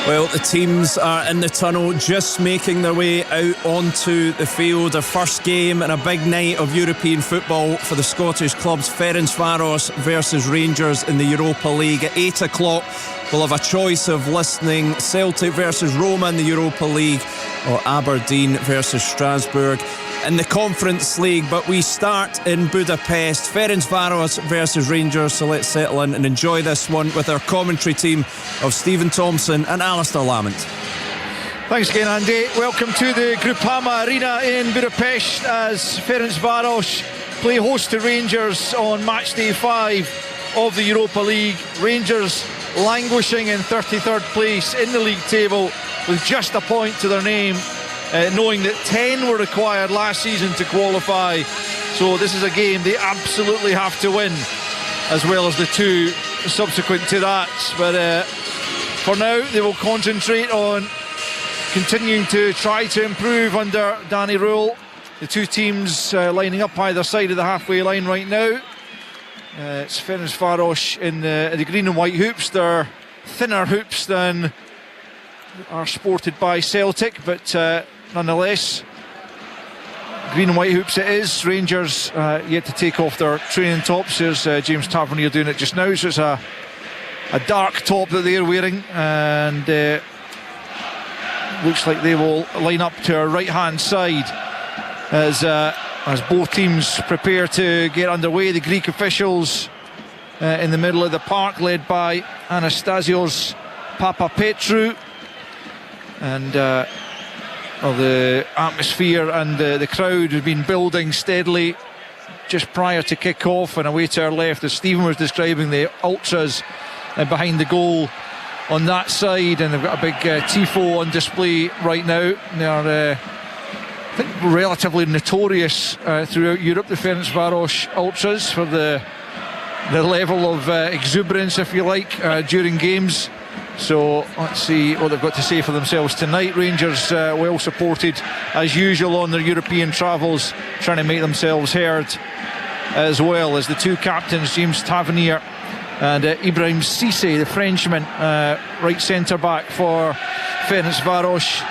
Well, the teams are in the tunnel, just making their way out onto the field. A first game and a big night of European football for the Scottish clubs. Ferencváros versus Rangers in the Europa League. At 8 o'clock, we'll have a choice of listening: Celtic versus Roma in the Europa League, or Aberdeen versus Strasbourg in the Conference League. But we start in Budapest. Ferencváros versus Rangers. So let's settle in and enjoy this one with our commentary team of Stephen Thompson and Alistair Lamont. Thanks again, Andy. Welcome to the Groupama Arena in Budapest as Ferencváros play host to Rangers on match day 5 of the Europa League. Rangers languishing in 33rd place in the league table with just a point to their name, knowing that 10 were required last season to qualify. So this is a game they absolutely have to win, as well as the 2 subsequent to that. But for now, they will concentrate on continuing to try to improve under Danny Rule. The 2 teams lining up either side of the halfway line right now. It's Ferencváros in the green and white hoops. They're thinner hoops than are sported by Celtic, but nonetheless, green and white hoops it is. Rangers yet to take off their training tops. There's James Tavernier doing it just now, so it's a dark top that they're wearing, and looks like they will line up to our right hand side as both teams prepare to get underway. The Greek officials in the middle of the park, led by Anastasios Papapetrou, and the atmosphere and the crowd have been building steadily just prior to kick-off. And away to our left, as Stephen was describing, the ultras behind the goal on that side, and they've got a big tifo on display right now. They're I think relatively notorious throughout Europe, the Ferencváros ultras, for the level of exuberance, if you like, during games. So let's see what they've got to say for themselves tonight. Rangers well supported as usual on their European travels, trying to make themselves heard, as well as the 2 captains, James Tavernier and Ibrahim Cissé, the Frenchman, right centre back for Ferencváros.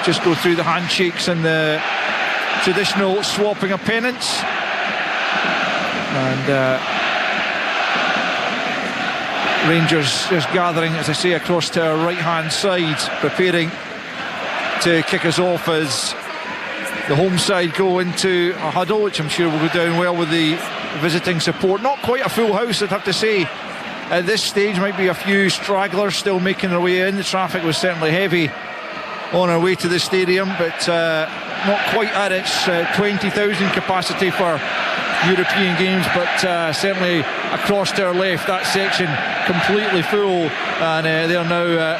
Just go through the handshakes and the traditional swapping of pennants, and Rangers just gathering, as I say, across to our right hand side, preparing to kick us off as the home side go into a huddle, which I'm sure will go down well with the visiting support. Not quite a full house, I'd have to say, at this stage. Might be a few stragglers still making their way in. The traffic was certainly heavy on our way to the stadium, but not quite at its 20,000 capacity for European games, but certainly across to our left, that section completely full, and they are now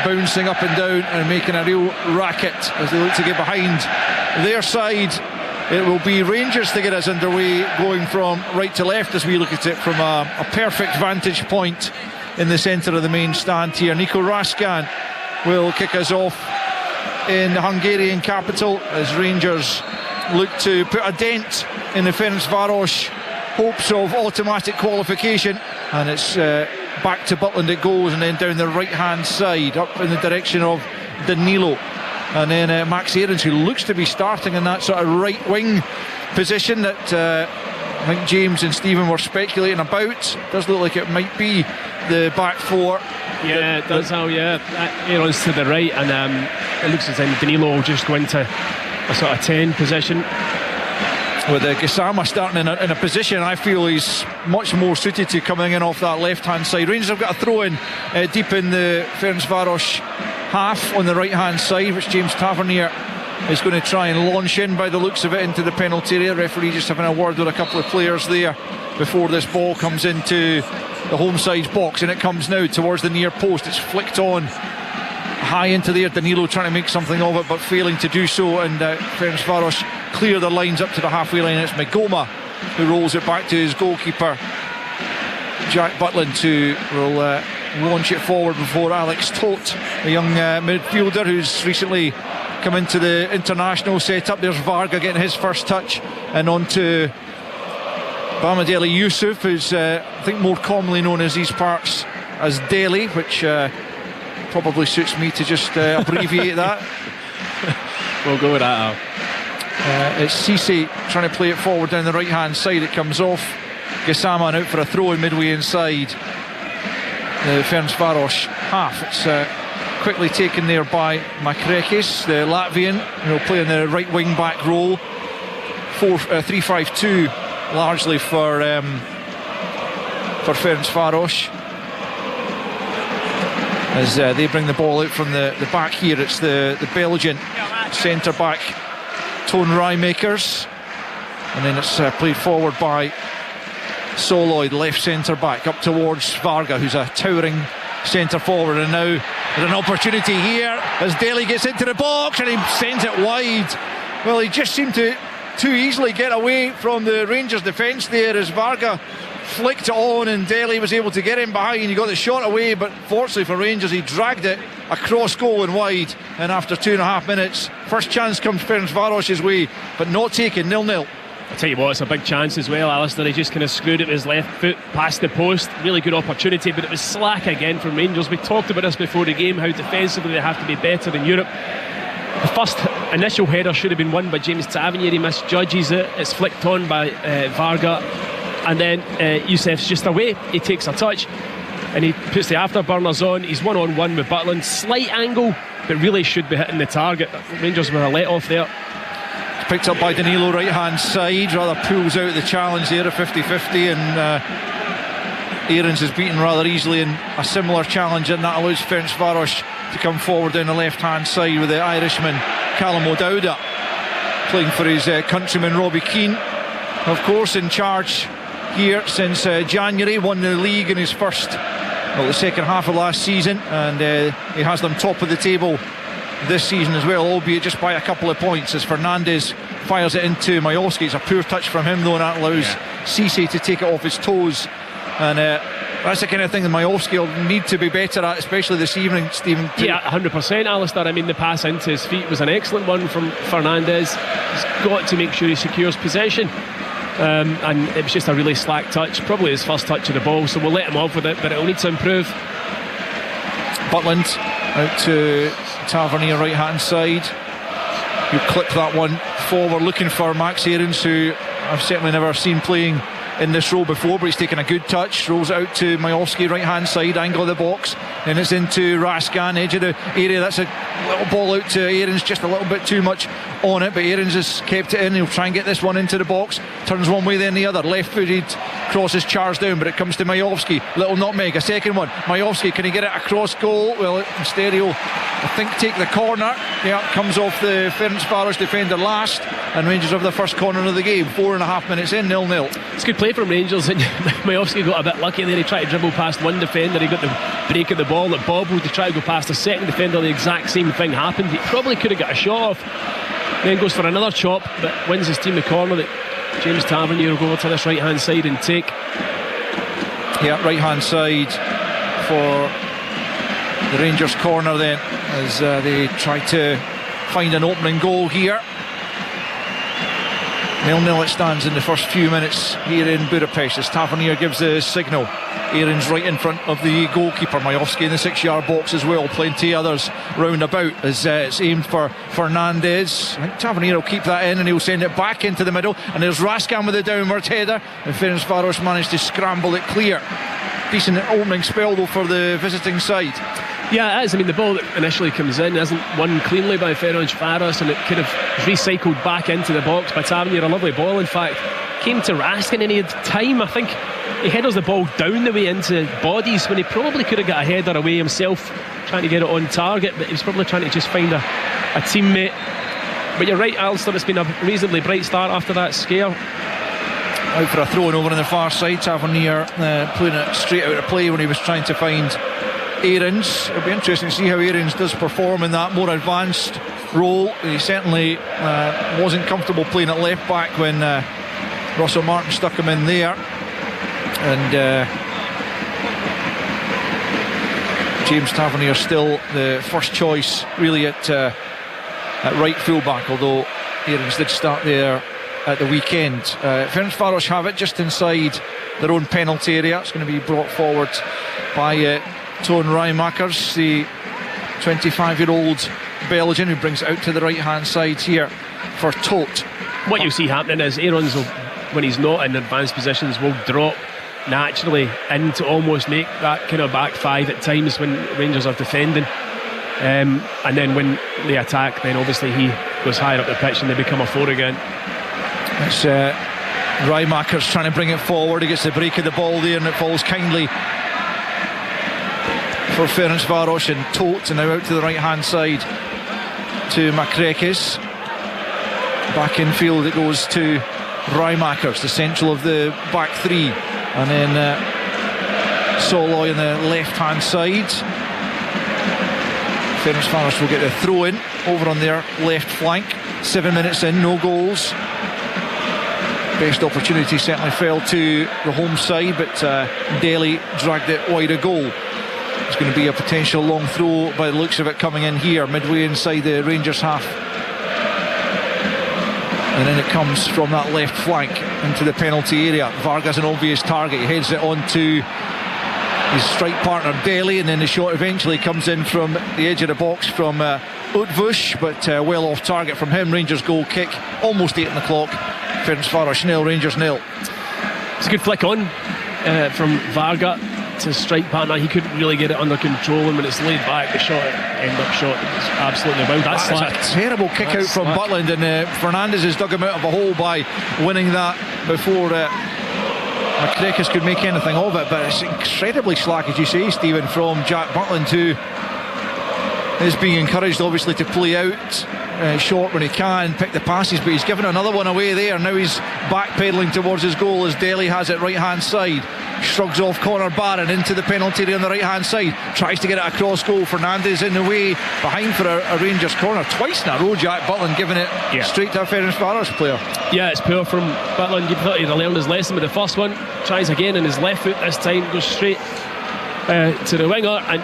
bouncing up and down and making a real racket as they look to get behind their side. It will be Rangers to get us underway, going from right to left as we look at it from a perfect vantage point in the centre of the main stand here. Nico Raskan will kick us off in the Hungarian capital as Rangers look to put a dent in the Ferencváros hopes of automatic qualification, and it's back to Butland it goes, and then down the right hand side up in the direction of Danilo, and then Max Aarons, who looks to be starting in that sort of right wing position that I think James and Stephen were speculating about. It does look like it might be the back 4. Yeah, it does. Aaron's to the right, and it looks as if Danilo will just go into a sort of 10 position, with Gassama starting in a position I feel he's much more suited to, coming in off that left hand side. Rangers have got a throw in deep in the Ferencváros half on the right hand side, which James Tavernier is going to try and launch in by the looks of it into the penalty area. Referee just having a word with a couple of players there before this ball comes into the home side's box, and it comes now towards the near post. It's flicked on high into there. Danilo trying to make something of it but failing to do so, and Ferencváros clear their lines up to the halfway line. It's Magoma who rolls it back to his goalkeeper Jack Butland, who will launch it forward before Alex Todt, the young midfielder who's recently come into the international setup. There's Varga getting his first touch, and on to Bamadeli Yusuf, who's I think more commonly known as these parts as Deli, which probably suits me to just abbreviate that. We'll go with that, Al. It's Cisse trying to play it forward down the right hand side. It comes off Gassama out for a throw in midway inside the Ferencváros half. It's quickly taken there by Makrekis, the Latvian, playing the right wing back role. 3-5-2 largely for Ferencváros. As they bring the ball out from the back here, it's the Belgian centre back Toon Rijmakers, and then it's played forward by Soloy, the left centre back, up towards Varga, who's a towering centre forward. And now there's an opportunity here as Daly gets into the box and he sends it wide. Well, he just seemed to too easily get away from the Rangers defence there as Varga flicked it on and Daly was able to get in behind. He got the shot away, but fortunately for Rangers, he dragged it across goal and wide. And after 2.5 minutes, first chance comes Ferencváros' way, but not taken. 0-0. I tell you what, it's a big chance as well, Alistair. He just kind of screwed it with his left foot past the post. Really good opportunity, but it was slack again from Rangers. We talked about this before the game, how defensively they have to be better in Europe. The first initial header should have been won by James Tavernier. He misjudges it. It's flicked on by Varga, and then Youssef's just away. He takes a touch and he puts the afterburners on. He's 1-on-1 with Butland. Slight angle, but really should be hitting the target. Rangers were a let off there. It's picked up by Danilo, right hand side. Rather pulls out the challenge there, a 50-50, and Aarons is beaten rather easily in a similar challenge, and that allows Ferencváros to come forward down the left hand side with the Irishman Callum O'Dowda playing for his countryman Robbie Keane, of course in charge here since January. Won the league in his the second half of last season, and he has them top of the table this season as well, albeit just by a couple of points, as Fernandes fires it into Majowski. It's a poor touch from him though, and that allows Cisse to take it off his toes. And that's the kind of thing that Majowski will need to be better at, especially this evening, Stephen. Yeah, 100%, Alistair. I mean, the pass into his feet was an excellent one from Fernandes. He's got to make sure he secures possession, and it was just a really slack touch, probably his first touch of the ball, so we'll let him off with it, but it'll need to improve. Butland out to Tavernier, right hand side, who clipped that one forward, looking for Max Aarons, who I've certainly never seen playing in this role before, but he's taken a good touch. Rolls it out to Majowski, right hand side, angle of the box, then it's into Raskan, edge of the area. That's a little ball out to Aarons, just a little bit too much on it, but Aarons has kept it in. He'll try and get this one into the box, turns one way then the other, left footed, crosses charged down, but it comes to Majowski, little nutmeg, a second one. Majowski, can he get it across goal? Well, instead he'll, I think, take the corner. Yeah, comes off the Ferencváros defender last, and Rangers have the first corner of the game. 4.5 minutes in, 0-0. It's good play from Rangers, and Majowski got a bit lucky there. He tried to dribble past one defender, he got the break of the ball that bobbled. He tried to go past the second defender, the exact same thing happened. He probably could have got a shot off, then goes for another chop, but wins his team the corner that James Tavernier will go over to this right hand side and take. Yeah, right hand side for the Rangers corner then, as they try to find an opening goal here. 0-0 it stands in the first few minutes here in Budapest as Tavernier gives the signal. Aarons right in front of the goalkeeper, Majowski in the 6-yard box as well, plenty others round about as it's aimed for Fernandes. I think Tavernier will keep that in and he'll send it back into the middle, and there's Raskan with the downward header, and Ferencváros managed to scramble it clear. Decent opening spell though for the visiting side. Yeah, it is. I mean, the ball that initially comes in isn't won cleanly by Ferencváros, and it could have recycled back into the box by Tavernier. A lovely ball, in fact. Came to Raskin and he had time. I think he headers the ball down the way into bodies when he probably could have got a header away himself, trying to get it on target, but he was probably trying to just find a teammate. But you're right, Alistair, it's been a reasonably bright start after that scare. Out for a throw over on the far side. Tavernier playing it straight out of play when he was trying to find Aarons. It'll be interesting to see how Aarons does perform in that more advanced role. He certainly wasn't comfortable playing at left back when Russell Martin stuck him in there, and James Tavernier still the first choice really at right full-back, although Aarons did start there at the weekend. Ferencváros have it just inside their own penalty area. It's going to be brought forward by Toon Rijmakers, the 25-year-old Belgian, who brings it out to the right-hand side here for Tote. What you'll see happening is Aarons will, when he's not in advanced positions, will drop naturally in to almost make that kind of back five at times when Rangers are defending, and then when they attack, then obviously he goes higher up the pitch and they become a 4 again. It's Rijmakers trying to bring it forward. He gets the break of the ball there and it falls kindly for Ferencváros, and Tote and now out to the right hand side to Makrekis. Back in field it goes to Rijmakers, the central of the back three, and then Soloy on the left hand side. Ferencváros will get the throw in over on their left flank. 7 minutes in, no goals. Best opportunity certainly fell to the home side, but Daly dragged it wide of goal. It's going to be a potential long throw by the looks of it coming in here, midway inside the Rangers half. And then it comes from that left flank into the penalty area. Vargas an obvious target. He heads it on to his strike partner Daly, and then the shot eventually comes in from the edge of the box from Utvush, but well off target from him. Rangers goal kick, almost 8 on the clock. Ferencváros 0, Rangers 0. It's a good flick on from Varga to his strike partner. He couldn't really get it under control, and when it's laid back, the shot, end up shot, it's absolutely wild. That's a terrible kick out from Butland, and Fernandez has dug him out of a hole by winning that before Makrekis could make anything of it. But it's incredibly slack, as you say, Stephen, from Jack Butland, who is being encouraged obviously to play out short when he can, pick the passes, but he's given another one away there. Now he's backpedaling towards his goal as Daly has it right hand side, shrugs off Connor Barron into the penalty area on the right hand side, tries to get it across goal. Fernandez in the way behind for a Rangers corner. Twice in a row Jack Butland giving it straight to a Ferencváros player. Yeah, it's poor from Butland. You thought he'd have learned his lesson with the first one. Tries again in his left foot this time, goes straight to the winger and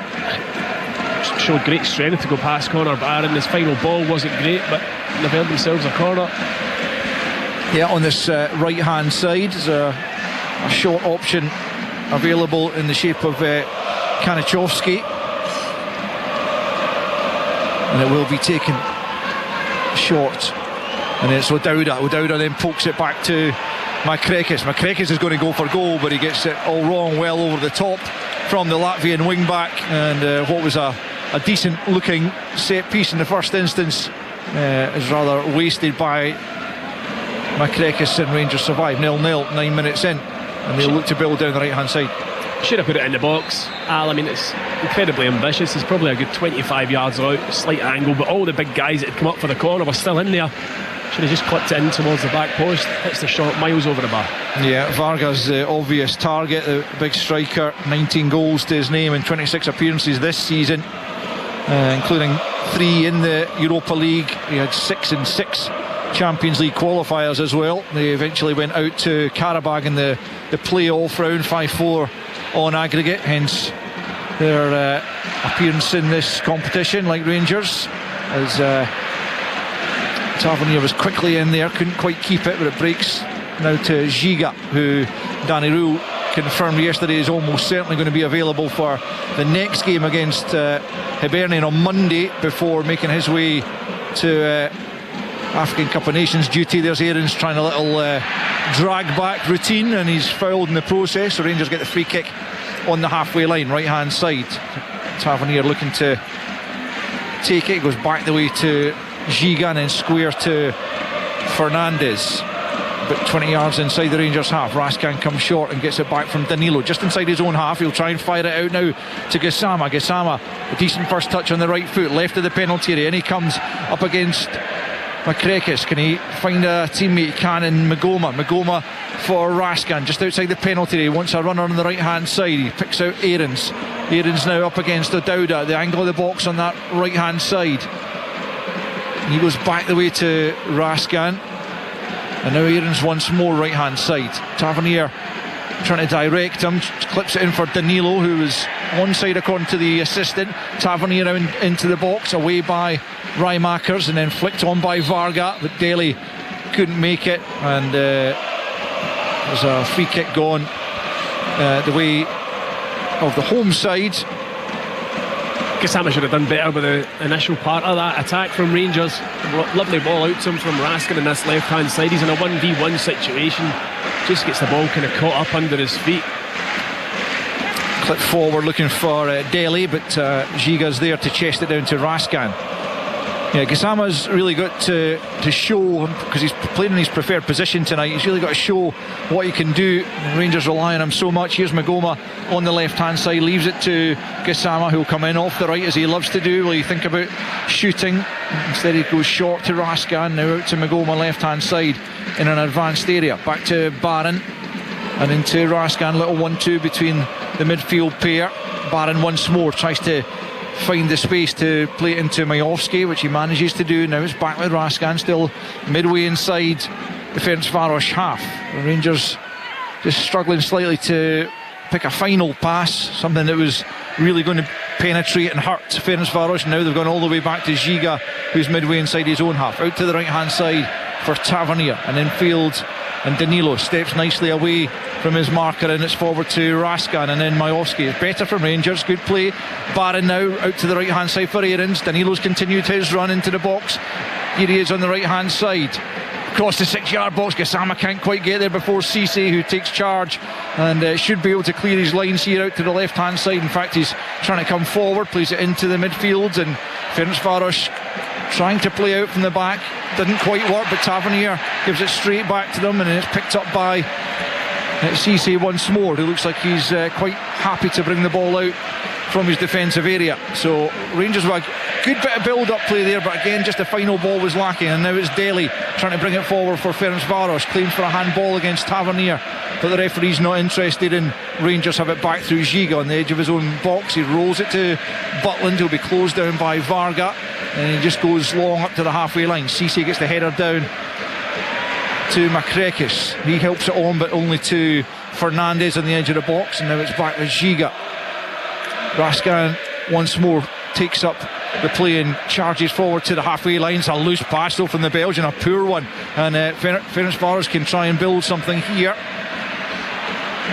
showed great strength to go past Connor Barron. His final ball wasn't great, but they've earned themselves a corner. Yeah, on this right hand side is a short option available in the shape of Kanichovski, and it will be taken short, and it's O'Dowda then pokes it back to Makrekis. Makrekis is going to go for goal, but he gets it all wrong, well over the top from the Latvian wing back, and what was a decent looking set piece in the first instance is rather wasted by Makrekis, and Rangers survive 0-0 9 minutes in, and they'll look to build down the right hand side. Should have put it in the box, Al. I mean, it's incredibly ambitious. It's probably a good 25 yards out, a slight angle, but all the big guys that had come up for the corner were still in there. Should have just clipped it in towards the back post. Hits the shot miles over the bar. Yeah, Vargas the obvious target, the big striker. 19 goals to his name in 26 appearances this season, including 3 in the Europa League. He had 6 in 6 Champions League qualifiers as well. They eventually went out to Karabag in the play-off round, 5-4 on aggregate, hence their appearance in this competition, like Rangers, as Tavernier was quickly in there, couldn't quite keep it, but it breaks now to Giga, who Danny Rule confirmed yesterday is almost certainly going to be available for the next game against Hibernian on Monday, before making his way to African Cup of Nations duty. There's Aarons trying a little drag back routine, and he's fouled in the process, so Rangers get the free kick on the halfway line, right hand side. Tavernier looking to take it, goes back the way to Giga and then square to Fernandez, but 20 yards inside the Rangers half. Raskan comes short and gets it back from Danilo just inside his own half. He'll try and fire it out now to Gassama. Gassama, a decent first touch on the right foot, left of the penalty area, and he comes up against Makrekis. Can he find a teammate? He can in Magoma for Raskan just outside the penalty area. He wants a runner on the right hand side. He picks out Aarons now up against O'Dowda, the angle of the box on that right hand side. He goes back the way to Raskan, and now Aarons once more right hand side. Tavernier trying to direct him, clips it in for Danilo, who was onside according to the assistant. Tavernier into the box, away by Rijmakers, and then flicked on by Varga, but Daly couldn't make it, and there's a free kick gone the way of the home side. Gassama should have done better with the initial part of that attack from Rangers. Lovely ball out to him from Raskin in this left-hand side. He's in a 1v1 situation. Just gets the ball kind of caught up under his feet. Clip forward looking for Delhi, but Giga's there to chest it down to Raskin. Yeah, Gassama's really got to show, because he's playing in his preferred position tonight, he's really got to show what he can do. Rangers rely on him so much. Here's Magoma on the left hand side, leaves it to Gassama, who'll come in off the right as he loves to do. Will he think about shooting? Instead he goes short to Raskin, now out to Magoma left hand side in an advanced area. Back to Barron and into Raskin, little 1-2 between the midfield pair. Barron once more tries to find the space to play it into Majowski, which he manages to do. Now it's back with Raskin, still midway inside the Ferencváros half. The Rangers just struggling slightly to pick a final pass, something that was really going to penetrate and hurt Ferencváros. Now they've gone all the way back to Giga, who's midway inside his own half. Out to the right hand side for Tavernier, and in field, and Danilo steps nicely away from his marker, and it's forward to Raskin, and then Majowski. It's better from Rangers, good play. Barron now out to the right hand side for Aarons. Danilo's continued his run into the box. Here he is on the right hand side, across the 6-yard box. Gassama can't quite get there before Cisse, who takes charge and should be able to clear his lines here out to the left hand side. In fact, he's trying to come forward, plays it into the midfield, and Ferencváros trying to play out from the back, didn't quite work, but Tavernier gives it straight back to them, and it's picked up by Cisse once more, who looks like he's quite happy to bring the ball out from his defensive area. So Rangers were a good bit of build-up play there, but again just the final ball was lacking, and now it's Delhi trying to bring it forward for Ferencváros. Claims for a handball against Tavernier, but the referee's not interested, and Rangers have it back through Giga on the edge of his own box. He rolls it to Butland, who'll be closed down by Varga, and he just goes long up to the halfway line. Cisse gets the header down to Makrekis. He helps it on, but only to Fernandez on the edge of the box, and now it's back with Giga. Raskin once more takes up the play and charges forward to the halfway line. It's a loose pass though from the Belgian, a poor one, and Ferencváros can try and build something here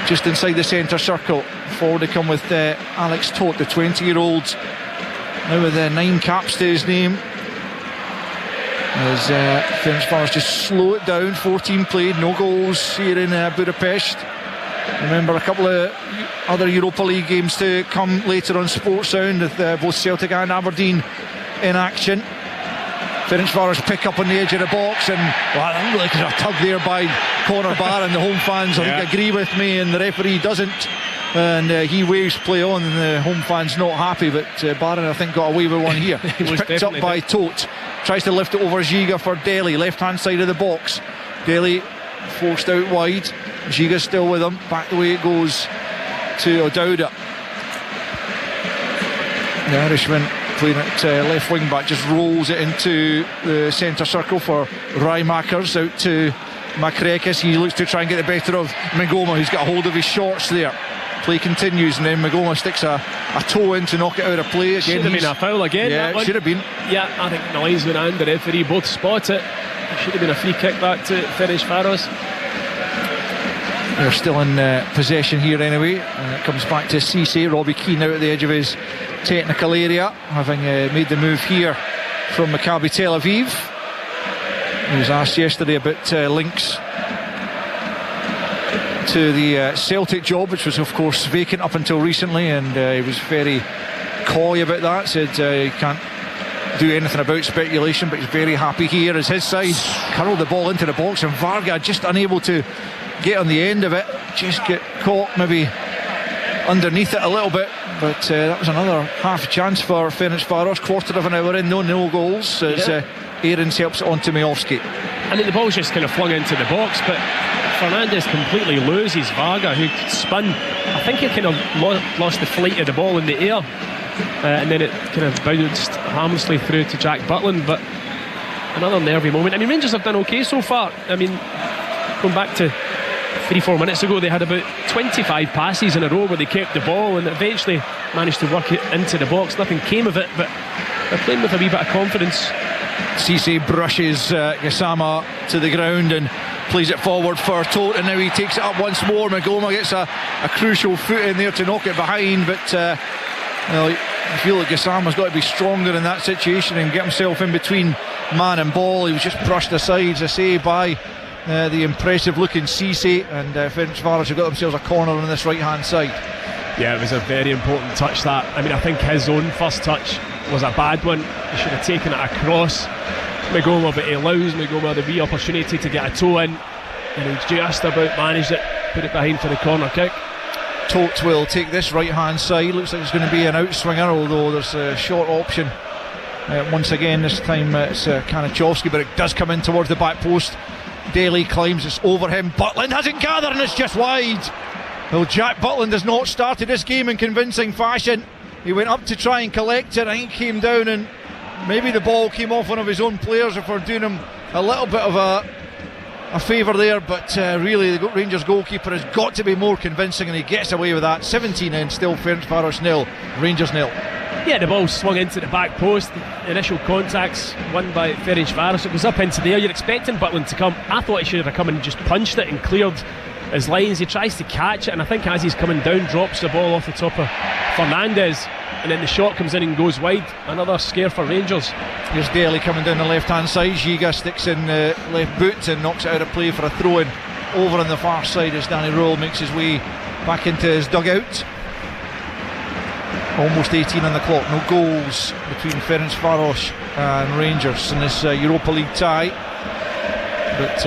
just inside the centre circle. Forward they come with Alex Todt, the 20-year-old, now with 9 caps to his name, as Ferencváros just slow it down. 14 played, no goals here in Budapest. Remember a couple of other Europa League games to come later on Sports Sound, with both Celtic and Aberdeen in action. Ferencváros pick up on the edge of the box, and I think there's a tug there by Conor Barron. The home fans I think agree with me, and the referee doesn't, and he waves play on, and the home fans not happy, but Barron I think got away with one here. It's picked up by Todt, tries to lift it over Giga for Delhi, left hand side of the box. Delhi forced out wide, Giga's still with him, back the way it goes to O'Dowda. The Irishman playing it left wing back, just rolls it into the centre circle for Rijmakers, out to Makrekis. He looks to try and get the better of Magoma, who's got a hold of his shorts there. Play continues, and then Magoma sticks a toe in to knock it out of play. Again, should have been a foul again. Yeah, it should have been. Yeah, I think the linesman and the referee both spot it. It should have been a free kick back to Ferencváros. They're still in possession here anyway, and it comes back to Cisse. Robbie Keane out at the edge of his technical area, having made the move here from Maccabi Tel Aviv. He was asked yesterday about links to the Celtic job, which was of course vacant up until recently, and he was very coy about that. Said he can't do anything about speculation, but he's very happy here as his side curled the ball into the box, and Varga just unable to get on the end of it, just get caught maybe underneath it a little bit, but that was another half chance for Ferencváros. Quarter of an hour in, no goals, as Aarons helps it on to Majowski. I think the ball's just kind of flung into the box, but Fernandez completely loses Varga, who spun. I think he kind of lost the flight of the ball in the air, and then it kind of bounced harmlessly through to Jack Butland. But another nervy moment. I mean, Rangers have done okay so far. I mean, going back to 3-4 minutes ago, they had about 25 passes in a row where they kept the ball and eventually managed to work it into the box. Nothing came of it, but they're playing with a wee bit of confidence. Cisse brushes Gassama to the ground and plays it forward for Todt, and now he takes it up once more. Magoma gets a crucial foot in there to knock it behind, but Well, I feel like Gassama's got to be stronger in that situation and get himself in between man and ball. He was just brushed aside, as I say, by the impressive looking Cisse, and Ferencváros have got themselves a corner on this right hand side. Yeah, it was a very important touch, that. I mean, I think his own first touch was a bad one. He should have taken it across Magoma, but he allows Magoma the wee opportunity to get a toe in, and he just about managed it, put it behind for the corner kick. Tote will take this right hand side. Looks like it's going to be an outswinger, although there's a short option. Once again, this time it's Kanachowski, but it does come in towards the back post. Daly climbs, it's over him. Butland hasn't gathered, and it's just wide. Well, Jack Butland has not started this game in convincing fashion. He went up to try and collect it. I think he came down, and maybe the ball came off one of his own players, if we're doing him a little bit of a favour there. But really, the Rangers goalkeeper has got to be more convincing, and he gets away with that. 17 in, still Ferencváros 0, Rangers 0. Yeah, the ball swung into the back post. The initial contacts won by Ferencváros. It was up into there. You're expecting Butland to come. I thought he should have come and just punched it and cleared his lines. He tries to catch it, and I think as he's coming down, drops the ball off the top of Fernandes, and then the shot comes in and goes wide. Another scare for Rangers. Here's Daly coming down the left hand side. Giga sticks in left boot and knocks it out of play for a throw in over on the far side as Danny Röhl makes his way back into his dugout. Almost 18 on the clock. No goals between Ferencváros and Rangers in this Europa League tie, but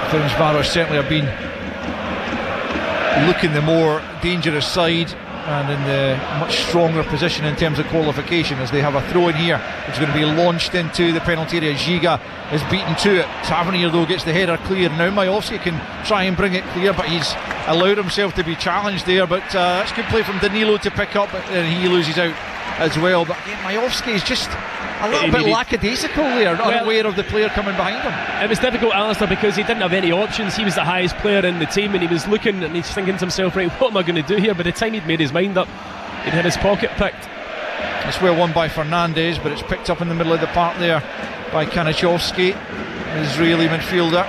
Ferencváros certainly have been looking the more dangerous side and in the much stronger position in terms of qualification, as they have a throw in here. It's going to be launched into the penalty area. Giga is beaten to it. Tavernier though gets the header clear. Now Majowski can try and bring it clear, but he's allowed himself to be challenged there. But that's good play from Danilo to pick up, but then he loses out as well. But again, Majowski is just a little bit lackadaisical there, unaware of the player coming behind him. It was difficult, Alistair, because he didn't have any options. He was the highest player in the team, and he was looking and he's thinking to himself, right, what am I going to do here? By the time he'd made his mind up, he'd had his pocket picked. It's well won by Fernandes, but it's picked up in the middle of the park there by Kanachowski, Israeli midfielder.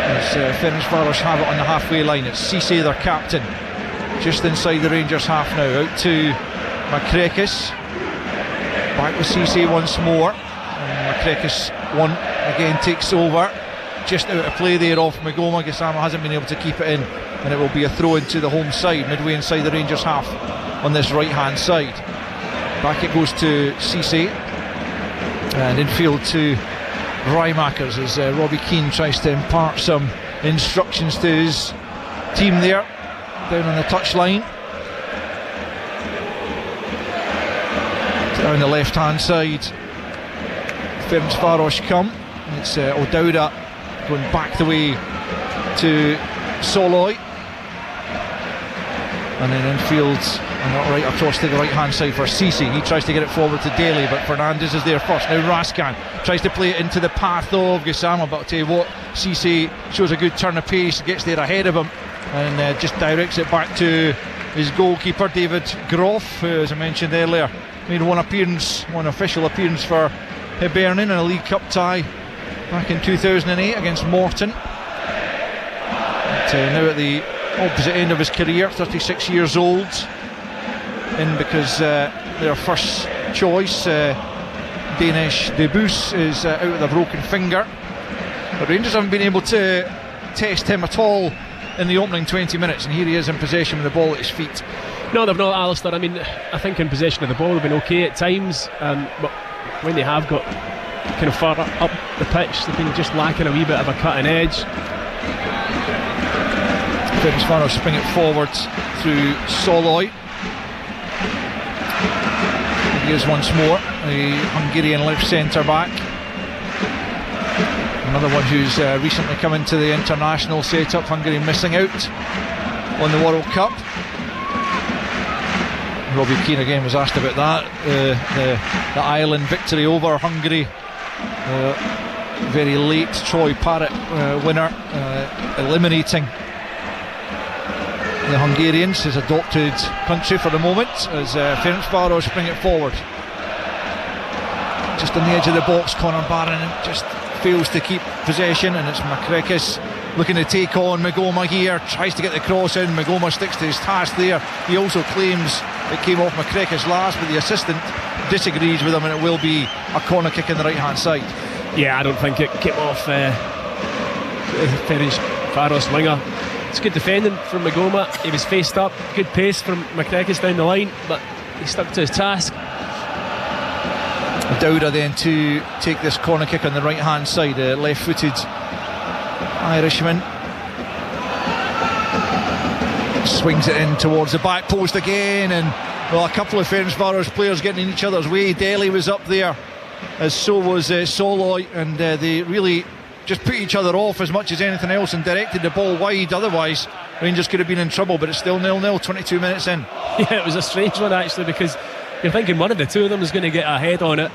As Ferencváros have it on the halfway line. It's Cisse, their captain, just inside the Rangers half now. Out to Makrekis. Back with Cisse once more, and Makrekis one again takes over, just out of play there off Magoma. Gassama hasn't been able to keep it in, and it will be a throw into the home side, midway inside the Rangers half on this right hand side. Back it goes to Cisse, and infield to Rijmakers as Robbie Keane tries to impart some instructions to his team there down on the touchline. Down the left hand side, Ferencváros come. It's O'Dowda going back the way to Soloy, and then infield and right across to the right hand side for Cisse. He tries to get it forward to Daly, but Fernandes is there first. Now Raskan tries to play it into the path of Gassama, but I'll tell you what, Cisse shows a good turn of pace, gets there ahead of him, and just directs it back to his goalkeeper David Groff, who, as I mentioned earlier, made one official appearance for Hibernian in a League Cup tie back in 2008 against Morton. But now at the opposite end of his career, 36 years old, in because their first choice, Danish Debus, is out with a broken finger. But Rangers haven't been able to test him at all in the opening 20 minutes, and here he is in possession with the ball at his feet. No, they've not, Alistair. I mean, I think in possession of the ball they've been okay at times, but when they have got kind of far up the pitch, they've been just lacking a wee bit of a cutting edge. Ferencváros spring it forward through Soloy. Here's once more the Hungarian left centre back, another one who's recently come into the international setup. Hungary missing out on the World Cup. Robbie Keane again was asked about that, the Ireland victory over Hungary, very late Troy Parrott winner, eliminating the Hungarians, his adopted country for the moment, as Ferencváros bring it forward. Just on the edge of the box, Conor Barron just fails to keep possession, and it's Makrekis looking to take on Magoma here, tries to get the cross in. Magoma sticks to his task there. He also claims it came off McCrackis last, but the assistant disagrees with him, and it will be a corner kick in the right hand side. Yeah, I don't think it came off Ferencváros winger. It's good defending from Magoma. He was faced up, good pace from McCrackis down the line, but he stuck to his task. Dowda then to take this corner kick on the right hand side, left-footed Irishman swings it in towards the back post again, and well, a couple of Ferencváros players getting in each other's way. Daly was up there, as so was Soloy, and they really just put each other off as much as anything else and directed the ball wide. Otherwise Rangers could have been in trouble, but it's still 0-0 22 minutes in. Yeah, it was a strange one actually, because you're thinking one of the two of them is going to get a head on it,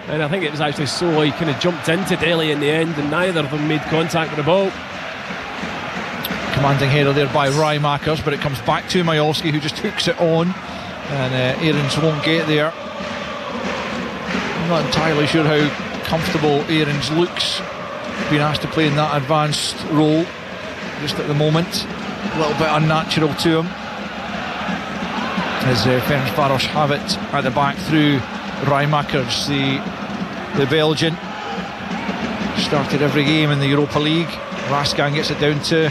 and I think it was actually Soloy kind of jumped into Daly in the end, and neither of them made contact with the ball. Commanding header there by Rymakers, but it comes back to Majowski, who just hooks it on, and Aarons won't get there. I'm not entirely sure how comfortable Aarons looks being asked to play in that advanced role just at the moment. A little bit unnatural to him, as Ferencváros have it at the back through Rymakers, the Belgian. Started every game in the Europa League. Raskan gets it down to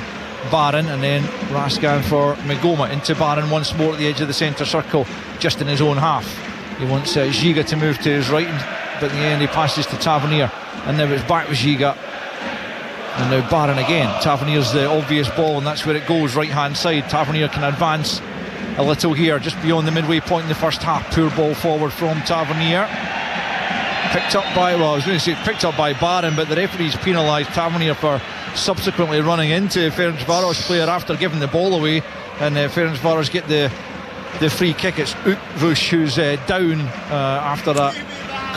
Barron, and then Raskan for Magoma into Barron once more at the edge of the centre circle, just in his own half. He wants Giga to move to his right, but in the end he passes to Tavernier, and now it's back with Giga, and now Barron again. Tavernier's the obvious ball, and that's where it goes, right hand side. Tavernier can advance a little here, just beyond the midway point in the first half. Poor ball forward from Tavernier, picked up by, well, I was going to say picked up by Barron, but the referee's penalised Tavernier for subsequently running into Ferencváros player after giving the ball away, and Ferencváros get the free kick. It's Utvush who's down after that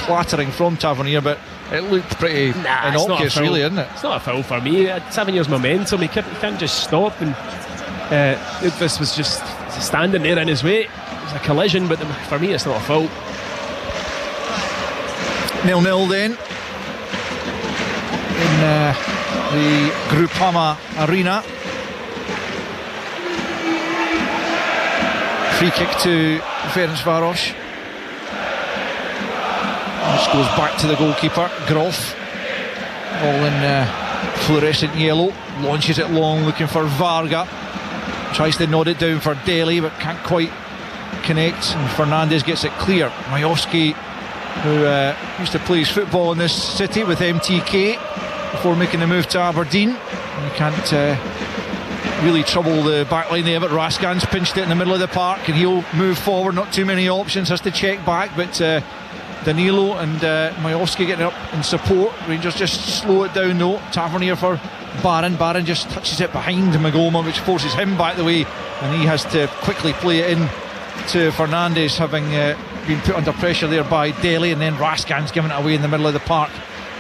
clattering from Tavernier, but it looked pretty innocuous, really, isn't it? It's not a foul for me. Tavernier's momentum, he can't just stop, and Utvush was just standing there in his way. It was a collision, but for me it's not a foul. 0-0 then in the Groupama Arena. Free kick to Ferencváros. This goes back to the goalkeeper, Groff, all in fluorescent yellow. Launches it long, looking for Varga. Tries to nod it down for Daly, but can't quite connect, and Fernandez gets it clear. Majowski, who used to play his football in this city with MTK before making the move to Aberdeen, and he can't really trouble the back line there, but Raskan's pinched it in the middle of the park, and he'll move forward. Not too many options, has to check back, but Danilo and Majowski getting up in support. Rangers just slow it down though. Tavernier for Barron. Barron just touches it behind Magoma, which forces him back the way, and he has to quickly play it in to Fernandez, having been put under pressure there by Daly, and then Raskan's giving it away in the middle of the park,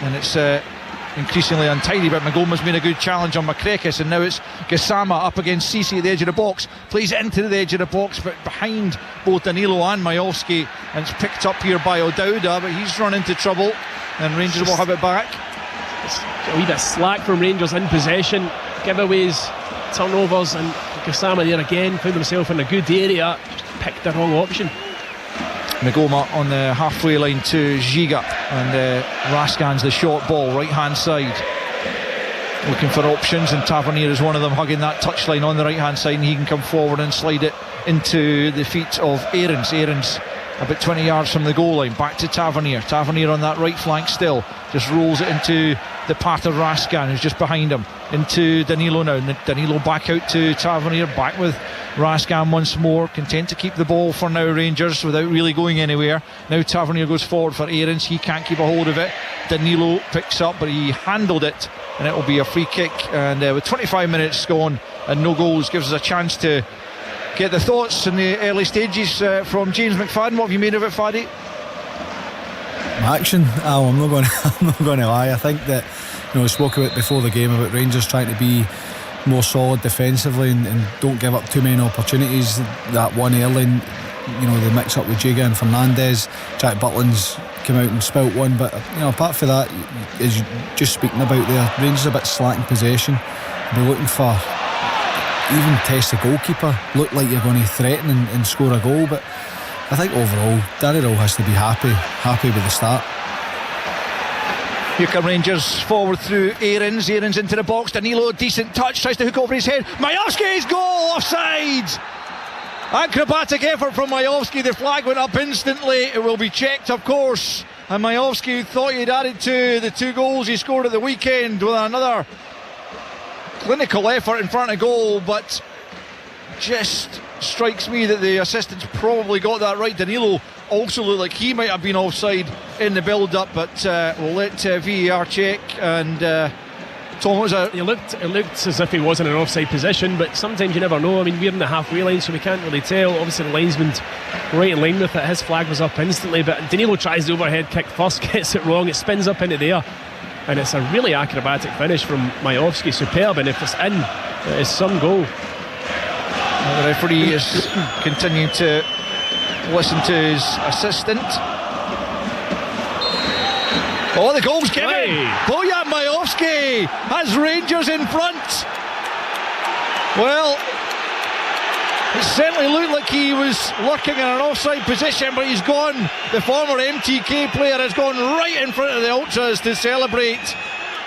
and it's increasingly untidy, but Magoma's made a good challenge on McCrackis, and now it's Gassama up against Cisse at the edge of the box, plays it into the edge of the box but behind both Danilo and Majowski, and it's picked up here by O'Dowda, but he's run into trouble and Rangers will have it back. It's a wee bit slack from Rangers in possession, giveaways, turnovers, and Gassama there again found himself in a good area, just picked the wrong option. Magoma on the halfway line to Giga, and Raskan's the short ball, right hand side, looking for options, and Tavernier is one of them, hugging that touchline on the right hand side, and he can come forward and slide it into the feet of Aarons. Aarons about 20 yards from the goal line, back to Tavernier. Tavernier on that right flank still, just rolls it into the path of Raskan, who's just behind him, into Danilo now. Danilo back out to Tavernier, back with Raskan once more, content to keep the ball for now, Rangers, without really going anywhere. Now Tavernier goes forward for Aarons, he can't keep a hold of it. Danilo picks up, but he handled it, and it will be a free kick, and with 25 minutes gone and no goals, gives us a chance to get the thoughts in the early stages from James McFadden. What have you made of it, Faddy? Action. I'm not going to lie. I think that, we spoke about before the game about Rangers trying to be more solid defensively and don't give up too many opportunities. That one early the mix up with Jiga and Fernandes. Jack Butland's came out and spilt one, but apart from that, as you just speaking about there, Rangers a bit slack in possession. They're looking for, even test the goalkeeper, look like you're going to threaten and score a goal, but I think overall Danny Rowell has to be happy with the start. Here come Rangers forward through Aarons into the box. Danilo, decent touch, tries to hook over his head. Majowski's goal, offside. Acrobatic effort from Majowski. The flag went up instantly. It will be checked, of course, and Majowski thought he'd added to the 2 goals he scored at the weekend with another clinical effort in front of goal, but just strikes me that the assistants probably got that right. Danilo also looked like he might have been offside in the build-up, but we'll let VAR check. And Tom, what was that? It looked as if he was in an offside position, but sometimes you never know. I mean, we're in the halfway line, so we can't really tell. Obviously the linesman's right in line with it. His flag was up instantly, but Danilo tries the overhead kick first, gets it wrong, it spins up into the air, and it's a really acrobatic finish from Majowski. Superb, and if it's in, it is some goal. The referee is continuing to listen to his assistant. Oh, the goal's given. Bojan Majowski has Rangers in front. Well, it certainly looked like he was lurking in an offside position, but he's gone. The former MTK player has gone right in front of the Ultras to celebrate,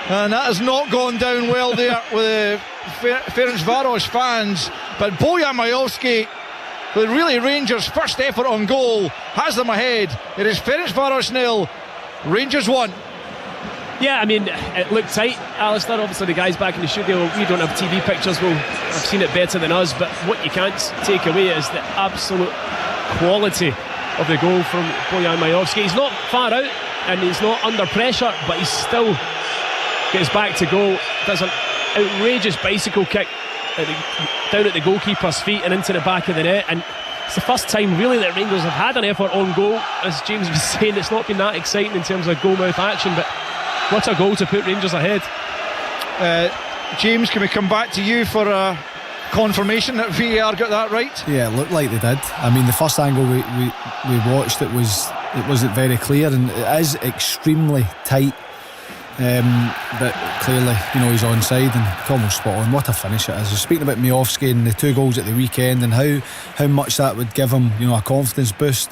and that has not gone down well there with the Ferencváros fans. But Bojan Majowski, with really Rangers' first effort on goal, has them ahead. It is Ferencváros 0, Rangers 1. Yeah, I mean, it looked tight, Alistair. Obviously the guys back in the studio, we don't have TV pictures, well, I've seen it better than us, but what you can't take away is the absolute quality of the goal from Bojan Majowski. He's not far out and he's not under pressure, but he still gets back to goal, does an outrageous bicycle kick down at the goalkeeper's feet and into the back of the net, and it's the first time really that Rangers have had an effort on goal. As James was saying, it's not been that exciting in terms of goal mouth action, but what a goal to put Rangers ahead. James, can we come back to you for a confirmation that VAR got that right? Yeah, it looked like they did. I mean, the first angle we watched, it wasn't very clear, and it is extremely tight. But clearly, he's onside, and almost spot on. What a finish it is. We're speaking about Majowski and the 2 goals at the weekend, and how much that would give him, a confidence boost.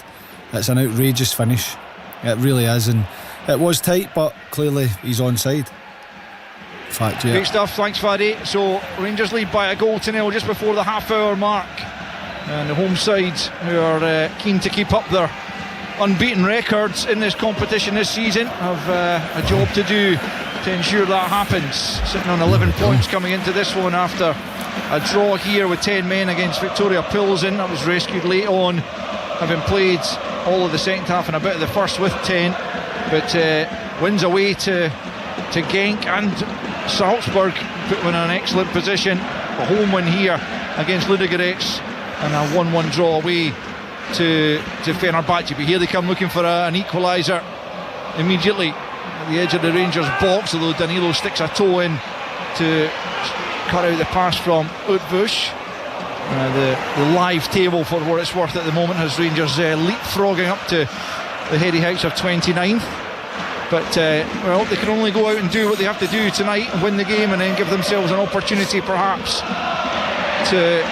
It's an outrageous finish. It really is, and it was tight, but clearly he's onside. Fact, yeah. Great stuff, thanks Faddy. So Rangers lead by a goal to 0 just before the half-hour mark, and the home side, who are keen to keep up their unbeaten records in this competition this season, have a job to do to ensure that happens. Sitting on 11 points coming into this one after a draw here with 10 men against Victoria Pilsen. That was rescued late on, having played all of the second half and a bit of the first with 10, but wins away to Genk and Salzburg, put them in an excellent position. A home win here against Ludogorets, and a 1-1 draw away to Fenerbahce. But here they come looking for an equaliser immediately at the edge of the Rangers box, although Danilo sticks a toe in to cut out the pass from Utvush. The live table, for what it's worth at the moment, has Rangers leapfrogging up to the heady heights of 29th. But well, they can only go out and do what they have to do tonight and win the game, and then give themselves an opportunity perhaps to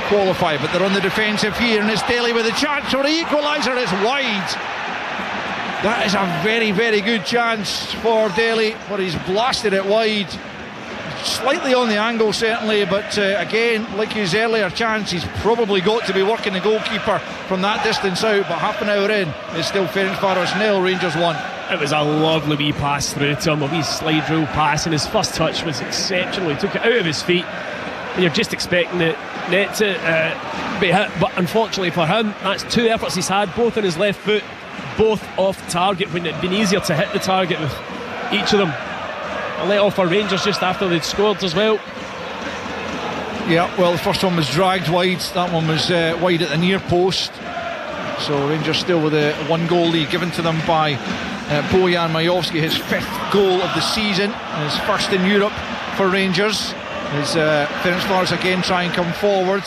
qualify. But they're on the defensive here, and it's Daly with a chance for the equaliser. It's wide. That is a very, very good chance for Daly, but he's blasted it wide. Slightly on the angle certainly, but again, like his earlier chance, he's probably got to be working the goalkeeper from that distance out. But half an hour in, it's still Ferencváros 0, Rangers 1. It was a lovely wee pass through to him, a wee slide rule pass, and his first touch was exceptional. He took it out of his feet, and you're just expecting the net to be hit, but unfortunately for him, that's 2 efforts he's had, both on his left foot, both off target, when it'd been easier to hit the target with each of them. A let off for Rangers just after they'd scored as well. Yeah, well, the first one was dragged wide, that one was wide at the near post. So Rangers still with a 1-goal lead given to them by Bojan Majowski, his 5th goal of the season, his first in Europe for Rangers. As Ferencváros again try and come forward.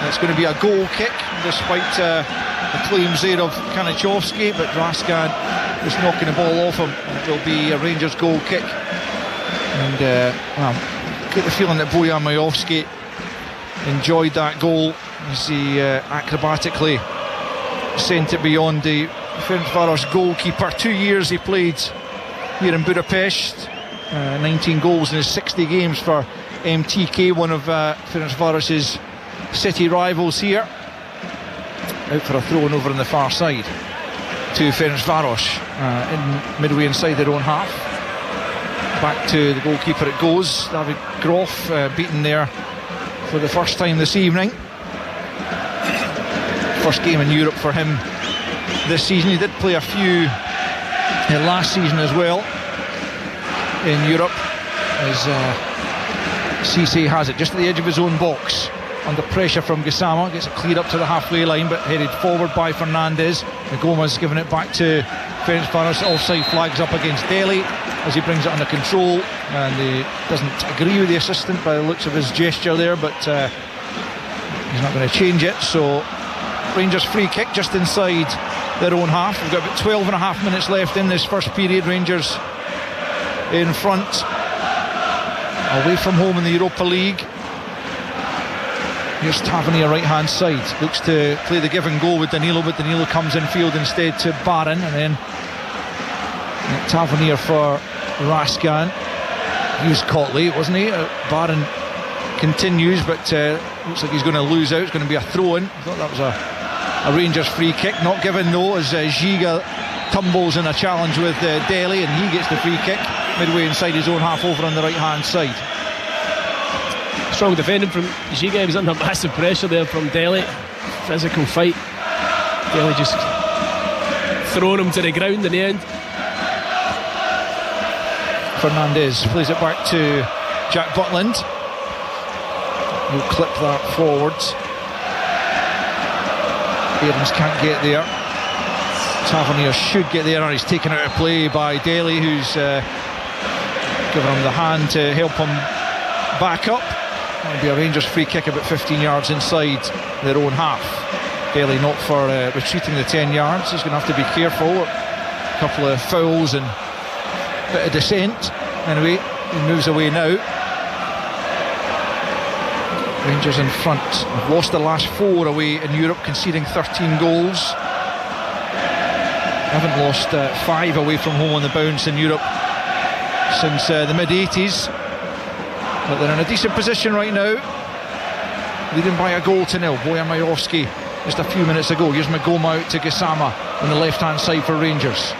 It's going to be a goal kick. despite the claims there of Kanachowski, but Raskan is knocking the ball off him. It will be a Rangers goal kick. And get the feeling that Bojan Majowski enjoyed that goal as he acrobatically sent it beyond the Ferencváros goalkeeper. 2 years he played here in Budapest, 19 goals in his 60 games for MTK, one of Ferencváros' city rivals here. Out for a throw-in over on the far side to Ferencváros, in midway inside their own half. Back to the goalkeeper it goes. David Groff beaten there for the first time this evening. First game in Europe for him this season. He did play a few last season as well in Europe, as Cisse has it just at the edge of his own box, under pressure from Gassama. Gets it cleared up to the halfway line, but headed forward by Fernandez. Gomez giving it back to Ferencváros. Offside flags up against Dele as he brings it under control, and he doesn't agree with the assistant by the looks of his gesture there, but he's not going to change it. So Rangers free kick just inside their own half. We've got about 12 and a half minutes left in this first period. Rangers in front, away from home in the Europa League. Here's Tavernier right hand side, looks to play the give and go with Danilo, but Danilo comes in field instead to Barron, and then Tavernier for Raskan. He was caught late, wasn't he? Barron continues, but looks like he's going to lose out. It's going to be a throw-in. I thought that was a Rangers free kick, not given though, as Giga tumbles in a challenge with Dele, and he gets the free kick midway inside his own half over on the right hand side. Strong defending from Giga. He was under massive pressure there from Dele. Physical fight. Dele just throwing him to the ground in the end. Fernandez plays it back to Jack Butland. He'll clip that forwards. Aarons can't get there. Tavernier should get there, and he's taken out of play by Dele, who's given him the hand to help him back up. That'll be a Rangers free kick about 15 yards inside their own half. Dele not for retreating the 10 yards. He's going to have to be careful. A couple of fouls and a bit of dissent. Anyway, he moves away now. Rangers in front. Have lost the last 4 away in Europe, conceding 13 goals. Haven't lost 5 away from home on the bounce in Europe since the mid-80s. But they're in a decent position right now, leading by a goal to nil. Bojan Majowski just a few minutes ago. Here's Magoma out to Gassama on the left hand side for Rangers.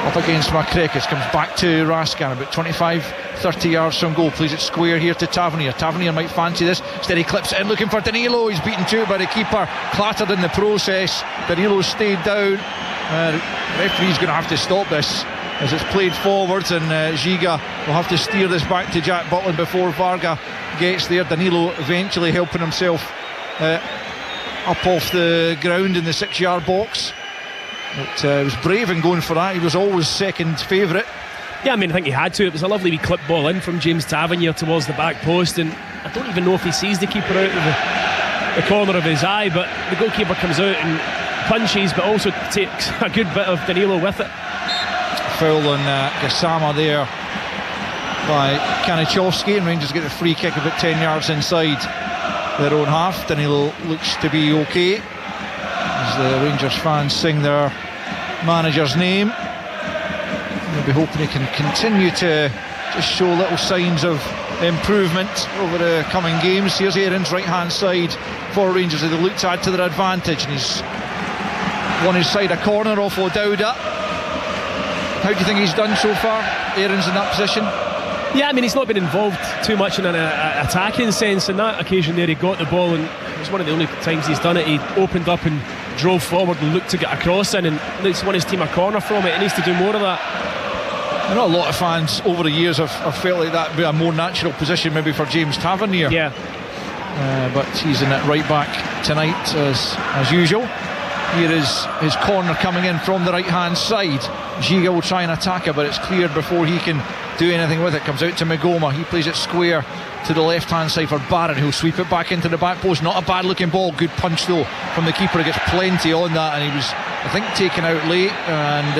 Up against Makrekis, comes back to Raskan, about 25-30 yards from goal. Plays it square here to Tavernier. Tavernier might fancy this. Instead he clips it in, looking for Danilo. He's beaten to it by the keeper, clattered in the process. Danilo stayed down. The referee's going to have to stop this as it's played forwards, and Giga will have to steer this back to Jack Butland before Varga gets there. Danilo eventually helping himself up off the ground in the 6-yard box. But he was brave in going for that. He was always second favourite. Yeah, I mean, I think he had to. It was a lovely wee clip ball in from James Tavernier towards the back post, and I don't even know if he sees the keeper out of the corner of his eye, but the goalkeeper comes out and punches, but also takes a good bit of Danilo with it. Foul on Gassama there by Kanachowski, and Rangers get the free kick about 10 yards inside their own half. Danilo looks to be okay as the Rangers fans sing their manager's name. They'll be hoping he can continue to just show little signs of improvement over the coming games. Here's Aarons right hand side for Rangers as they look to add to their advantage, and he's won his side a corner off O'Dowda. How do you think he's done so far, Aarons, in that position? Yeah, I mean, he's not been involved too much in an attacking sense. In that occasion there, he got the ball, and it was one of the only times he's done it. He opened up and drove forward and looked to get a cross in, and he's won his team a corner from it. He needs to do more of that. I know a lot of fans over the years have felt like that would be a more natural position maybe for James Tavernier. Yeah. But he's in it right back tonight as usual. Here is his corner coming in from the right hand side. Giga will try and attack it, but it's cleared before he can do anything with it. Comes out to Magoma. He plays it square to the left hand side for Barron, who'll sweep it back into the back post. Not a bad looking ball, good punch though from the keeper. He gets plenty on that, and he was, I think, taken out late, and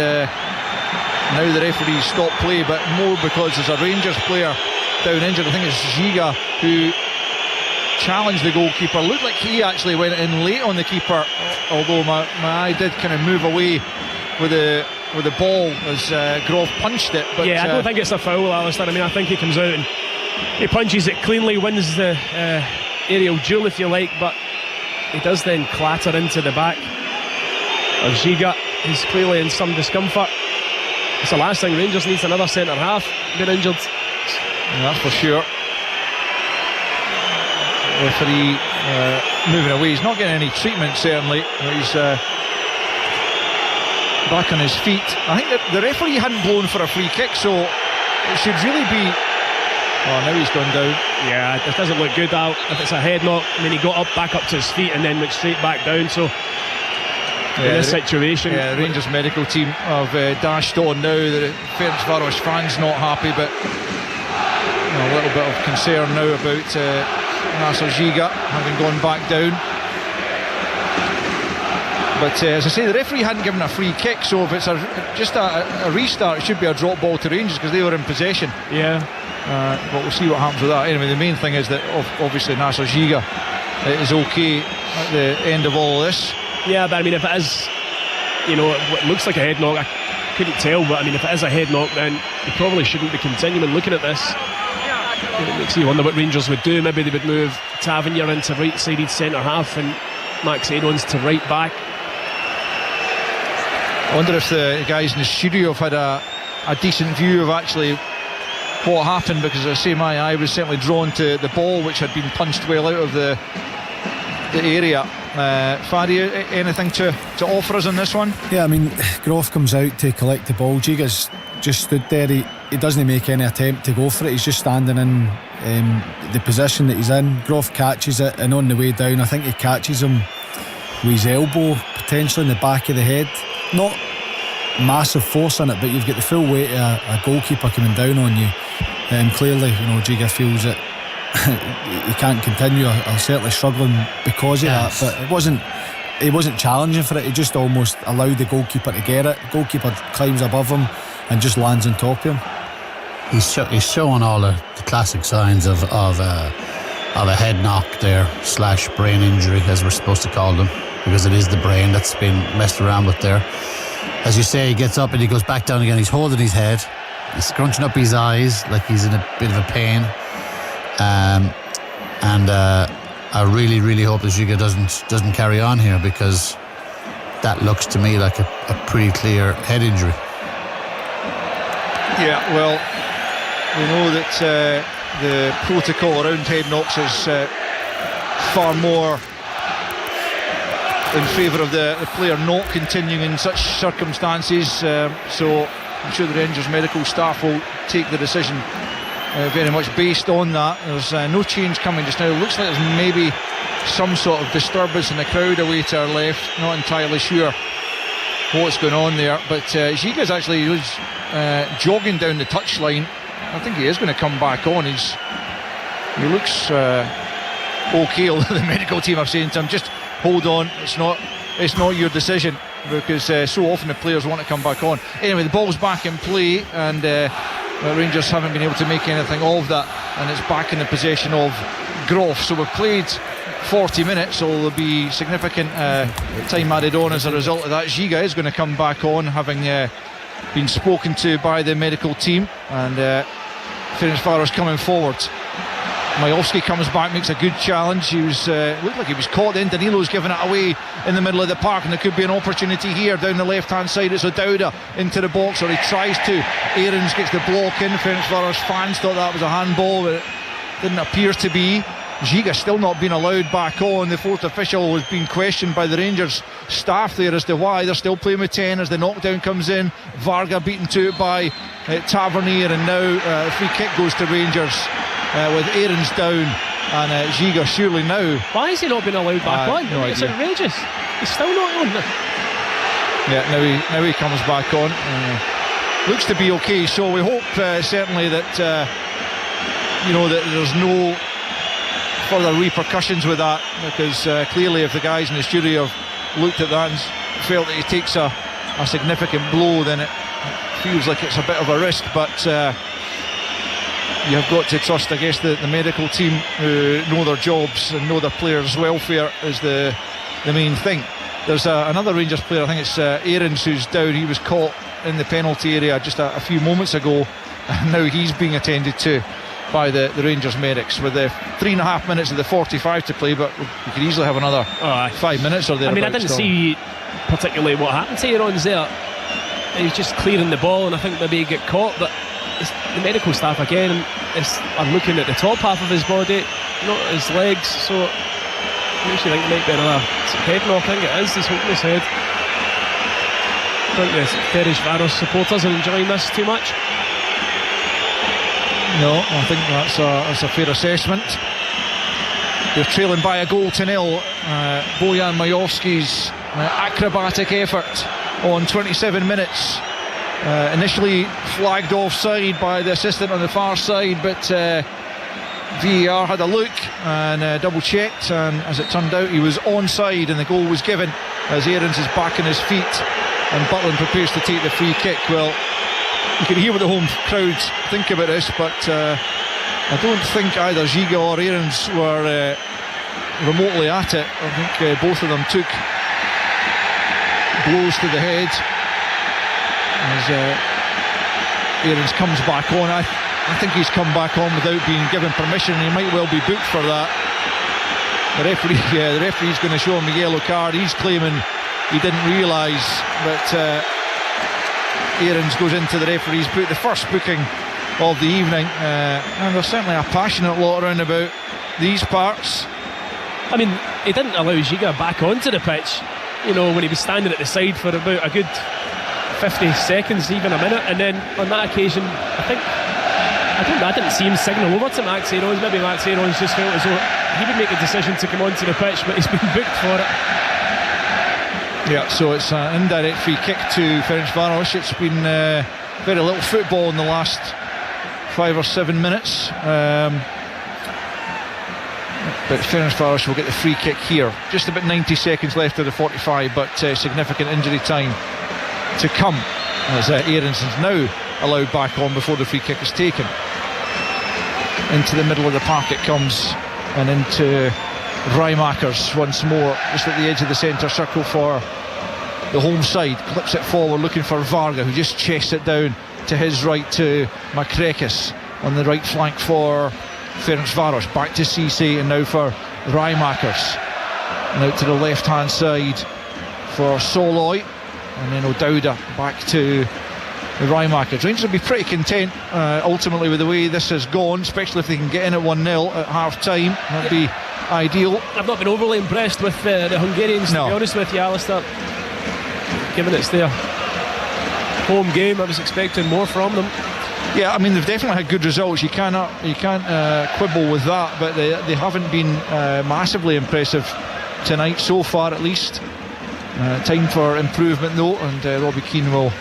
now the referee stopped play, but more because there's a Rangers player down injured. I think it's Giga who challenged the goalkeeper. Looked like he actually went in late on the keeper, although my eye did kind of move away with the ball as Groff punched it. But yeah, I don't think it's a foul, Alistair. I mean, I think he comes out and he punches it cleanly, wins the aerial duel, if you like, but he does then clatter into the back of Giga. He's clearly in some discomfort. It's the last thing Rangers needs, another centre half been injured. Yeah, that's for sure. Referee moving away. He's not getting any treatment, certainly. He's back on his feet. I think that the referee hadn't blown for a free kick, so it should really be. Oh, now he's gone down. Yeah, it doesn't look good out. If it's a head knock, I mean, he got back up to his feet and then went straight back down. So in this situation, the Rangers medical team have dashed on now. The Ferencváros fans not happy, but a little bit of concern now about Nasser Giga having gone back down. But as I say, the referee hadn't given a free kick, so if it's just a restart, it should be a drop ball to Rangers because they were in possession. Yeah. But we'll see what happens with that. Anyway, the main thing is that obviously Nasser Giga is okay at the end of all this. Yeah, but I mean, if it is, it looks like a head knock, I couldn't tell, but I mean, if it is a head knock, then you probably shouldn't be continuing looking at this. It makes you wonder what Rangers would do. Maybe they would move Tavernier into right-sided centre half and Max Aarons to right back. I wonder if the guys in the studio have had a decent view of actually what happened, because as I say, my eye was certainly drawn to the ball which had been punched well out of the area. Fadi, anything to offer us on this one? Yeah, I mean, Groff comes out to collect the ball. Giga's just stood there. He doesn't make any attempt to go for it. He's just standing in the position that he's in. Groff catches it, and on the way down, I think he catches him with his elbow, potentially in the back of the head. Not massive force on it, but you've got the full weight of a goalkeeper coming down on you. Clearly, Giga feels that he can't continue, or certainly struggling because of that. But he wasn't challenging for it. He just almost allowed the goalkeeper to get it. The goalkeeper climbs above him and just lands on top of him. He's showing all the classic signs of a head knock there / brain injury, as we're supposed to call them, because it is the brain that's been messed around with there. As you say, he gets up and he goes back down again. He's holding his head, he's scrunching up his eyes like he's in a bit of a pain. And I really, really hope that Giga doesn't carry on here, because that looks to me like a pretty clear head injury. Yeah, well, we know that the protocol around head knocks is far more in favour of the player not continuing in such circumstances, so I'm sure the Rangers medical staff will take the decision very much based on that. There's no change coming just now. It looks like there's maybe some sort of disturbance in the crowd away to our left. Not entirely sure what's going on there, but Giga's actually jogging down the touchline. I think he is going to come back on. He looks okay. The medical team are saying to him, just hold on, it's not your decision, because so often the players want to come back on. Anyway, the ball's back in play, and Rangers haven't been able to make anything of that, and it's back in the possession of Groff. So we've played 40 minutes, so there'll be significant time added on as a result of that. Giga is going to come back on, having been spoken to by the medical team, and Ferencváros coming forward. Majowski comes back, makes a good challenge. He was looked like he was caught in. Danilo's giving it away in the middle of the park, and there could be an opportunity here down the left hand side. It's O'Dowda into the box, or he tries to. Aarons gets the block in. Ferencváros fans thought that was a handball, but it didn't appear to be. Giga still not being allowed back on. The fourth official was being questioned by the Rangers staff there as to why they're still playing with 10 as the knockdown comes in. Varga beaten to it by Tavernier, and now a free kick goes to Rangers with Aarons down, and Giga surely now. Why has he not been allowed back on? No it's idea. Outrageous. He's still not on. Yeah, now he comes back on. Looks to be okay, so we hope certainly that you know, that there's no further repercussions with that, because clearly if the guys in the studio have looked at that and felt that he takes a significant blow, then it feels like it's a bit of a risk. But you've got to trust, I guess, the medical team who know their jobs and know their players' welfare is the main thing. There's another Rangers player, I think it's Aarons, who's down. He was caught in the penalty area just a few moments ago, and now he's being attended to by the Rangers medics, with the 3.5 minutes of the 45 to play. But we could easily have another 5 minutes or thereabouts. I mean, I didn't see particularly what happened to Aarons there. He was just clearing the ball, and I think maybe he got caught, but it's the medical staff again are looking at the top half of his body, not his legs. So I actually think it might be another head knock. I think it is. He's holding his head. I think the Ferencváros supporters are enjoying this too much. No, I think that's a fair assessment. They're trailing by a goal to nil. Bojan Majowski's acrobatic effort on 27 minutes. Initially flagged offside by the assistant on the far side, but VAR had a look and double checked, and as it turned out, he was onside and the goal was given as Aarons is back on his feet and Butland prepares to take the free kick. Well, you can hear what the home crowds think about this, but I don't think either Giga or Aarons were remotely at it. I think both of them took blows to the head as Aarons comes back on. I think he's come back on without being given permission, and he might well be booked for that. The referee's going to show him a yellow card. He's claiming he didn't realise, but Aarons goes into the referee's boot, the first booking of the evening, and there's certainly a passionate lot around about these parts. I mean, he didn't allow Giga back onto the pitch, you know, when he was standing at the side for about a good 50 seconds, even a minute, and then on that occasion, I didn't see him signal over to Max Aarons. Maybe Max Aarons just felt as though he would make a decision to come onto the pitch, but he's been booked for it. Yeah, so it's an indirect free kick to Ferencváros. It's been very little football in the last 5 or 7 minutes, but Ferencváros will get the free kick here. Just about 90 seconds left of the 45, but significant injury time to come as Aarons is now allowed back on before the free kick is taken. Into the middle of the park it comes, and into Rijmakers once more, just at the edge of the centre circle for the home side. Clips it forward looking for Varga, who just chests it down to his right to Makrekis on the right flank for Ferencváros. Back to Cisse, and now for Rijmakers, and out to the left hand side for Soloy, and then O'Dowda back to the Rijmakers. Rangers will be pretty content ultimately with the way this has gone, especially if they can get in at 1-0 at half time. That'd be ideal. I've not been overly impressed with the Hungarians, to be honest with you, Alistair. Given it's their home game, I was expecting more from them. Yeah, I mean, they've definitely had good results. You can't quibble with that, but they haven't been massively impressive tonight so far, at least. Time for improvement though, and Robbie Keane will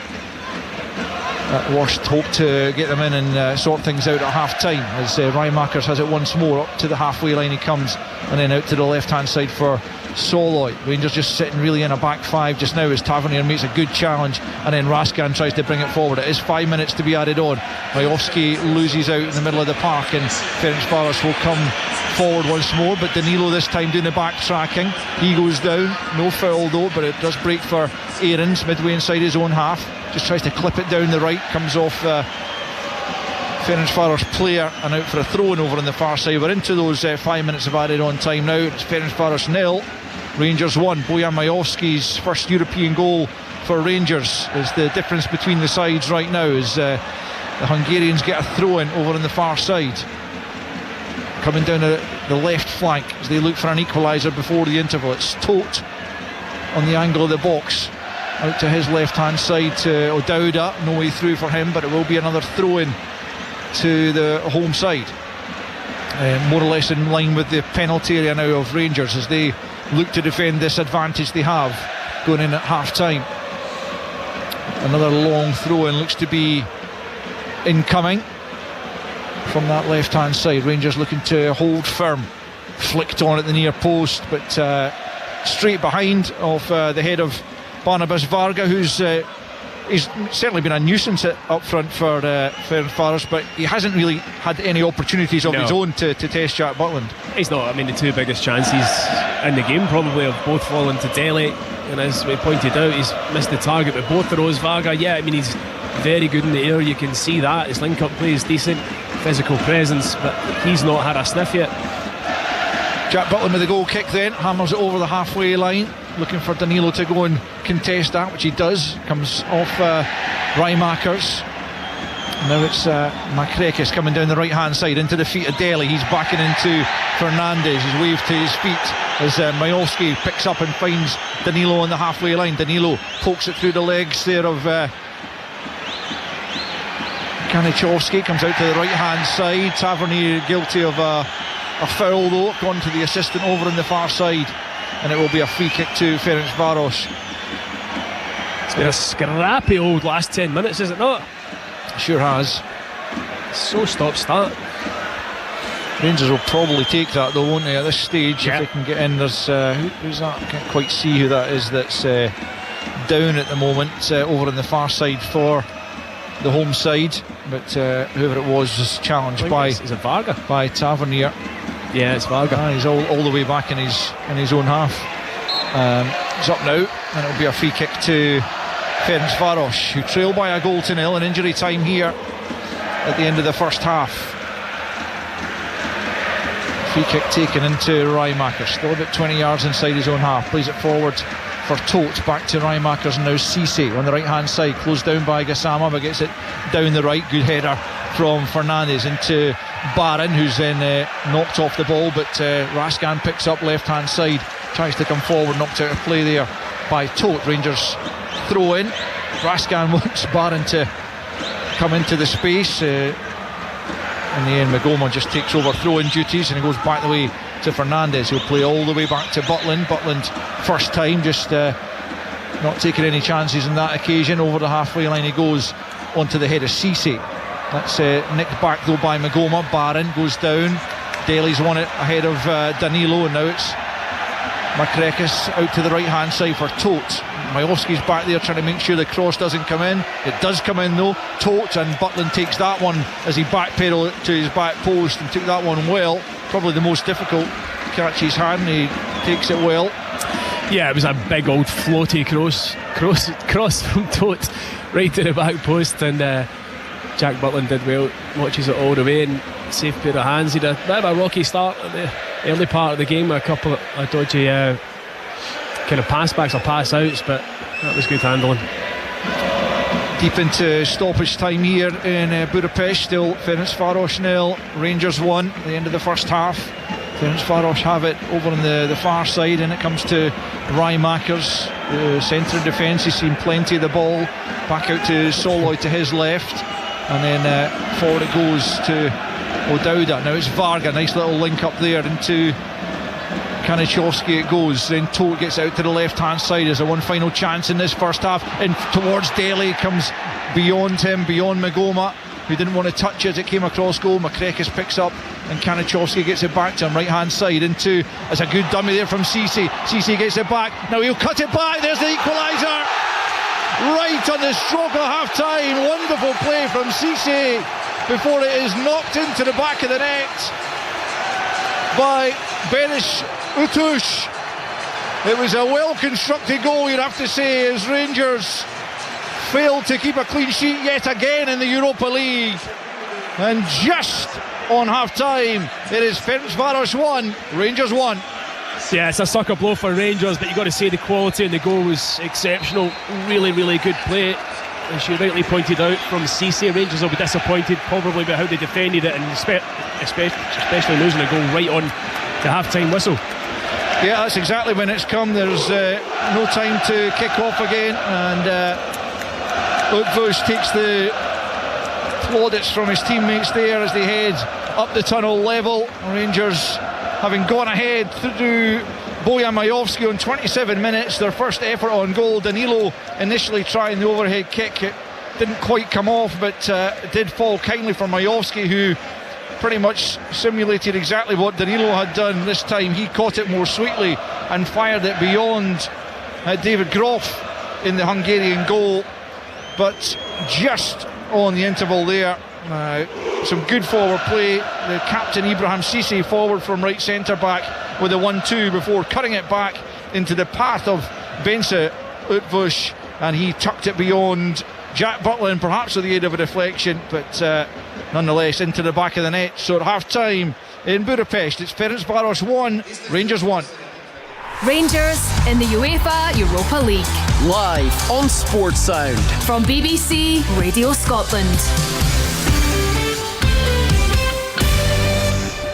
at worst hope to get them in and sort things out at half time, as Rijmakers has it once more. Up to the halfway line he comes, and then out to the left hand side for Soloy. Rangers just sitting really in a back five just now as Tavernier makes a good challenge, and then Raskan tries to bring it forward. It is 5 minutes to be added on. Majowski loses out in the middle of the park, and Ferencváros will come forward once more, but Danilo this time doing the backtracking. He goes down, no foul though, but it does break for Aarons midway inside his own half. Just tries to clip it down the right, comes off Ferencváros player and out for a throw-in over on the far side. We're into those 5 minutes of added on time now. It's Ferencváros 0, Rangers 1. Bojan Majowski's first European goal for Rangers is the difference between the sides right now, as the Hungarians get a throw-in over on the far side. Coming down the left flank as they look for an equaliser before the interval. It's Tote on the angle of the box, out to his left hand side to O'Dowda. No way through for him, but it will be another throw-in to the home side, more or less in line with the penalty area now of Rangers as they look to defend this advantage they have going in at half time. Another long throw-in looks to be incoming. from that left hand side. Rangers looking to hold firm, flicked on at the near post, but straight behind of the head of Barnabas Varga, who's he's certainly been a nuisance up front for Ferencváros, but he hasn't really had any opportunities of his own to test Jack Butland. He's not. I mean, the two biggest chances in the game probably have both fallen to Dele, and as we pointed out, he's missed the target with both of those. Varga, I mean, he's very good in the air, you can see that. His link-up play is decent, physical presence, but he's not had a sniff yet. Jack Butland with the goal kick then, hammers it over the halfway line, looking for Danilo to go and contest that, which he does. Comes off Rijmakers. Now it's Makrekis coming down the right hand side into the feet of Dele. He's backing into Fernandes. He's waved to his feet as Majowski picks up and finds Danilo on the halfway line. Danilo pokes it through the legs there of Kanichovski. Comes out to the right hand side. Tavernier guilty of a foul though, gone to the assistant over on the far side, and it will be a free kick to Ferencváros. It's been a scrappy old last 10 minutes, is it not? Sure has. So stop-start. Rangers will probably take that though, won't they, at this stage, if they can get in. There's who's that? I can't quite see who that is that's down at the moment over on the far side for the home side, but whoever it was challenged by is it Varga? By Tavernier. Yeah, it's Varga. He's all the way back in his own half. He's up now, and it'll be a free kick to Ferencváros, who trail by a goal to nil in injury time here at the end of the first half. Free kick taken into Rijmakers, still about 20 yards inside his own half. Plays it forward for Tote, back to Rijmakers, and now Cisse on the right hand side, closed down by Gassama, but gets it down the right. Good header from Fernandes into Barron, who's then knocked off the ball, but Raskan picks up left hand side, tries to come forward, knocked out of play there by Tote. Rangers throw in. Raskan wants Barron to come into the space. In the end, Magoma just takes over throw-in duties, and he goes back the way to Fernandes. He'll play all the way back to Butland. Butland, first time, just not taking any chances on that occasion. Over the halfway line he goes onto the head of Cisse. That's nicked back though by Magoma. Barron goes down. Dele's won it ahead of Danilo, and now it's Makrekis out to the right hand side for Tote. Majowski's back there trying to make sure the cross doesn't come in. It does come in though. Tote, and Butland takes that one as he backpedaled to his back post and took that one well. Probably the most difficult catch he's had, and he takes it well. Yeah, it was a big old floaty cross from Tote right to the back post, and Jack Butland did well, watches it all the way, and safe pair of hands. He had a bit of a rocky start at the early part of the game, a couple of dodgy kind of pass backs or pass outs, but that was good handling. Deep into stoppage time here in Budapest. Still Ferencváros 0, Rangers 1 at the end of the first half. Ferencváros have it over on the far side, and it comes to Rijmakers, the centre of defence. He's seen plenty of the ball, back out to Soloy to his left, and then forward it goes to O'Dowda. Now it's Varga, nice little link up there into Kanichovski it goes. Then Tote gets out to the left hand side as a one final chance in this first half, and towards Dele, comes beyond him, beyond Magoma, who didn't want to touch it as it came across goal. Makrekis picks up, and Kanichovski gets it back to him, right hand side into, as a good dummy there from Cisse. Cisse gets it back, now he'll cut it back. There's the equaliser right on the stroke of half time. Wonderful play from Cisse before it is knocked into the back of the net by Beres Utush. It was a well constructed goal, you'd have to say, as Rangers failed to keep a clean sheet yet again in the Europa League. And just on half time, it is Ferencváros 1, Rangers 1. Yeah, it's a sucker blow for Rangers, but you've got to say the quality in the goal was exceptional. Really, really good play. As you rightly pointed out from Cisse, Rangers will be disappointed probably by how they defended it, and especially losing a goal right on the half-time whistle. Yeah, that's exactly when it's come. There's no time to kick off again, and Utvos takes the plaudits from his teammates there as they head up the tunnel level. Rangers having gone ahead through Bojan Majowski on 27 minutes, their first effort on goal. Danilo initially trying the overhead kick, it didn't quite come off, but it did fall kindly for Majowski, who pretty much simulated exactly what Danilo had done. This time he caught it more sweetly and fired it beyond David Groff in the Hungarian goal, but just on the interval there. Some good forward play. The captain Ibrahim Cisse forward from right centre back with a 1-2 before cutting it back into the path of Benza Utvush, and he tucked it beyond Jack Butland, perhaps with the aid of a deflection, but nonetheless into the back of the net. So at half time in Budapest, it's Ferencváros 1, Rangers 1. Rangers in the UEFA Europa League. Live on Sports Sound From BBC Radio Scotland.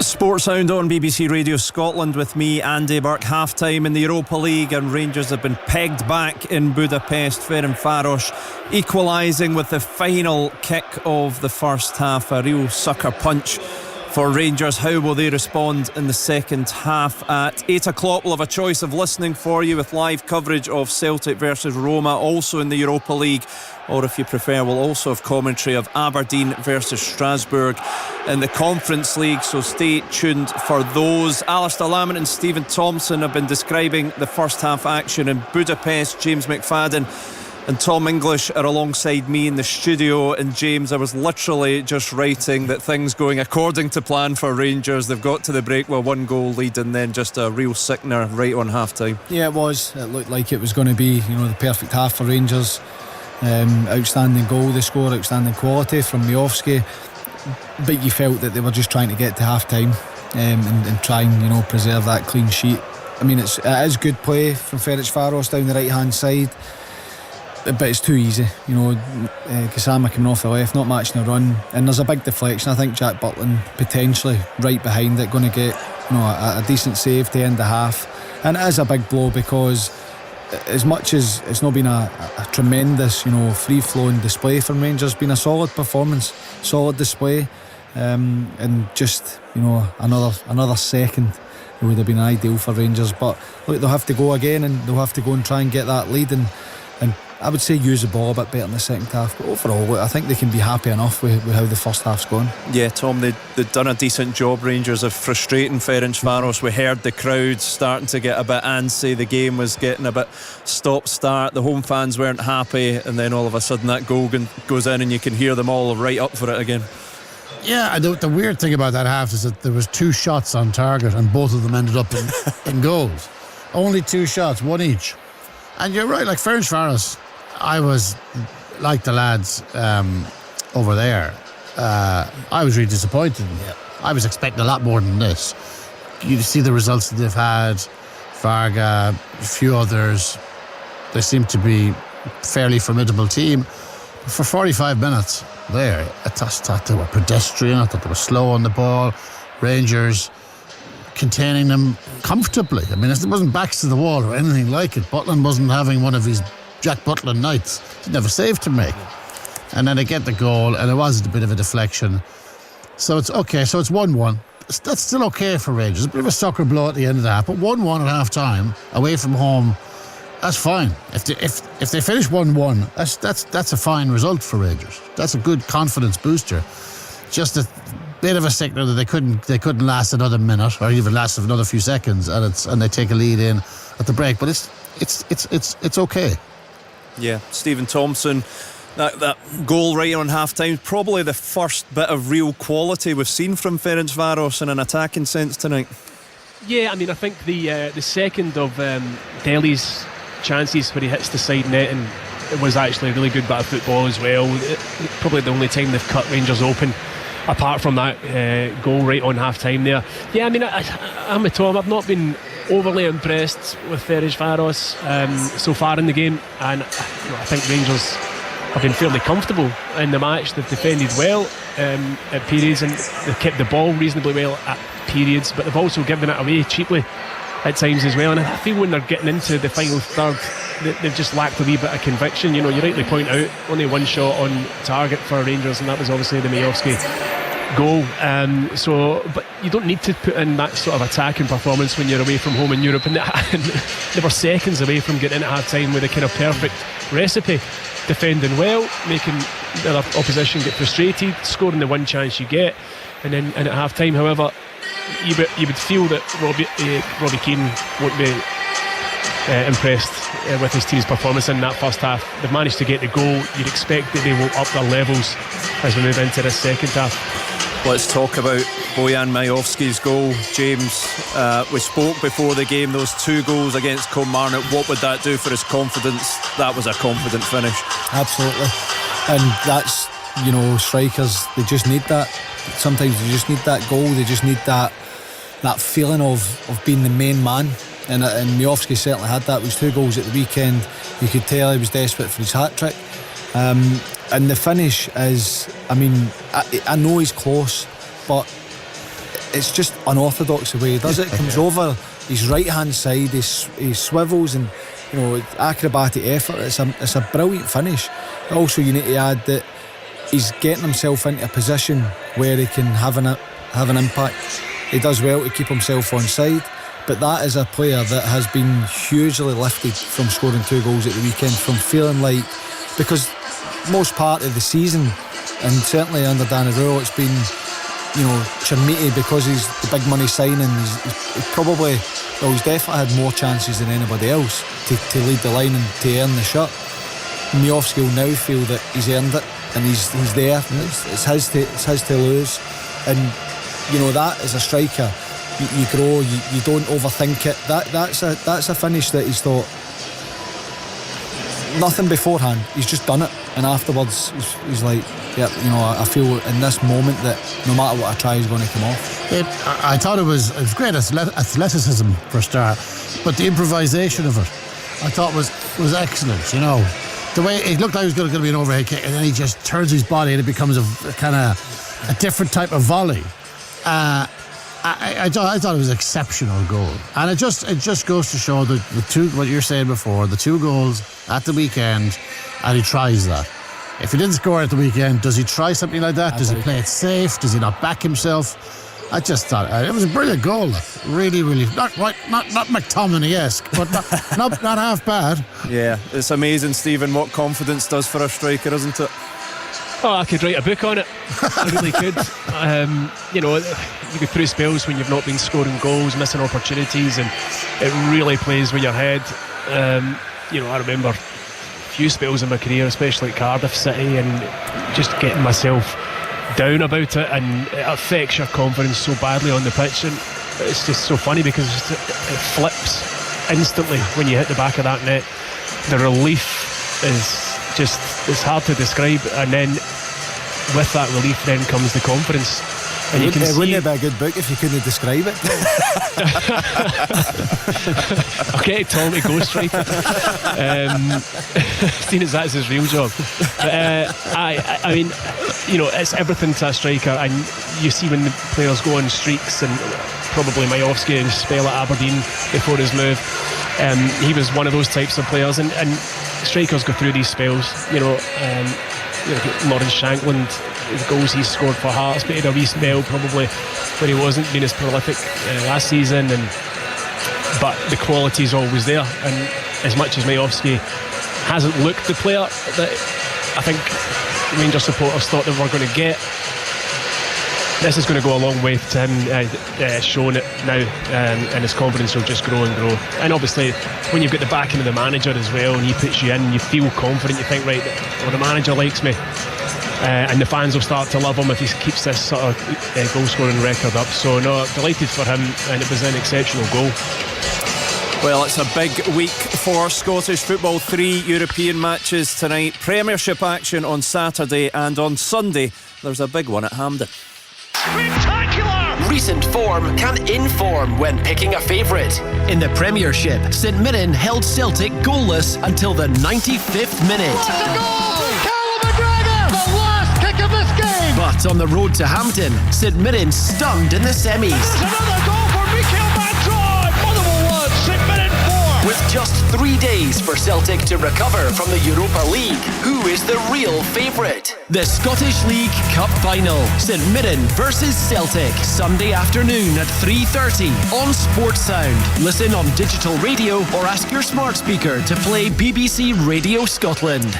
Sports Sound on BBC Radio Scotland with me, Andy Burke. Half time in the Europa League, and Rangers have been pegged back in Budapest. Ferencváros equalising with the final kick of the first half. A real sucker punch for Rangers. How will they respond in the second half? At 8 o'clock we'll have a choice of listening for you with live coverage of Celtic versus Roma, also in the Europa League, or if you prefer we'll also have commentary of Aberdeen versus Strasbourg in the Conference League, so stay tuned for those. Alistair Lamont and Stephen Thompson have been describing the first half action in Budapest. James McFadden and Tom English are alongside me in the studio. And James, I was literally just writing that things going according to plan for Rangers. They've got to the break with 1 goal lead and then just a real sickener right on half time. Yeah, it was. It looked like it was going to be, the perfect half for Rangers. Outstanding goal they scored, outstanding quality from Miovski, but you felt that they were just trying to get to half time and try and preserve that clean sheet. I mean, it is good play from Ferencváros down the right hand side, but it's too easy. Kasama coming off the left, not matching a run, and there's a big deflection. I think Jack Butland potentially right behind it, going to get a decent save to end the half, and it is a big blow because as much as it's not been a tremendous free-flowing display from Rangers, it's been a solid performance, solid display, and just another second it would have been ideal for Rangers. But look, they'll have to go again, and they'll have to go and try and get that lead, and I would say use the ball a bit better in the second half. But overall, I think they can be happy enough with how the first half's gone. Yeah, Tom, they'd done a decent job, Rangers, of frustrating Ferencváros. We heard the crowd starting to get a bit antsy. The game was getting a bit stop-start. The home fans weren't happy, and then all of a sudden that goal goes in and you can hear them all right up for it again. Yeah, the weird thing about that half is that there was 2 shots on target and both of them ended up in goals. Only 2 shots, 1 each. And you're right, like Ferencváros, I was like the lads over there. I was really disappointed. Yeah. I was expecting a lot more than this. You see the results that they've had, Varga, a few others. They seem to be a fairly formidable team. For 45 minutes there, I just thought they were pedestrian. I thought they were slow on the ball. Rangers containing them comfortably. I mean, it wasn't backs to the wall or anything like it. Butland wasn't having one of his Jack Butland nights. He never saved to make. And then they get the goal, and it was a bit of a deflection. So it's okay. So it's 1-1. That's still okay for Rangers. A bit of a sucker blow at the end of the half, but 1-1 at half time away from home, that's fine. If they finish 1-1, that's a fine result for Rangers. That's a good confidence booster. Just a bit of a sickener that they couldn't last another minute or even last another few seconds, and they take a lead in at the break. But it's okay. Yeah, Stephen Thompson, that goal right on half time, probably the first bit of real quality we've seen from Ferencváros in an attacking sense tonight. Yeah, I mean, I think the second of Dele's chances where he hits the side net, and it was actually a really good bit of football as well. Probably the only time they've cut Rangers open, apart from that goal right on half time there. Yeah, I mean, I'm with Tom. I've not been overly impressed with Ferencváros so far in the game, and I think Rangers have been fairly comfortable in the match. They've defended well at periods, and they've kept the ball reasonably well at periods, but they've also given it away cheaply at times as well. And I feel when they're getting into the final third, they've just lacked a wee bit of conviction. You rightly point out only 1 shot on target for Rangers, and that was obviously the Miovski goal. But you don't need to put in that sort of attacking performance when you're away from home in Europe, and they were seconds away from getting into half time with a kind of perfect recipe: defending well, making the opposition get frustrated, scoring the 1 chance you get, and then and at half time. However, you would feel that Robbie Keane won't be impressed with his team's performance in that first half. They've managed to get the goal. You'd expect that they will up their levels as we move into this second half. Let's talk about Bojan Majovski's goal, James. We spoke before the game, those 2 goals against Kilmarnock. What would that do for his confidence? That was a confident finish. Absolutely. And that's, strikers, they just need that. Sometimes they just need that goal. They just need that feeling of being the main man. And Majovski certainly had that. It was 2 goals at the weekend. You could tell he was desperate for his hat-trick. And the finish is, I know he's close, but it's just unorthodox the way he does it. Comes over his right hand side, he swivels, and acrobatic effort. It's a brilliant finish. Also, you need to add that he's getting himself into a position where he can have an impact. He does well to keep himself on side, but that is a player that has been hugely lifted from scoring 2 goals at the weekend, from feeling like, because most part of the season, and certainly under Danny Rule, it's been Chermiti, because he's the big money signing. He's probably, he's definitely had more chances than anybody else to lead the line and to earn the shirt. Majovski will now feel that he's earned it, and he's there. It's his to lose, and that as a striker, you grow. You don't overthink it. That's a finish that he's thought. Nothing beforehand, he's just done it, and afterwards he's like, I feel in this moment that no matter what I try, he's going to come off. I thought it was great athleticism for a start, but the improvisation of it I thought was excellent. The way it looked like it was going to be an overhead kick, and then he just turns his body and it becomes a kind of a different type of volley. I thought it was an exceptional goal, and it just goes to show the 2, what you're saying before, the 2 goals at the weekend, and he tries that. If he didn't score at the weekend, does he try something like that? Does he play it safe? Does he not back himself? I just thought it was a brilliant goal. Really, really not McTominay-esque, but not half bad. Yeah, it's amazing, Stephen, what confidence does for a striker, isn't it? Oh, I could write a book on it. I really could. You go through spells when you've not been scoring goals, missing opportunities, and it really plays with your head. I remember a few spells in my career, especially at Cardiff City, and just getting myself down about it, and it affects your confidence so badly on the pitch. And it's just so funny because it flips instantly when you hit the back of that net. The relief is it's hard to describe, and then with that relief then comes the confidence, and wouldn't it be a good book if you couldn't describe it? Okay, Tom to ghostwrite seeing as that's his real job. But it's everything to a striker, and you see when the players go on streaks, and probably Majovski and spell at Aberdeen before his move, he was one of those types of players, and strikers go through these spells. Lawrence Shankland, the goals he scored for Hearts, but he had a wee spell probably where he wasn't being as prolific last season, but the quality's always there. And as much as Majovski hasn't looked the player that I think Rangers supporters thought they were going to get, this is going to go a long way to him showing it now, and his confidence will just grow and grow. And obviously when you've got the backing of the manager as well, and he puts you in, you feel confident, you think, right, well, the manager likes me, and the fans will start to love him if he keeps this sort of goal scoring record up. So no, delighted for him, and it was an exceptional goal. Well, it's a big week for Scottish football. 3 European matches tonight, Premiership action on Saturday, and on Sunday there's a big one at Hampden. Spectacular! Recent form can inform when picking a favourite. In the Premiership, St Mirren held Celtic goalless until the 95th minute. What a goal! Callum McGregor! The last kick of this game! But on the road to Hampden, St Mirren stunned in the semis. There's another goal for Mikael Mantroy! Motherwell 1, St Mirren 4! With just 3 days for Celtic to recover from the Europa League, who is the real favourite? The Scottish League Cup Final, St Mirren versus Celtic, Sunday afternoon at 3:30 on Sports Sound. Listen on digital radio or ask your smart speaker to play BBC Radio Scotland.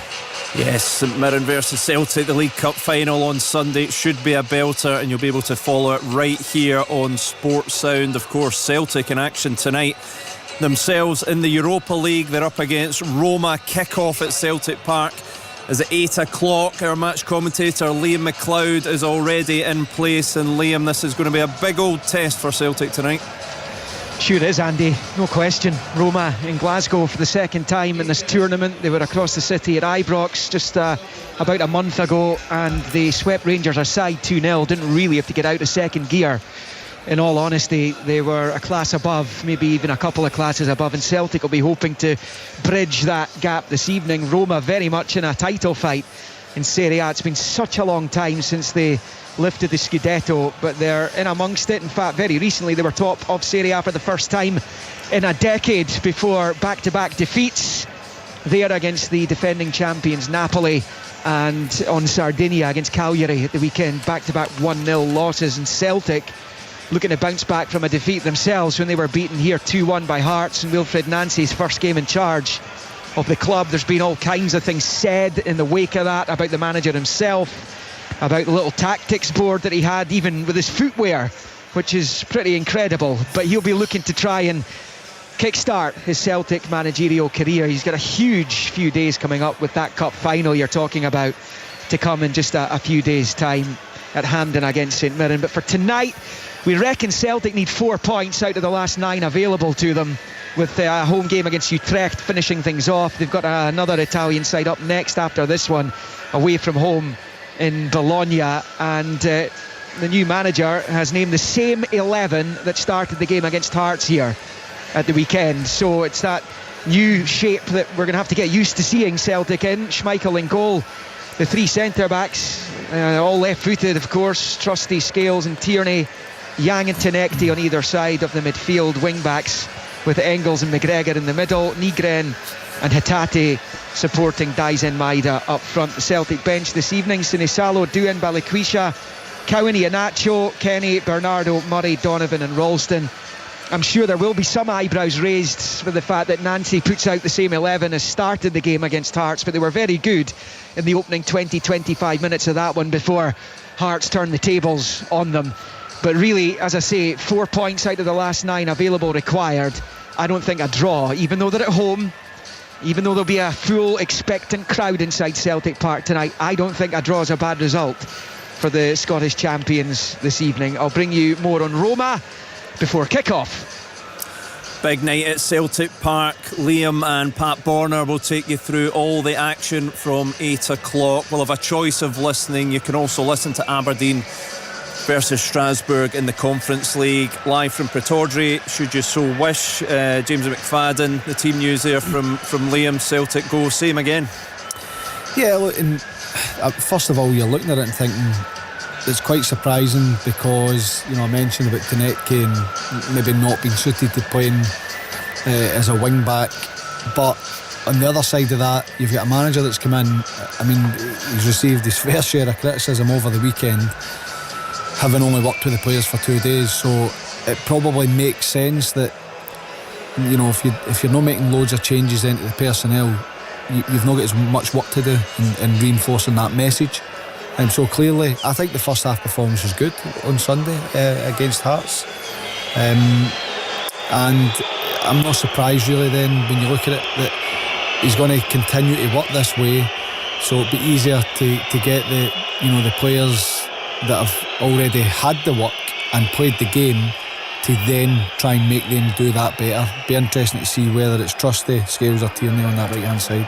Yes, St Mirren versus Celtic, the League Cup final on Sunday. It should be a belter, and you'll be able to follow it right here on Sports Sound. Of course, Celtic in action tonight themselves in the Europa League. They're up against Roma. Kick-off at Celtic Park is at 8 o'clock. Our match commentator Liam McLeod is already in place, and Liam, this is going to be a big old test for Celtic tonight. Sure is, Andy, no question. Roma in Glasgow for the second time in this tournament. They were across the city at Ibrox just about a month ago, and they swept Rangers aside 2-0. Didn't really have to get out of second gear. In all honesty, they were a class above, maybe even a couple of classes above, and Celtic will be hoping to bridge that gap this evening. Roma very much in a title fight in Serie A. It's been such a long time since they lifted the Scudetto, but they're in amongst it. In fact, very recently they were top of Serie A for the first time in a decade, before back-to-back defeats there against the defending champions Napoli, and on Sardinia against Cagliari at the weekend, back-to-back 1-0 losses. And Celtic looking to bounce back from a defeat themselves when they were beaten here 2-1 by Hearts in Wilfred Nancy's first game in charge of the club. There's been all kinds of things said in the wake of that about the manager himself, about the little tactics board that he had, even with his footwear, which is pretty incredible. But he'll be looking to try and kickstart his Celtic managerial career. He's got a huge few days coming up with that cup final you're talking about to come in just a few days' time at Hampden against St Mirren. But for tonight, we reckon Celtic need 4 points out of the last 9 available to them, with a home game against Utrecht finishing things off. They've got another Italian side up next after this one, away from home in Bologna, and the new manager has named the same 11 that started the game against Hearts here at the weekend. So it's that new shape that we're going to have to get used to seeing Celtic in. Schmeichel in goal, the 3 centre-backs, all left-footed of course, Trusty, Scales and Tierney, Yang and Tenekti on either side of the midfield wing-backs, with Engels and McGregor in the middle, Nygren and Hatate supporting Daisen Maeda up front. The Celtic bench this evening: Sinisalo, Duen, Balikwisha, Cowan, Iheanacho, Kenny, Bernardo, Murray, Donovan and Ralston. I'm sure there will be some eyebrows raised with the fact that Nancy puts out the same 11 as started the game against Hearts, but they were very good in the opening 20-25 minutes of that one before Hearts turned the tables on them. But really, as I say, 4 points out of the last 9 available required. I don't think a draw, even though they're at home, even though there'll be a full expectant crowd inside Celtic Park tonight, I don't think a draw is a bad result for the Scottish champions this evening. I'll bring you more on Roma before kick-off. Big night at Celtic Park. Liam and Pat Borner will take you through all the action from 8 o'clock. We'll have a choice of listening. You can also listen to Aberdeen versus Strasbourg in the Conference League live from Pittodrie, should you so wish. James McFadden, the team news there from Liam. Celtic go, same again. Yeah, look, first of all, you're looking at it and thinking it's quite surprising, because I mentioned about Tenetke and maybe not being suited to playing as a wing back, but on the other side of that, you've got a manager that's come in. I mean, he's received his fair share of criticism over the weekend, having only worked with the players for 2 days. So it probably makes sense that if you're not making loads of changes into the personnel, you've not got as much work to do in reinforcing that message. And so clearly, I think the first half performance was good on Sunday against Hearts, and I'm not surprised really then when you look at it that he's going to continue to work this way. So it'd be easier to get the players that have already had the work and played the game to then try and make them do that better. Be interesting to see whether it's Trusty, Scales or Tierney on that right hand side.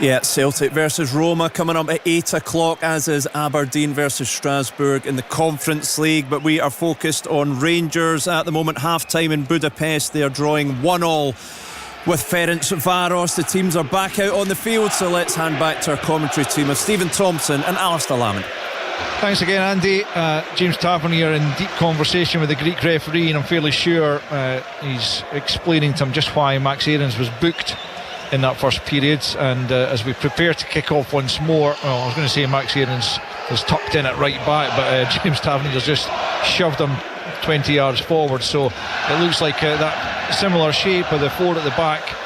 Yeah, Celtic versus Roma coming up at 8 o'clock, as is Aberdeen versus Strasbourg in the Conference League. But we are focused on Rangers at the moment. Half time in Budapest, they are drawing 1-1 with Ferencváros. The teams are back out on the field, so let's hand back to our commentary team of Stephen Thompson and Alistair Lamont. Thanks again, Andy. James Tavernier in deep conversation with the Greek referee, and I'm fairly sure he's explaining to him just why Max Aarons was booked in that first period. And as we prepare to kick off once more, I was going to say Max Aarons was tucked in at right back, but James Tavernier's just shoved him 20 yards forward, so it looks like that similar shape of the 4 at the back.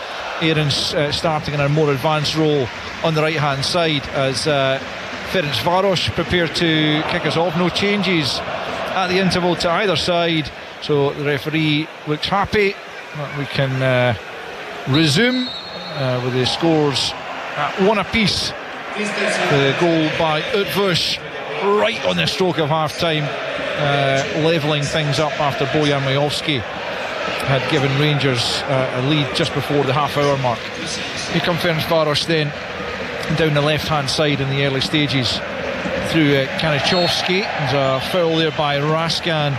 Aaron's starting in a more advanced role on the right hand side as Ferencváros prepare to kick us off. No changes at the interval to either side, so the referee looks happy that we can resume with the scores at 1 apiece. The goal by Utvush right on the stroke of half time, levelling things up after Bojan Majowski had given Rangers a lead just before the half hour mark. Here come Ferencváros then down the left hand side in the early stages through Kanichowski. There's a foul there by Raskan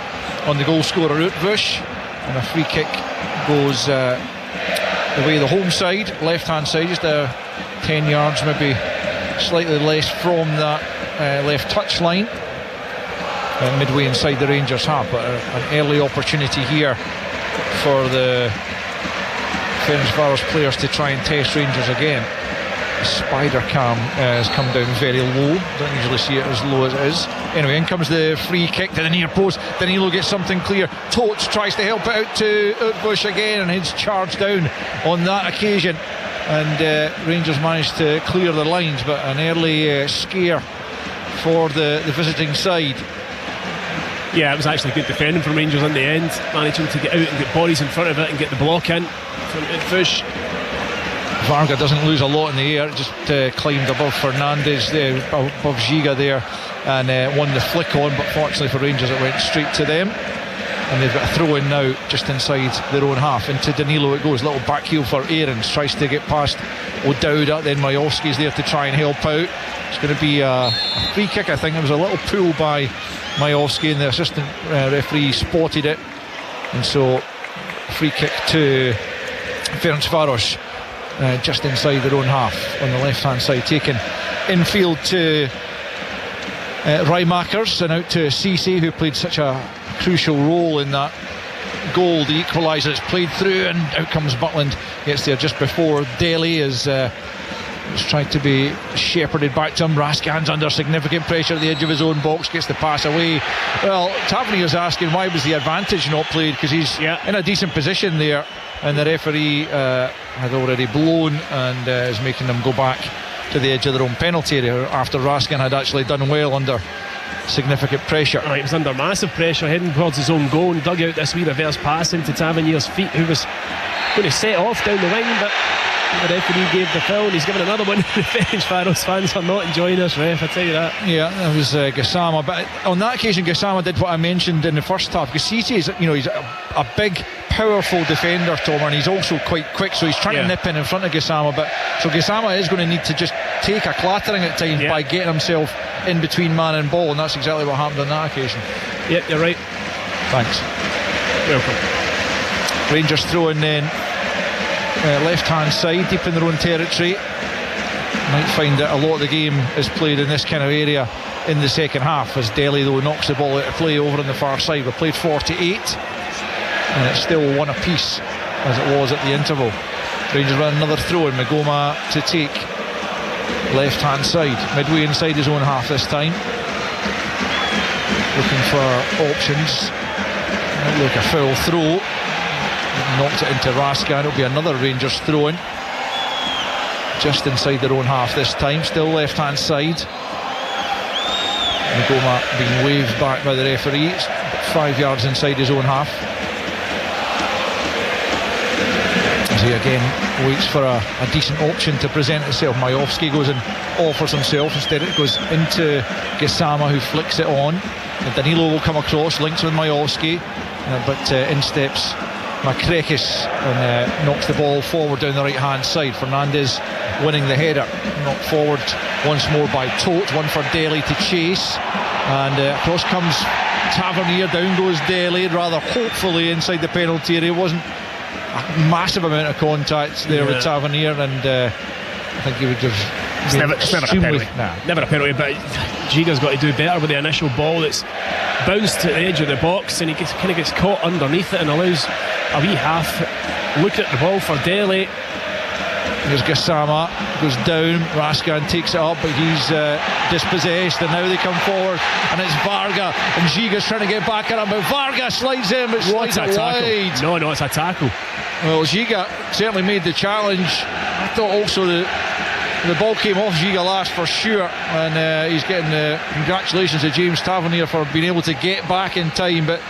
on the goal scorer Utvush, and a free kick goes the way of the home side, left hand side, just 10 yards, maybe slightly less from that left touch line, midway inside the Rangers half. But an early opportunity here for the Ferencváros players to try and test Rangers again. The spider cam has come down very low. Don't usually see it as low as it is. Anyway, in comes the free kick to the near post. Danilo gets something clear. Tots tries to help it out to Utvush again, and he's charged down on that occasion. And Rangers managed to clear the lines, but an early scare for the visiting side. Yeah, it was actually good defending from Rangers in the end, managing to get out and get bodies in front of it and get the block in from Utvush. Varga doesn't lose a lot in the air, just climbed above Fernandes there, above Giga there, and won the flick on, but fortunately for Rangers it went straight to them. And they've got a throw in now just inside their own half. Into Danilo it goes, little back heel for Aarons, tries to get past O'Dowda, then Majowski's there to try and help out. It's going to be a free kick, I think. It was a little pull by Majowski, and the assistant referee spotted it, and so free kick to Ferencváros just inside their own half on the left hand side, taken infield to Rijmakers and out to Cisse, who played such a crucial role in that goal, the equaliser. It's played through, and out comes Butland, gets there just before Daly is tried to be shepherded back to him. Raskan's under significant pressure at the edge of his own box, gets the pass away. Well, Tavernier's asking why was the advantage not played, because he's in a decent position there, and the referee had already blown and is making them go back to the edge of their own penalty area after Raskan had actually done well under significant pressure. He was under massive pressure heading towards his own goal, and dug out this wee reverse pass into Tavernier's feet, who was going to set off down the wing, but the referee gave the foul, and he's given another one. The Ferencváros fans are not enjoying this, ref, I tell you that. Yeah, that was Gassama, but on that occasion Gassama did what I mentioned in the first half. Cisse is, he's a big, powerful defender, Tom, and he's also quite quick, so he's trying to nip in front of Gassama, but so Gassama is going to need to just take a clattering at times by getting himself in between man and ball, and that's exactly what happened on that occasion. Yep, you're right. Thanks. Welcome. Rangers throwing then left hand side, deep in their own territory. Might find that a lot of the game is played in this kind of area in the second half, as Daly though knocks the ball out of play over on the far side. We played 48 and it's still 1 apiece as it was at the interval. Rangers run another throw, and Magoma to take left hand side, midway inside his own half this time, looking for options. Might look a foul throw, knocked it into Raskan. It'll be another Rangers throw-in just inside their own half this time, still left hand side. Magoma being waved back by the referee. It's 5 yards inside his own half, as he again waits for a decent option to present itself. Majowski goes and offers himself. Instead it goes into Gassama, who flicks it on, and Danilo will come across, links with Majowski, but in steps Makrekis and knocks the ball forward down the right hand side. Fernandes winning the header, knocked forward once more by Tote, one for Daly to chase, and across comes Tavernier, down goes Daly rather hopefully inside the penalty area. It wasn't a massive amount of contact there with Tavernier, and I think he would have never a penalty. Never a penalty, but Giga's got to do better with the initial ball that's bounced to the edge of the box, and he kind of gets caught underneath it and allows a wee half look at the ball for Daly. Here's Gassama, goes down, Raskan takes it up, but he's dispossessed, and now they come forward, and it's Varga, and Giga's trying to get back at him, but Varga slides in, but slides it wide. No, it's a tackle. Well, Giga certainly made the challenge. I thought also the ball came off Giga last for sure, and he's getting congratulations to James Tavernier for being able to get back in time. But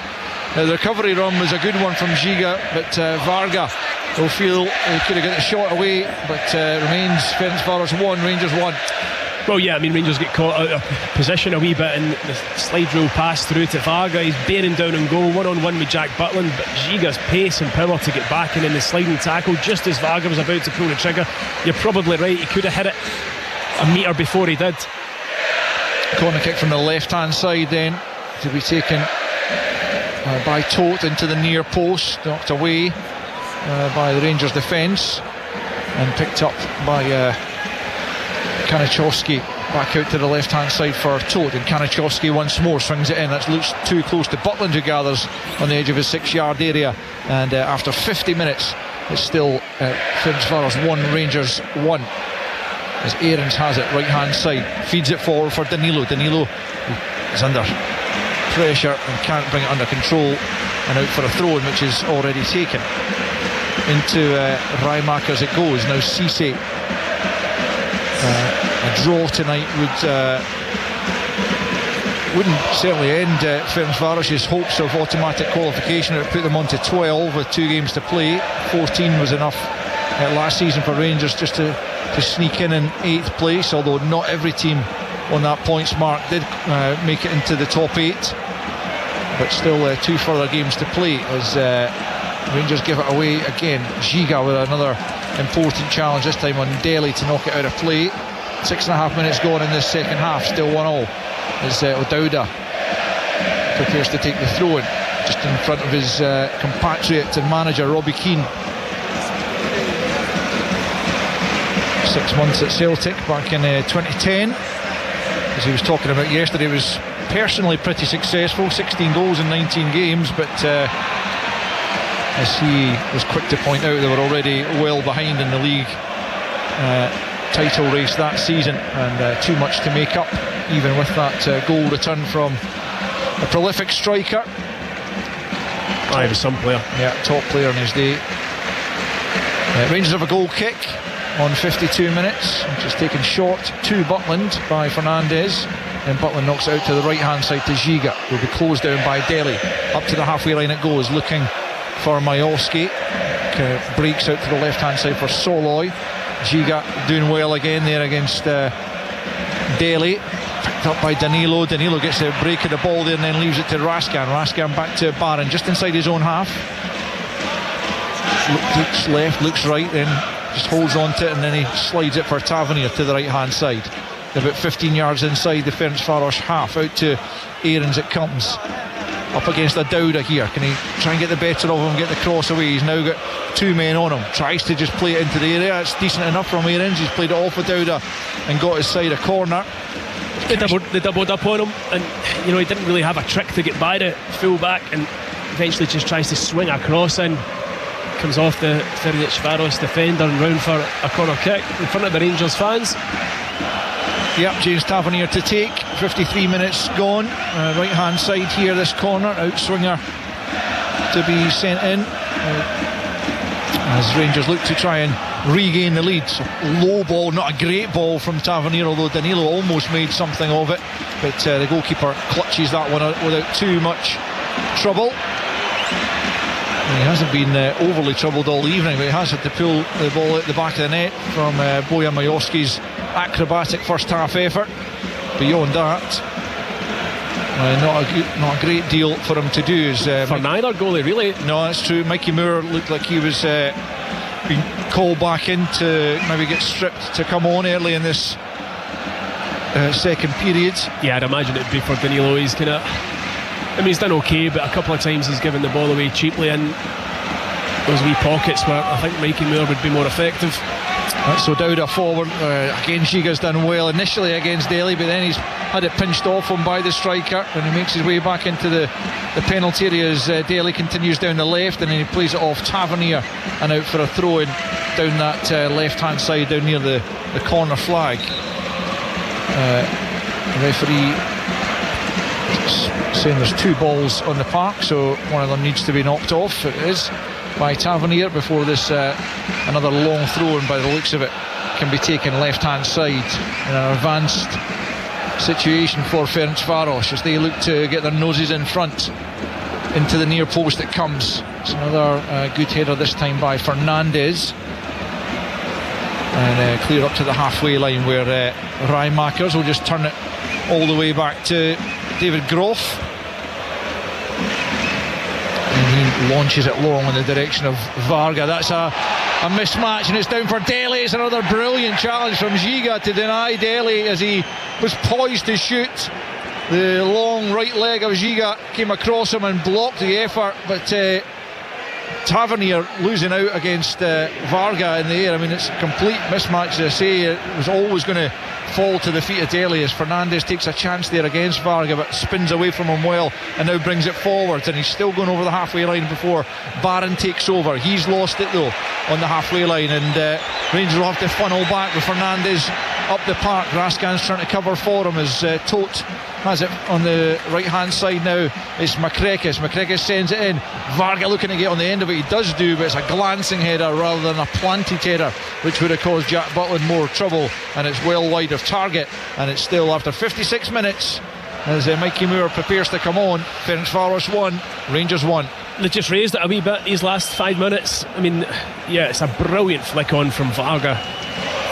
the recovery run was a good one from Giga, but Varga will feel he could have got the shot away, but remains Ferencváros 1, Rangers 1. Well, yeah, I mean, Rangers get caught out of position a wee bit, and the slide rule pass through to Varga. He's bearing down on goal, one-on-one with Jack Butland, but Giga's pace and power to get back, and in the sliding tackle just as Varga was about to pull the trigger. You're probably right, he could have hit it a metre before he did. Corner kick from the left-hand side then to be taken by Tote into the near post, knocked away by the Rangers defence, and picked up by Kanichowski back out to the left hand side for Tote, and Kanichowski once more swings it in. That looks too close to Butland, who gathers on the edge of his 6-yard area, and after 50 minutes it's still Ferencváros 1, Rangers 1, as Aarons has it right hand side, feeds it forward for Danilo is under pressure and can't bring it under control, and out for a throw-in which is already taken into Rijmakers. It goes now. Cisse. A draw tonight wouldn't certainly end Ferencváros' hopes of automatic qualification. It would put them on to 12 with 2 games to play. 14 was enough last season for Rangers just to sneak in 8th place, although not every team on that points mark did make it into the top 8, but still 2 further games to play as Rangers give it away again. Giga with another important challenge, this time on Delhi to knock it out of play. 6.5 minutes gone in this second half, still 1-1 as O'Dowda prepares to take the throw-in just in front of his compatriot and manager Robbie Keane. 6 months at Celtic back in 2010, as he was talking about yesterday, was personally pretty successful, 16 goals in 19 games, but as he was quick to point out, they were already well behind in the league title race that season, and too much to make up even with that goal return from a prolific striker. He was some player. Yeah, top player in his day. Rangers have a goal kick on 52 minutes, which is taken short to Butland by Fernandez, and Butland knocks it out to the right hand side to Giga. Will be closed down by Delhi. Up to the halfway line it goes, looking for Majowski. Breaks out to the left hand side for Soloy. Giga doing well again there against Delhi. Picked up by Danilo. Danilo gets a break of the ball there and then leaves it to Raskan. Raskan back to Barron just inside his own half. Looks left, looks right, then just holds on to it, and then he slides it for Tavernier to the right hand side. About 15 yards inside the Ferencváros half. Out to Aarons it comes. Up against O'Dowda here. Can he try and get the better of him, get the cross away? He's now got 2 men on him. Tries to just play it into the area. It's decent enough from Aarons. He's played it off O'Dowda and got his side a corner. They doubled up on him, and he didn't really have a trick to get by the full back, and eventually just tries to swing a cross in. Comes off the Ferencváros defender and round for a corner kick in front of the Rangers fans. Yep, James Tavernier to take. 53 minutes gone. Right hand side here, this corner. Outswinger to be sent in as Rangers look to try and regain the lead. So, low ball, not a great ball from Tavernier, although Danilo almost made something of it, but the goalkeeper clutches that one without too much trouble. He hasn't been overly troubled all evening, but he has had to pull the ball out the back of the net from Bojan Majowski's acrobatic first half effort. Beyond that, not a great deal for him to do. For neither goalie, really. No, that's true. Mikey Moore looked like he was being called back in to maybe get stripped to come on early in this second period. Yeah, I'd imagine it'd be for Danilo. He's kind of, he's done okay, but a couple of times he's given the ball away cheaply in those wee pockets where I think Mikey Moore would be more effective. That's O'Dowda forward. Again, Giga's done well initially against Delhi, but then he's had it pinched off him by the striker, and he makes his way back into the penalty area as Delhi continues down the left, and then he plays it off Tavernier and out for a throw-in down that left hand side, down near the corner flag. The referee saying there's 2 balls on the park, so one of them needs to be knocked off. It is. by Tavernier before this another long throw, and by the looks of it can be taken left hand side in an advanced situation for Ferencváros as they look to get their noses in front. Into the near post it comes. It's another good header, this time by Fernandes, and clear up to the halfway line where Rijmakers will just turn it all the way back to David Groff, and he launches it long in the direction of Varga. That's a mismatch, and it's down for Dele. It's another brilliant challenge from Giga to deny Dele as he was poised to shoot. The long right leg of Giga came across him and blocked the effort, but Tavernier losing out against Varga in the air. I mean, it's a complete mismatch, as I say. It was always going to fall to the feet of Dele as Fernandes takes a chance there against Varga, but spins away from him well and now brings it forward, and he's still going over the halfway line before Barron takes over. He's lost it though on the halfway line, and Rangers will have to funnel back with Fernandes up the park. Raskan's trying to cover for him as Tote has it on the right hand side now. It's Makrekis sends it in. Varga looking to get on the end of it. He does do, but it's a glancing header rather than a planted header, which would have caused Jack Butland more trouble, and it's well wide of target. And it's still after 56 minutes as Mikey Moore prepares to come on. Ferencváros 1, Rangers 1. They just raised it a wee bit these last 5 minutes. I mean, yeah, it's a brilliant flick on from Varga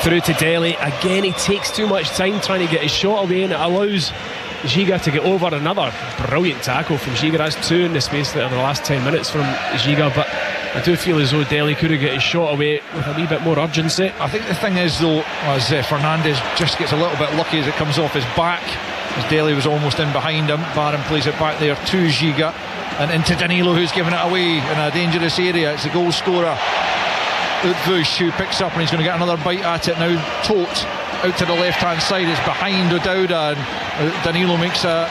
through to Dele. Again, he takes too much time trying to get his shot away, and it allows Giga to get over. Another brilliant tackle from Giga. That's 2 in the space of the last 10 minutes from Giga, but I do feel as though Dele could have got his shot away with a wee bit more urgency. I think the thing is though, as Fernandes just gets a little bit lucky as it comes off his back, as Dele was almost in behind him. Barron plays it back there to Giga and into Danilo, who's given it away in a dangerous area. It's the goal scorer Utvush who picks up, and he's going to get another bite at it now. Tote out to the left hand side, it's behind O'Dowda, and Danilo makes a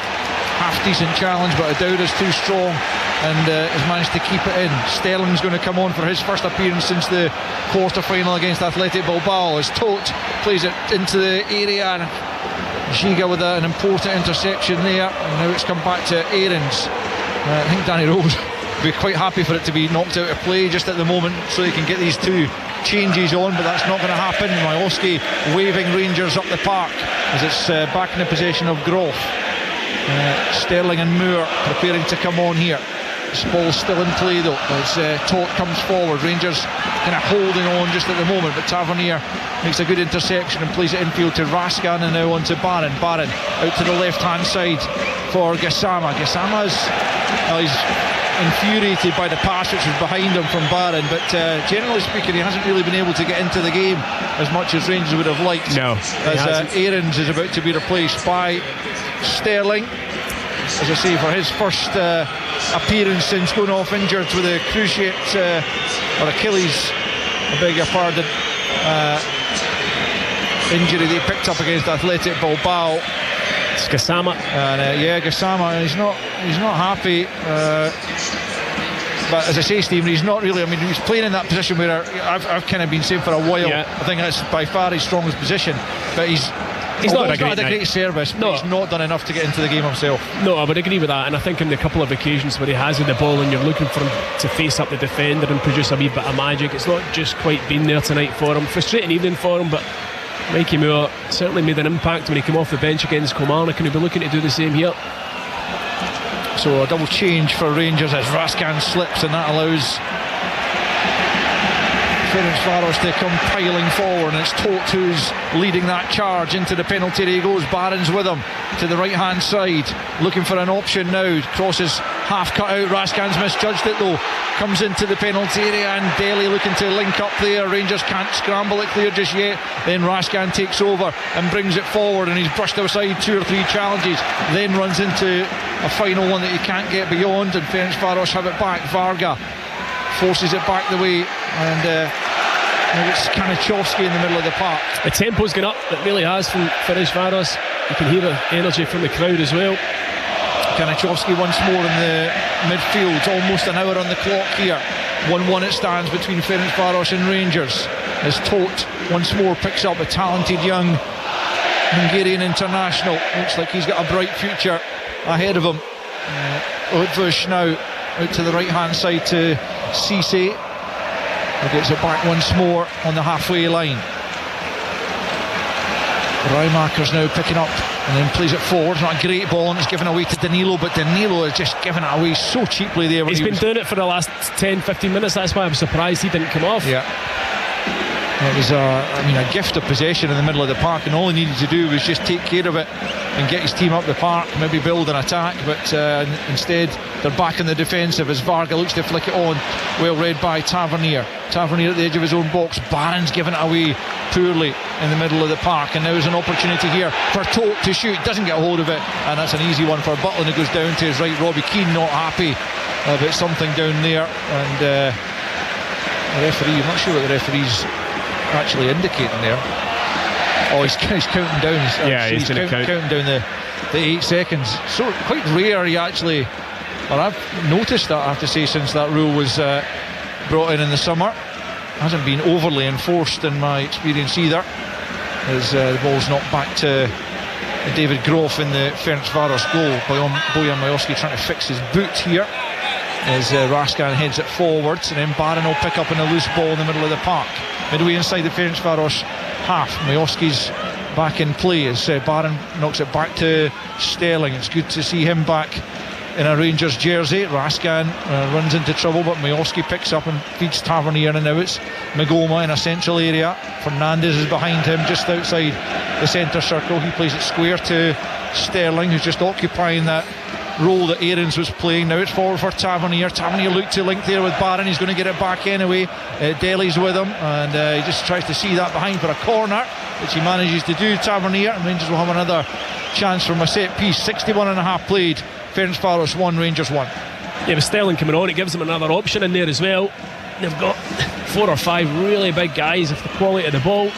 half decent challenge, but O'Dowda's too strong and has managed to keep it in. Sterling's going to come on for his first appearance since the quarter-final against Athletic Bilbao as Tote plays it into the area, and Giga with an important interception there, and now it's come back to Aarons. I think Danny Rose would be quite happy for it to be knocked out of play just at the moment so he can get these two changes on, but that's not going to happen. Majowski waving Rangers up the park as it's back in the possession of Groff. Sterling and Moore preparing to come on here. This ball's still in play though as Tote comes forward. Rangers kind of holding on just at the moment, but Tavernier makes a good interception and plays it infield to Raskan, and now on to Barron. Barron out to the left hand side for Gassama. Gassama's he's infuriated by the pass which was behind him from Barron, but generally speaking he hasn't really been able to get into the game as much as Rangers would have liked. No, as Aarons is about to be replaced by Sterling, as I say, for his first appearance since going off injured with a cruciate or Achilles, I beg your pardon, injury they picked up against Athletic Bilbao. It's Gassama, and Gassama, he's not happy, but as I say, Stephen, he's not really, I mean, he's playing in that position where I've kind of been saying for a while, I think that's by far his strongest position, but he's not had a great service, but he's not done enough to get into the game himself. No, I would agree with that, and I think in the couple of occasions where he has had the ball and you're looking for him to face up the defender and produce a wee bit of magic, it's not just quite been there tonight for him. Frustrating evening for him, but Mikey Moore certainly made an impact when he came off the bench against Kilmarnock, and he'll be looking to do the same here. So a double change for Rangers as Raskan slips, and that allows Ferencváros to come piling forward, and it's Tote who's leading that charge into the penalty area. He goes, Barron's with him to the right hand side, looking for an option now. Crosses half cut out, Raskan's misjudged it though, comes into the penalty area, and Dele looking to link up there. Rangers can't scramble it clear just yet. Then Raskan takes over and brings it forward, and he's brushed aside 2 or 3 challenges, then runs into a final one that he can't get beyond, and Ferencváros have it back. Varga forces it back the way, and now it's Kanachowski in the middle of the park. The tempo's gone up, it really has, from Ferencváros. You can hear the energy from the crowd as well. Kanachowski once more in the midfield, almost an hour on the clock here. 1-1 it stands between Ferencváros and Rangers as Tote once more picks up a talented young Hungarian international. Looks like he's got a bright future ahead of him. Utvush now out to the right hand side to Cisse, who gets it back once more on the halfway line. Rijmakers now picking up and then plays it forward. Not a great ball, and it's given away to Danilo, but Danilo has just given it away so cheaply there. He's been doing it for the last 10-15 minutes. That's why I'm surprised he didn't come off. Yeah, it was a gift of possession in the middle of the park, and all he needed to do was just take care of it and get his team up the park, maybe build an attack, but instead they're back in the defensive as Varga looks to flick it on. Well read by Tavernier at the edge of his own box. Barron's given it away poorly in the middle of the park, and now there's an opportunity here for Tote to shoot, doesn't get a hold of it, and that's an easy one for Butland, who goes down to his right. Robbie Keane not happy about something down there, and the referee, I'm not sure what the referee's actually indicating there. Oh, he's counting down. He's counting down the 8 seconds. So quite rare he actually, or I've noticed that, I have to say, since that rule was brought in the summer. Hasn't been overly enforced in my experience either, as the ball's knocked back to David Groff in the Ferencváros goal. Bojan Majowski trying to fix his boot here as Raskan heads it forwards, and then Barron will pick up in a loose ball in the middle of the park, midway inside the Ferencváros half. Majowski's back in play as Barron knocks it back to Sterling. It's good to see him back in a Rangers jersey. Raskan runs into trouble, but Majowski picks up and feeds Tavernier, and now it's Magoma in a central area. Fernandez is behind him just outside the centre circle. He plays it square to Sterling, who's just occupying that role that Aarons was playing. Now it's forward for Tavernier. Tavernier looked to link there with Barron. He's going to get it back anyway. Delhi's with him, and he just tries to see that behind for a corner, which he manages to do, Tavernier, and Rangers will have another chance from a set piece. 61.5 played. Ferencváros 1, Rangers 1. Yeah, with Sterling coming on, it gives them another option in there as well. They've got 4 or 5 really big guys. If the quality of the ball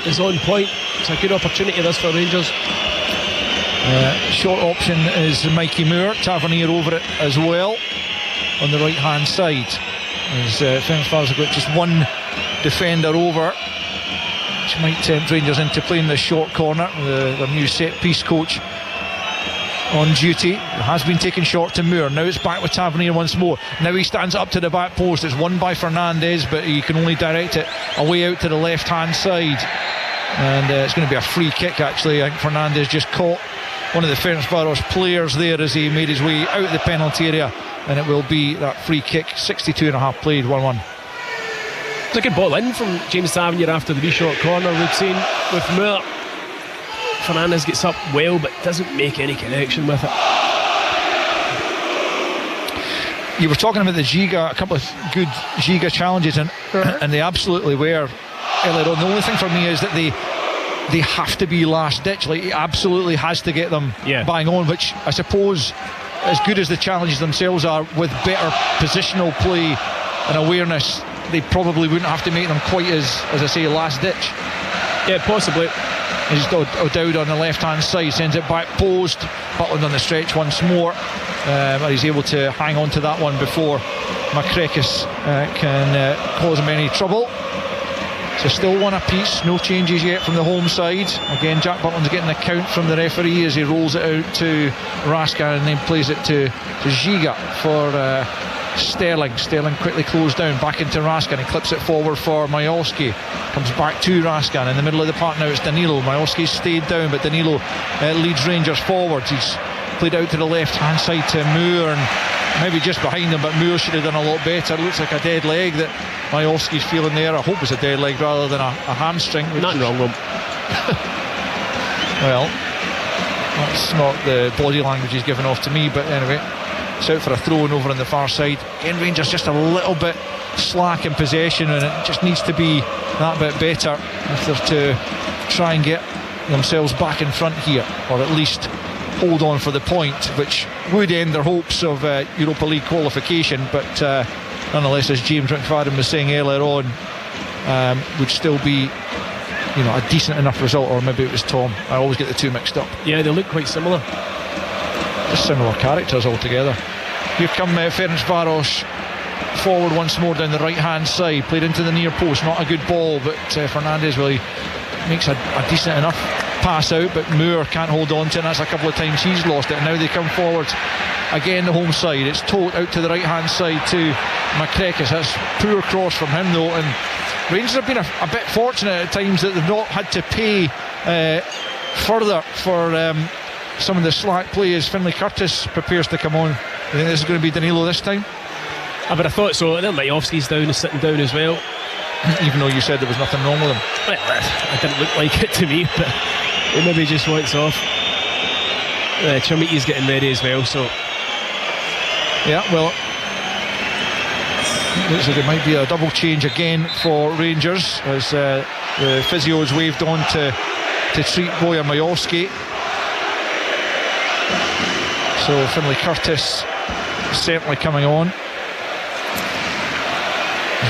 is on point, it's a good opportunity this for Rangers. Short option is Mikey Moore. Tavernier over it as well on the right hand side, as Ferencváros have got just one defender over, which might tempt Rangers into playing the short corner. Their new set piece coach on duty. It has been taken short to Moore. Now it's back with Tavernier once more. Now he stands up to the back post. It's won by Fernandez, but he can only direct it away out to the left hand side, and it's going to be a free kick actually. I think Fernandez just caught one of the Ferencváros players there as he made his way out of the penalty area, and it will be that free kick. 62.5 played, 1-1. It's a good ball in from James Tavernier after the wee short corner routine with Moore. Fernandez gets up well, but doesn't make any connection with it. You were talking about the Giga, a couple of good Giga challenges, and they absolutely were earlier on. The only thing for me is that they have to be last ditch. Like, he absolutely has to get them bang on, which I suppose, as good as the challenges themselves are, with better positional play and awareness, they probably wouldn't have to make them quite as I say, last ditch. Yeah, possibly. He's O'Dowd on the left hand side, sends it back post. Butland on the stretch once more, but he's able to hang on to that one before Makrekis can cause him any trouble. So still one apiece, no changes yet from the home side. Again, Jack Butland's getting a count from the referee as he rolls it out to Raskan and then plays it to Giga for Sterling. Sterling quickly closed down, back into Raskan. He clips it forward for Majowski. Comes back to Raskan in the middle of the park. Now it's Danilo. Majowski's stayed down, but Danilo leads Rangers forwards. He's played out to the left hand side to Moore, and maybe just behind him, but Moore should have done a lot better. It looks like a dead leg that Majowski's feeling there. I hope it's a dead leg rather than a hamstring. Nothing wrong with him. Well, that's not the body language he's given off to me, but anyway, it's out for a throw-in over on the far side. Again, Rangers just a little bit slack in possession, and it just needs to be that bit better if they're to try and get themselves back in front here, or at least hold on for the point, which would end their hopes of Europa League qualification, but nonetheless, as James McFadden was saying earlier on, would still be, you know, a decent enough result. Or maybe it was Tom, I always get the two mixed up. Yeah, they look quite similar. Just similar characters altogether. Here come Ferencváros forward once more down the right hand side, played into the near post. Not a good ball, but Fernandez really makes a decent enough pass out, but Moore can't hold on to it, and that's a couple of times he's lost it. And now they come forward again, the home side. It's Tote out to the right hand side to McCreckis. That's poor cross from him though, and Rangers have been a bit fortunate at times that they've not had to pay further for some of the slack play as Finlay Curtis prepares to come on. I think this is going to be Danilo this time. But I thought so. And then Majowski's down, is sitting down as well. Even though you said there was nothing wrong with him. Well, it didn't look like it to me, but he maybe just wants off. Chermiti's getting ready as well, so yeah, well, looks like it might be a double change again for Rangers as the physio has waved on to treat Bojan Majowski. So Finlay Curtis certainly coming on.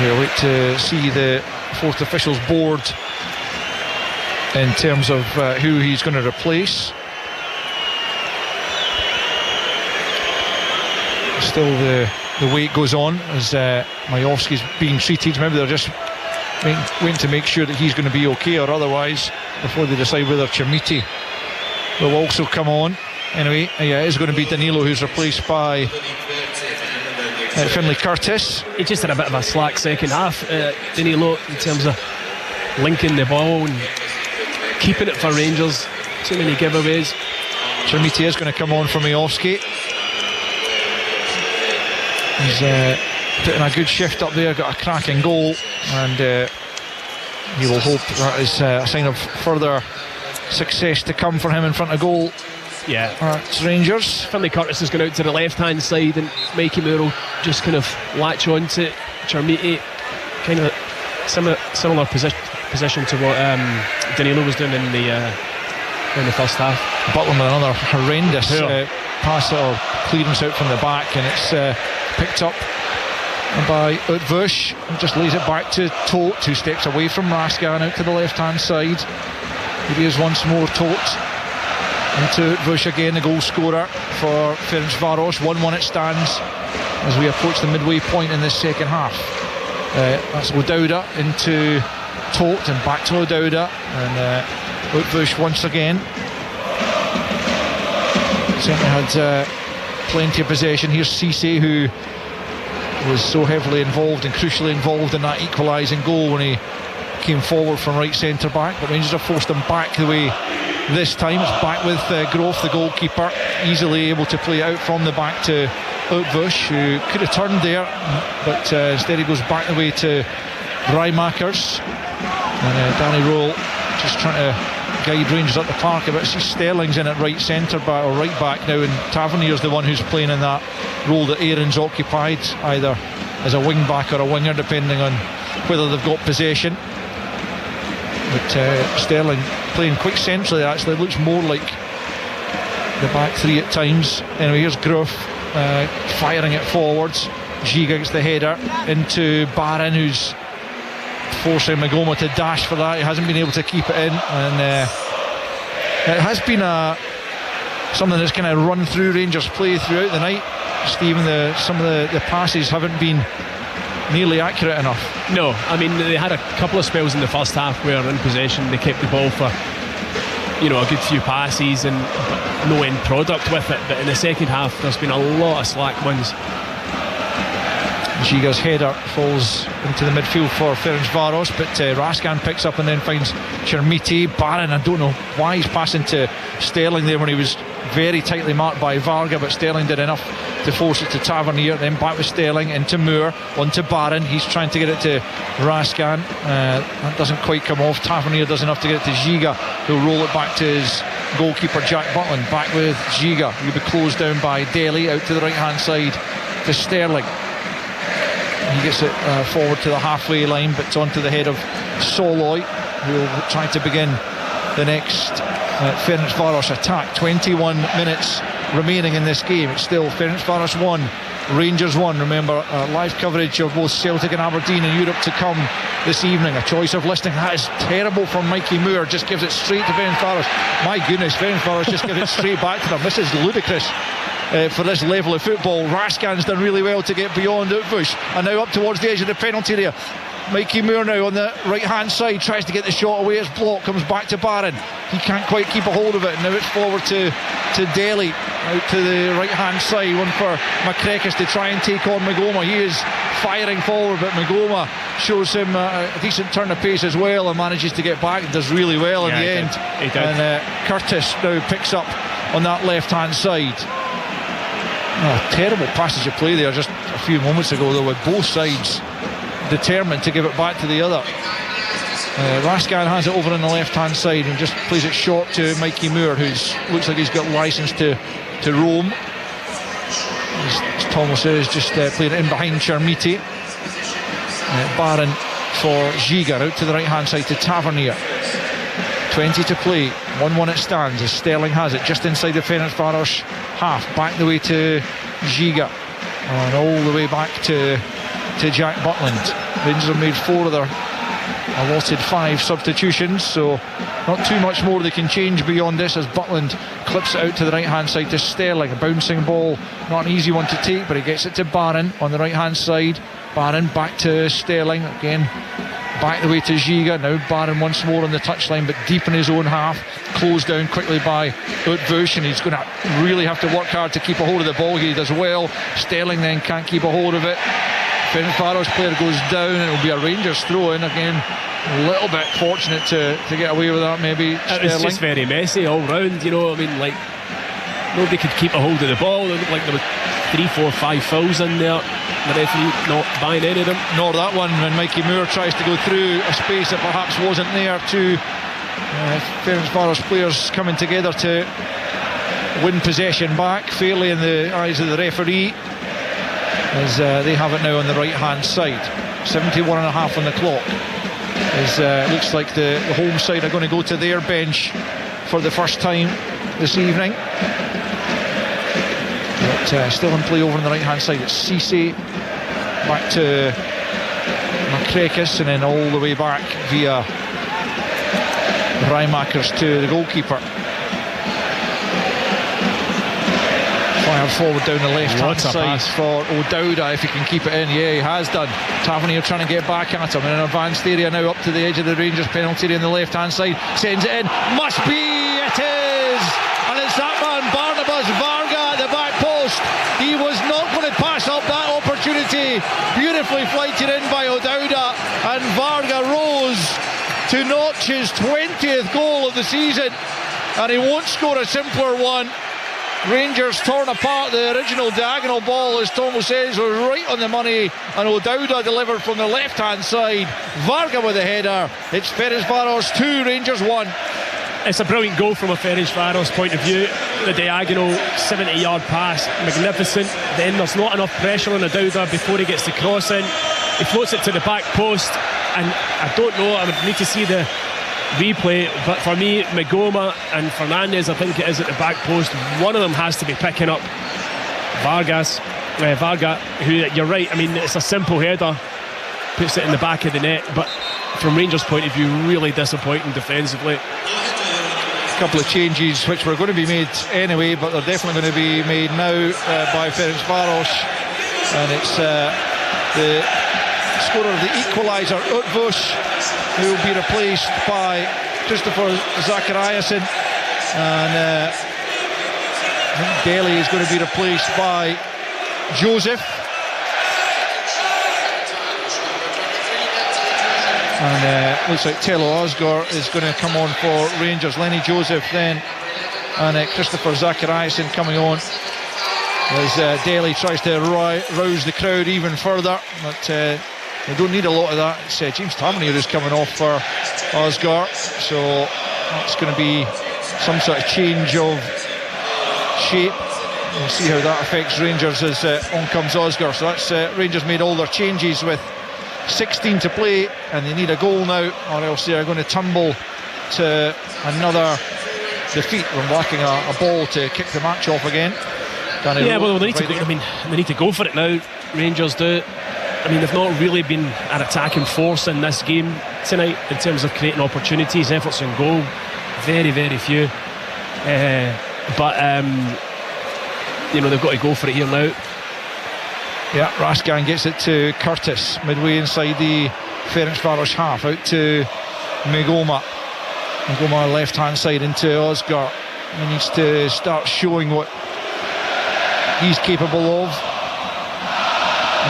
We'll wait to see the fourth officials board in terms of who he's going to replace. Still the wait goes on as Majowski's being treated. Maybe they're just waiting to make sure that he's going to be okay or otherwise before they decide whether Chermiti will also come on. Anyway, yeah, it is going to be Danilo who's replaced by Finlay Curtis. He just had a bit of a slack second half, Danilo, in terms of linking the ball and keeping it for Rangers. Too many giveaways. Chermiti is going to come on for Majowski. He's putting a good shift up there, got a cracking goal, and you will hope that is a sign of further success to come for him in front of goal. Yeah, it's Rangers. Finlay Curtis has gone out to the left hand side, and Mikey Moore will just kind of latch on to Chermiti. Kind of similar position to what Danilo was doing in the first half. Butland with another horrendous pass or clearance out from the back, and it's picked up by Utvush and just lays it back to Tote, who steps away from Raskan out to the left hand side. Here he is once more, Tote. Into Utvush again, the goal scorer for Ferencváros. 1-1 it stands as we approach the midway point in this second half. That's O'Dowda into Tote and back to O'Dowda, and Utvush once again. Certainly had plenty of possession. Here's Cisse, who was so heavily involved and crucially involved in that equalising goal when he came forward from right centre back, but Rangers have forced him back the way this time. It's back with Groth, the goalkeeper, easily able to play out from the back to Utvush, who could have turned there, but instead he goes back the way to Rijmakers, and Danny Rowell just trying to guide Rangers up the park a bit. See Sterling's in at right centre back or right back now, and Tavernier's the one who's playing in that role that Aaron's occupied, either as a wing back or a winger, depending on whether they've got possession. But Sterling playing quite centrally, actually looks more like the back three at times. Anyway, here's Groth firing it forwards. Giga gets the header into Barron, who's forcing Magoma to dash for that. He hasn't been able to keep it in, and it has been something that's kind of run through Rangers play throughout the night, Stephen. Some of the passes haven't been nearly accurate enough. No, I mean, they had a couple of spells in the first half where in possession they kept the ball for a good few passes and no end product with it, but in the second half there's been a lot of slack ones. Giga's header falls into the midfield for Ferencváros, but Raskan picks up and then finds Chermiti. Barron, I don't know why he's passing to Sterling there when he was very tightly marked by Varga, but Sterling did enough to force it to Tavernier. Then back with Sterling into Moore, onto Barron. He's trying to get it to Raskan. That doesn't quite come off. Tavernier does enough to get it to Giga, who'll roll it back to his goalkeeper Jack Butland. Back with Giga, he'll be closed down by Daly, out to the right hand side to Sterling. He gets it forward to the halfway line, but it's onto the head of Soloy, who will try to begin the next Ferencváros attack. 21 minutes remaining in this game. It's still Ferencváros 1, Rangers 1. Remember, live coverage of both Celtic and Aberdeen in Europe to come this evening. A choice of listing that is terrible from Mikey Moore. Just gives it straight to Ferencváros. My goodness, Ferencváros just gives it straight back to them. This is ludicrous. For this level of football. Raskan's done really well to get beyond Utvush, and now up towards the edge of the penalty area. Mikey Moore now on the right hand side, tries to get the shot away, it's blocked, comes back to Barron, he can't quite keep a hold of it, and now it's forward to Daly, out to the right hand side, one for McCreakis to try and take on Magoma. He is firing forward, but Magoma shows him a decent turn of pace as well, and manages to get back and does really well in the end. He did. And Curtis now picks up on that left hand side. Terrible passage of play there just a few moments ago, though, with both sides determined to give it back to the other. Raskan has it over on the left hand side and just plays it short to Mikey Moore, who looks like he's got licence to roam. As Thomas says, just playing it in behind Chermiti. Barron for Giga, out to the right hand side to Tavernier. 20 to play, 1-1 it stands as Sterling has it just inside the Ferencváros half, back the way to Giga and all the way back to Jack Butland. Rangers have made 4 of their allotted 5 substitutions, so not too much more they can change beyond this, as Butland clips it out to the right hand side to Sterling. A bouncing ball, not an easy one to take, but he gets it to Barron on the right hand side. Barron back to Sterling again, back the way to Giga. Now Barron once more on the touchline, but deep in his own half, closed down quickly by Utvush, and he's going to really have to work hard to keep a hold of the ball. He does well. Sterling then can't keep a hold of it. Ferencváros player goes down, and it'll be a Rangers throw in again. A little bit fortunate to get away with that, maybe. It was just very messy all round, you know. I mean, like, nobody could keep a hold of the ball. It looked like there were 3, 4, 5 fouls in there. The referee not buying any of them. Nor that one when Mikey Moore tries to go through a space that perhaps wasn't there. Two Ferencváros players coming together to win possession back fairly in the eyes of the referee, as they have it now on the right hand side. 71.5 on the clock, as looks like the home side are going to go to their bench for the first time this evening. But still in play over on the right hand side, it's Cisse back to Makrekis, and then all the way back via Rijmakers to the goalkeeper. Fired forward down the left hand side for O'Dowda, if he can keep it in. Yeah, he has done. Tavernier trying to get back at him in an advanced area now, up to the edge of the Rangers penalty area on the left hand side. Sends it in, must be, it is, and it's that man Barnabas Varga at the back post. He was not going to pass up that opportunity. Beautifully flighted in by O'Dowda, and Varga rose to notch his 20th goal of the season, and he won't score a simpler one. Rangers torn apart. The original diagonal ball, as Tomo says, was right on the money, and O'Dowda delivered from the left hand side. Varga with a header. It's Ferencváros 2, Rangers 1. It's a brilliant goal from a Ferencváros point of view. The diagonal 70-yard pass, magnificent. Then there's not enough pressure on O'Dowda before he gets the cross in. He floats it to the back post, and I don't know, I would need to see the replay, but for me, Magoma and Fernandez, I think it is at the back post, one of them has to be picking up Varga, who, you're right, I mean, it's a simple header, puts it in the back of the net, but from Rangers' point of view, really disappointing defensively. A couple of changes which were going to be made anyway, but they're definitely going to be made now by Ferencváros, and it's the scorer of the equaliser, Utvush, who will be replaced by Christopher Zachariasen, and I think Daly is going to be replaced by Joseph, and looks like Tello Osgar is going to come on for Rangers. Lenny Joseph then, and Christopher Zachariasen coming on as Daly tries to rouse the crowd even further, but they don't need a lot of that. It's James Tavernier who's coming off for Osgar, so that's going to be some sort of change of shape. We'll see how that affects Rangers as on comes Osgar. So that's Rangers made all their changes with 16 to play, and they need a goal now, or else they are going to tumble to another defeat when whacking a ball to kick the match off again. Well, they need to go, they need to go for it now. Rangers do. I mean, they've not really been an attacking force in this game tonight in terms of creating opportunities, efforts on goal, very, very few. But they've got to go for it here now. Yeah, Raskan gets it to Curtis midway inside the Ferencváros half, out to Migoma left hand side into Osgar. He needs to start showing what he's capable of.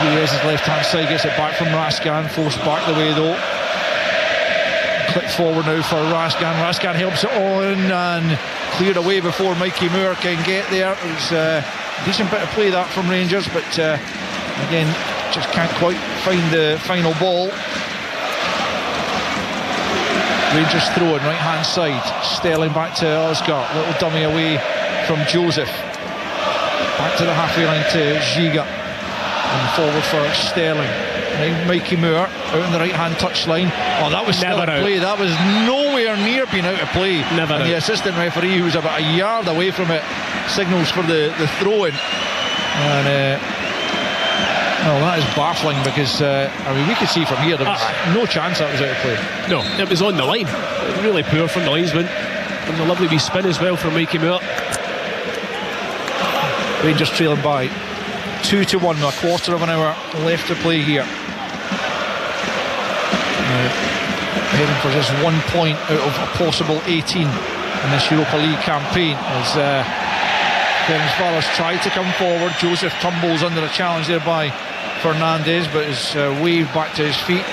Here he is, his left hand side, gets it back from Raskan, forced back the way though. Click forward now for Raskan helps it on and cleared away before Mikey Moore can get there. It was a decent bit of play that from Rangers, but again just can't quite find the final ball. Rangers throwing right hand side, Sterling back to Oscar, little dummy away from Joseph, back to the halfway line to Giga and forward for Sterling. Now Mikey Moore out on the right hand touchline. Oh, that was still Never a play, that was nowhere near being out of play. Never and out. The assistant referee, who's about a yard away from it, signals for the throw-in. And well, that is baffling because I mean, we could see from here there was no chance that was out of play. No, it was on the line. Really poor from the linesman. It was a lovely wee spin as well from Mikey Moore. Rangers trailing by 2-1, a quarter of an hour left to play here. Heading for just 1 point out of a possible 18 in this Europa League campaign as Ferencváros tried to come forward. Joseph tumbles under a challenge there by Fernandez, but is waved back to his feet.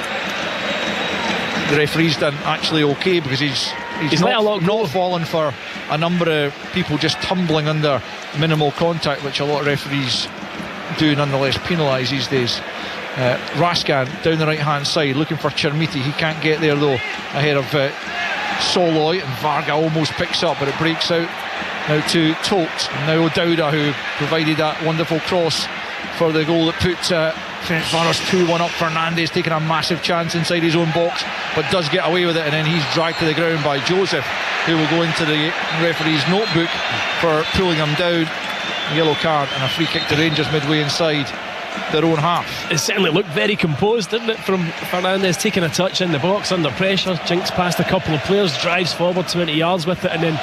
The referee's done actually okay because he's not fallen for a number of people just tumbling under minimal contact, which a lot of referees do nonetheless penalise these days. Raskan down the right hand side looking for Chermiti. He can't get there though, ahead of Soloy, and Varga almost picks up, but it breaks out now to Tolt, and now O'Dowda, who provided that wonderful cross for the goal that put Ferencváros 2-1 up. Fernandez taking a massive chance inside his own box, but does get away with it, and then he's dragged to the ground by Joseph, who will go into the referee's notebook for pulling him down. A yellow card and a free kick to Rangers midway inside their own half. It certainly looked very composed, didn't it, from Fernandez, taking a touch in the box under pressure, jinks past a couple of players, drives forward 20 yards with it, and then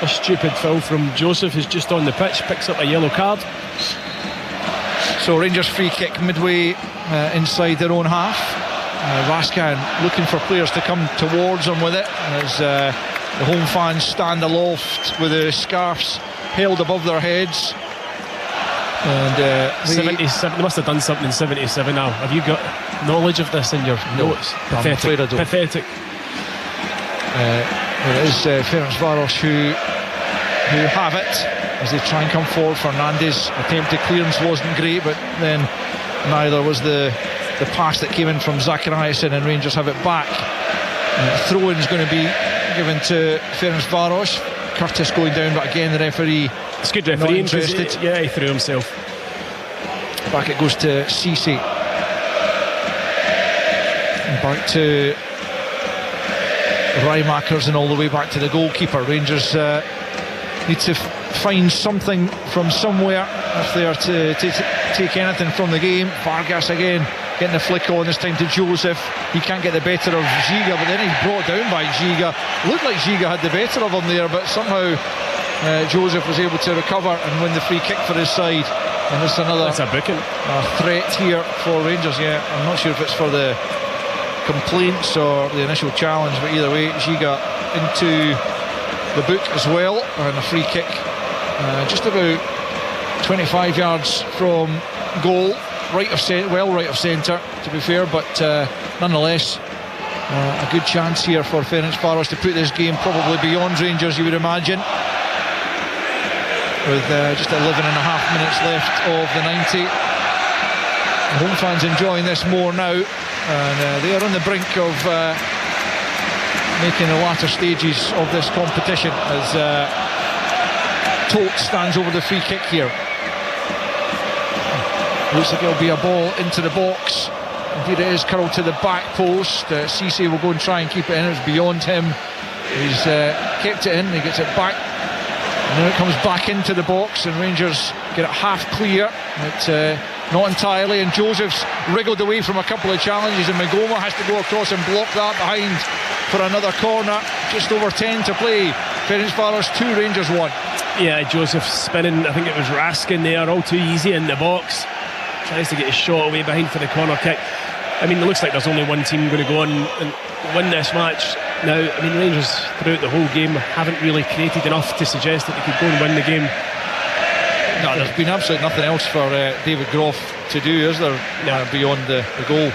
a stupid foul from Joseph, who's just on the pitch, picks up a yellow card. So Rangers free kick midway inside their own half. Raskan looking for players to come towards him with it as the home fans stand aloft with the scarves held above their heads. And 77, they must have done something in 77 now. Have you got knowledge of this in your notes? Pathetic. Pathetic. It is Ferencváros who have it as they try and come forward. Fernandez attempted clearance wasn't great, but then neither was the pass that came in from Zachariasen, and Rangers have it back. Throw-in is going to be given to Ferencváros. Curtis going down, but again the referee, it's good refereeing, not interested. He threw himself. Back it goes to Cisse. Back to Rijmakers and all the way back to the goalkeeper. Rangers need to find something from somewhere if they are to take anything from the game. Vargas again getting the flick on, this time to Joseph. He can't get the better of Giga, but then he's brought down by Giga. Looked like Giga had the better of him there, but somehow Joseph was able to recover and win the free kick for his side. And it's another threat here for Rangers. Yeah, I'm not sure if it's for the complaints or the initial challenge, but either way, Giga into the book as well, and a free kick just about 25 yards from goal, right of centre to be fair, but nonetheless a good chance here for Ferencváros to put this game probably beyond Rangers, you would imagine, with just 11 and a half minutes left of the 90. The home fans enjoying this more now, and they are on the brink of making the latter stages of this competition as Tolt stands over the free kick here. Looks like it'll be a ball into the box. Indeed it is, curled to the back post. Cisse will go and try and keep it in. It's beyond him. He's kept it in, he gets it back, and then it comes back into the box, and Rangers get it half clear. It's not entirely, and Joseph's wriggled away from a couple of challenges, and Migoma has to go across and block that behind for another corner. Just over 10 to play. Ferencváros 2, Rangers 1. Yeah, Joseph spinning, I think it was Raskin there, all too easy in the box. Tries to get his shot away behind for the corner kick. I mean, it looks like there's only one team going to go on and win this match. Now, I mean, Rangers throughout the whole game haven't really created enough to suggest that they could go and win the game. No, there's been absolutely nothing else for David Groff to do, is there? Beyond the goal.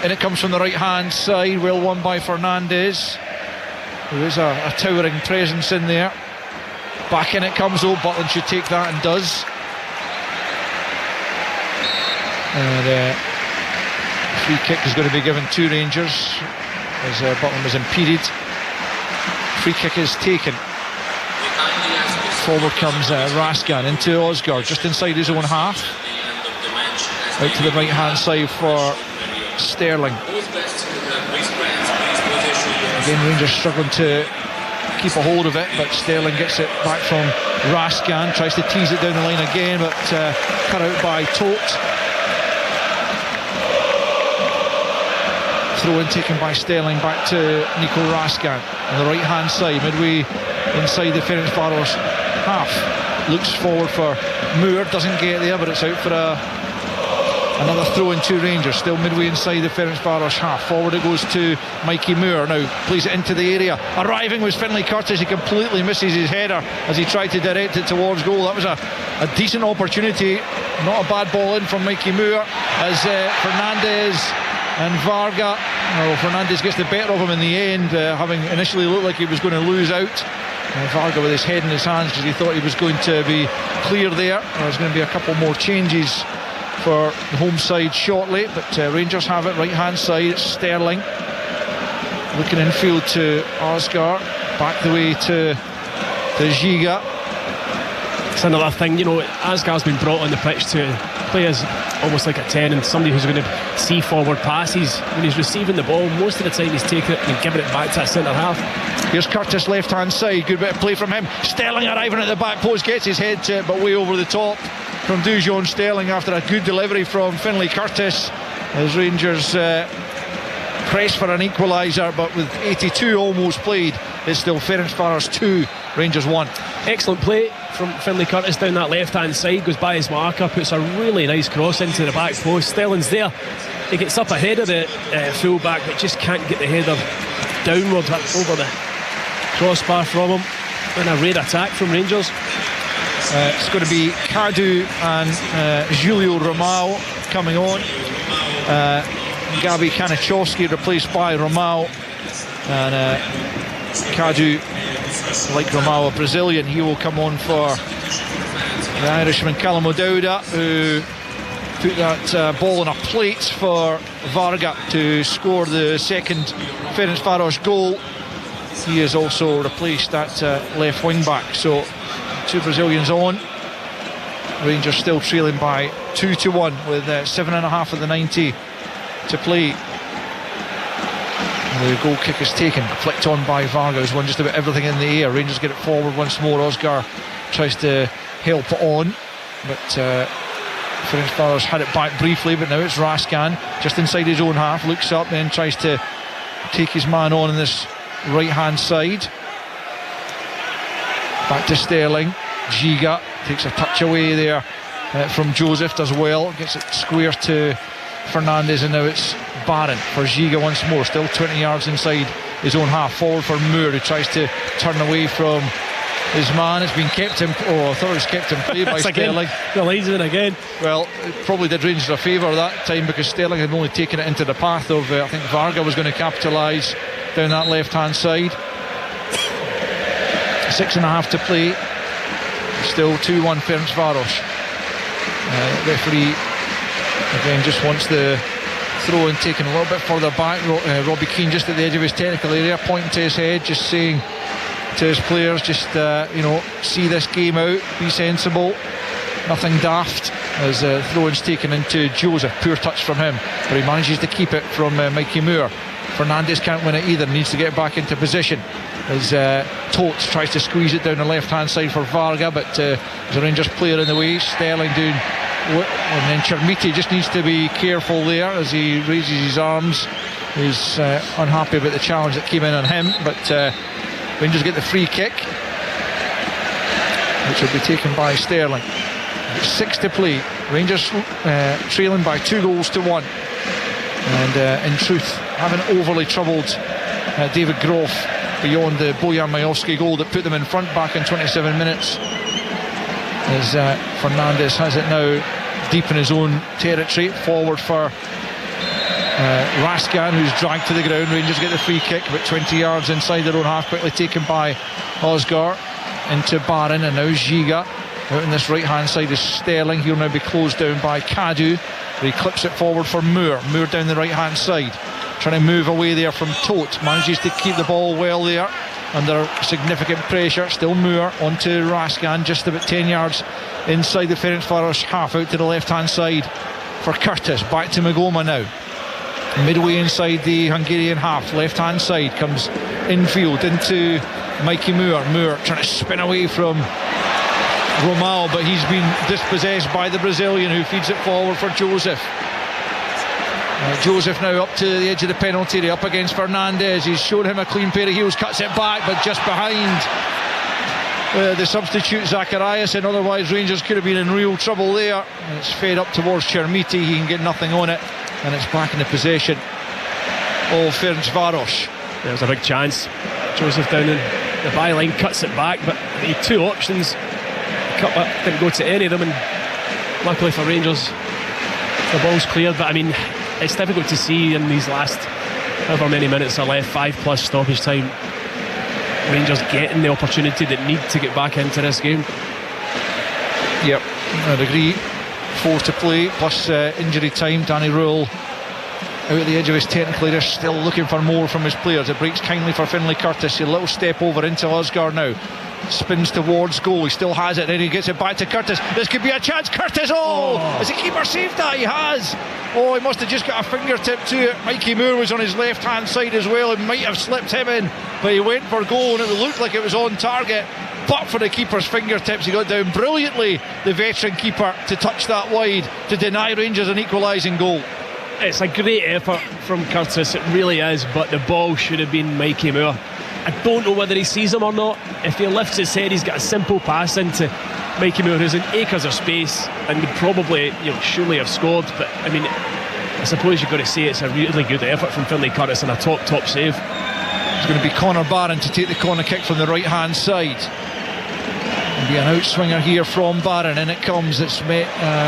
And it comes from the right hand side, well won by Fernandes, who is a towering presence in there. Back in it comes though. Butland should take that and does. And free kick is going to be given to Rangers as Butland was impeded. Free kick is taken. Forward comes Raskan into Osgaard, just inside his own half. Out to the right hand side for Sterling. Again, Rangers struggling to keep a hold of it, but Sterling gets it back from Raskan, tries to tease it down the line again, but cut out by Tote. Throw in taken by Sterling back to Nico Raskan on the right hand side, midway inside the Ferencváros half. Looks forward for Moore, doesn't get there, but it's out for another throw in to Rangers, still midway inside the Ferencváros half. Forward it goes to Mikey Moore, now plays it into the area. Arriving was Finlay Curtis, he completely misses his header as he tried to direct it towards goal. That was a decent opportunity, not a bad ball in from Mikey Moore as Fernandes and Varga, Fernandes gets the better of him in the end, having initially looked like he was going to lose out. Varga with his head in his hands because he thought he was going to be clear there. There's going to be a couple more changes for the home side shortly, but Rangers have it right hand side. It's Sterling looking infield to Osgaard, back the way to Giga. It's another thing, Asgard's been brought on the pitch to play as almost like a 10 and somebody who's going to see forward passes. When he's receiving the ball, most of the time he's taking it and giving it back to a centre half. Here's Curtis left hand side, good bit of play from him. Sterling arriving at the back post, gets his head to it, but way over the top from Dujon Sterling after a good delivery from Finlay Curtis as Rangers press for an equaliser, but with 82 almost played, it's still Ferencváros 2, Rangers 1. Excellent play from Finlay Curtis down that left hand side, goes by his marker, puts a really nice cross into the back post. Sterling's there, he gets up ahead of the full back but just can't get the header downwards over the crossbar from him. And a rare attack from Rangers. It's going to be Kadu and Julio Romao coming on. Gabi Kanichowski replaced by Romao, and Kadu, like Romao, a Brazilian, he will come on for the Irishman Callum O'Dowda, who put that ball on a plate for Varga to score the second Ferencváros goal. He is also replaced at left wing back, so two Brazilians on. Rangers still trailing by 2-1 with 7.5 of the 90 to play. The goal kick is taken, flicked on by Varga, who's won just about everything in the air. Rangers get it forward once more. Osgaard tries to help it on, but Ferencváros had it back briefly, but now it's Raskan just inside his own half, looks up, then tries to take his man on this right hand side. Back to Sterling. Giga takes a touch away there from Joseph, does well, gets it square to Fernandes, and now it's Barron for Giga once more, still 20 yards inside his own half. Forward for Moore, who tries to turn away from his man. It's been kept in. I thought it was kept in play by Sterling. The line's in again. Well, it probably did Rangers a favour that time because Sterling had only taken it into the path of I think Varga was going to capitalise down that left hand side. 6.5 to play. Still 2-1 Ferencváros. Referee again just wants the throw in taken a little bit further back. Robbie Keane just at the edge of his technical area, pointing to his head, just saying to his players, just see this game out, be sensible, nothing daft. As throw-in's taken into Joseph, poor touch from him, but he manages to keep it from Mikey Moore. Fernandes can't win it either, needs to get back into position as Totes tries to squeeze it down the left hand side for Varga, but there's a Rangers player in the way. Sterling doing, and then Chermiti just needs to be careful there as he raises his arms. He's unhappy about the challenge that came in on him, but Rangers get the free kick, which will be taken by Sterling. 6 to play. Rangers trailing by 2-1. And in truth, haven't overly troubled David Groff beyond the Bojan Majowski goal that put them in front back in 27 minutes, as Fernandes has it now deep in his own territory. Forward for Raskan, who's dragged to the ground. Rangers get the free kick about 20 yards inside their own half, quickly taken by Osgar into Barron, and now Giga out on this right hand side is Sterling. He'll now be closed down by Kadu, but he clips it forward for Moore down the right hand side, trying to move away there from Tote, manages to keep the ball well there under significant pressure. Still Moore onto Raskan, just about 10 yards inside the Ferencváros half, out to the left hand side for Curtis. Back to Magoma now, midway inside the Hungarian half, left hand side, comes infield into Mikey Moore trying to spin away from Romao, but he's been dispossessed by the Brazilian, who feeds it forward for Joseph. Joseph now up to the edge of the penalty area, up against Fernandes. He's shown him a clean pair of heels, cuts it back, but just behind the substitute Zacharias, and otherwise Rangers could have been in real trouble there. And it's fed up towards Chermiti, he can get nothing on it, and it's back in the possession of Ferencváros. There's a big chance. Joseph down in the byline, cuts it back, but he had two options. Cut back, didn't go to any of them, and luckily for Rangers the ball's cleared. But I mean, it's difficult to see in these last however many minutes are left, 5+ stoppage time, Rangers getting the opportunity that need to get back into this game. Yep, I'd agree. 4 to play plus injury time. Danny Rule out at the edge of his technical area, still looking for more from his players. It breaks kindly for Finlay Curtis. A little step over into Osgar now, spins towards goal, he still has it, and he gets it back to Curtis. This could be a chance. Curtis, has the keeper saved that? He has. He must have just got a fingertip to it. Mikey Moore was on his left hand side as well, and might have slipped him in, but he went for goal, and it looked like it was on target, but for the keeper's fingertips. He got down brilliantly, the veteran keeper, to touch that wide to deny Rangers an equalising goal. It's a great effort from Curtis, it really is, but the ball should have been Mikey Moore. I don't know whether he sees him or not. If he lifts his head, he's got a simple pass into Mikey Moore, who's in acres of space and would probably, surely have scored. But I mean, I suppose you've got to say it's a really good effort from Finlay Curtis and a top save. It's going to be Connor Barron to take the corner kick from the right hand side. It'll be an outswinger here from Barron, and it comes. It's met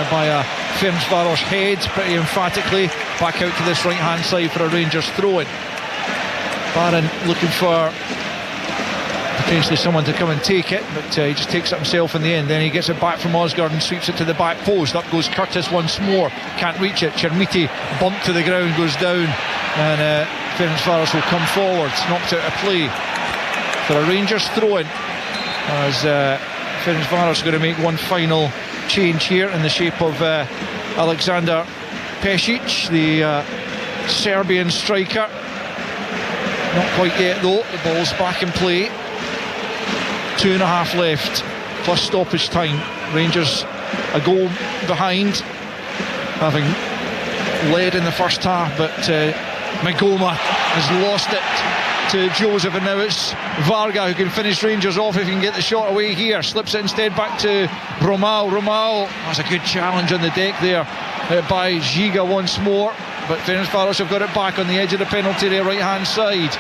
by a Ferencváros head pretty emphatically back out to this right hand side for a Rangers throw-in. Barron looking for potentially someone to come and take it, but he just takes it himself in the end. Then he gets it back from Osgard and sweeps it to the back post. Up goes Curtis once more, can't reach it. Chermiti bumped to the ground, goes down, and Ferencváros will come forward. Knocked out of play for a Rangers throw-in, as Ferencváros are going to make one final change here in the shape of Alexander Pesic, the Serbian striker. Not quite yet though. The ball's back in play. 2.5 left plus stoppage time. Rangers a goal behind, having led in the first half, but Magoma has lost it to Joseph, and now it's Varga who can finish Rangers off if he can get the shot away here. Slips it instead back to Romao has a good challenge on the deck there by Giga once more, but Ferencváros have got it back on the edge of the penalty area, right hand side.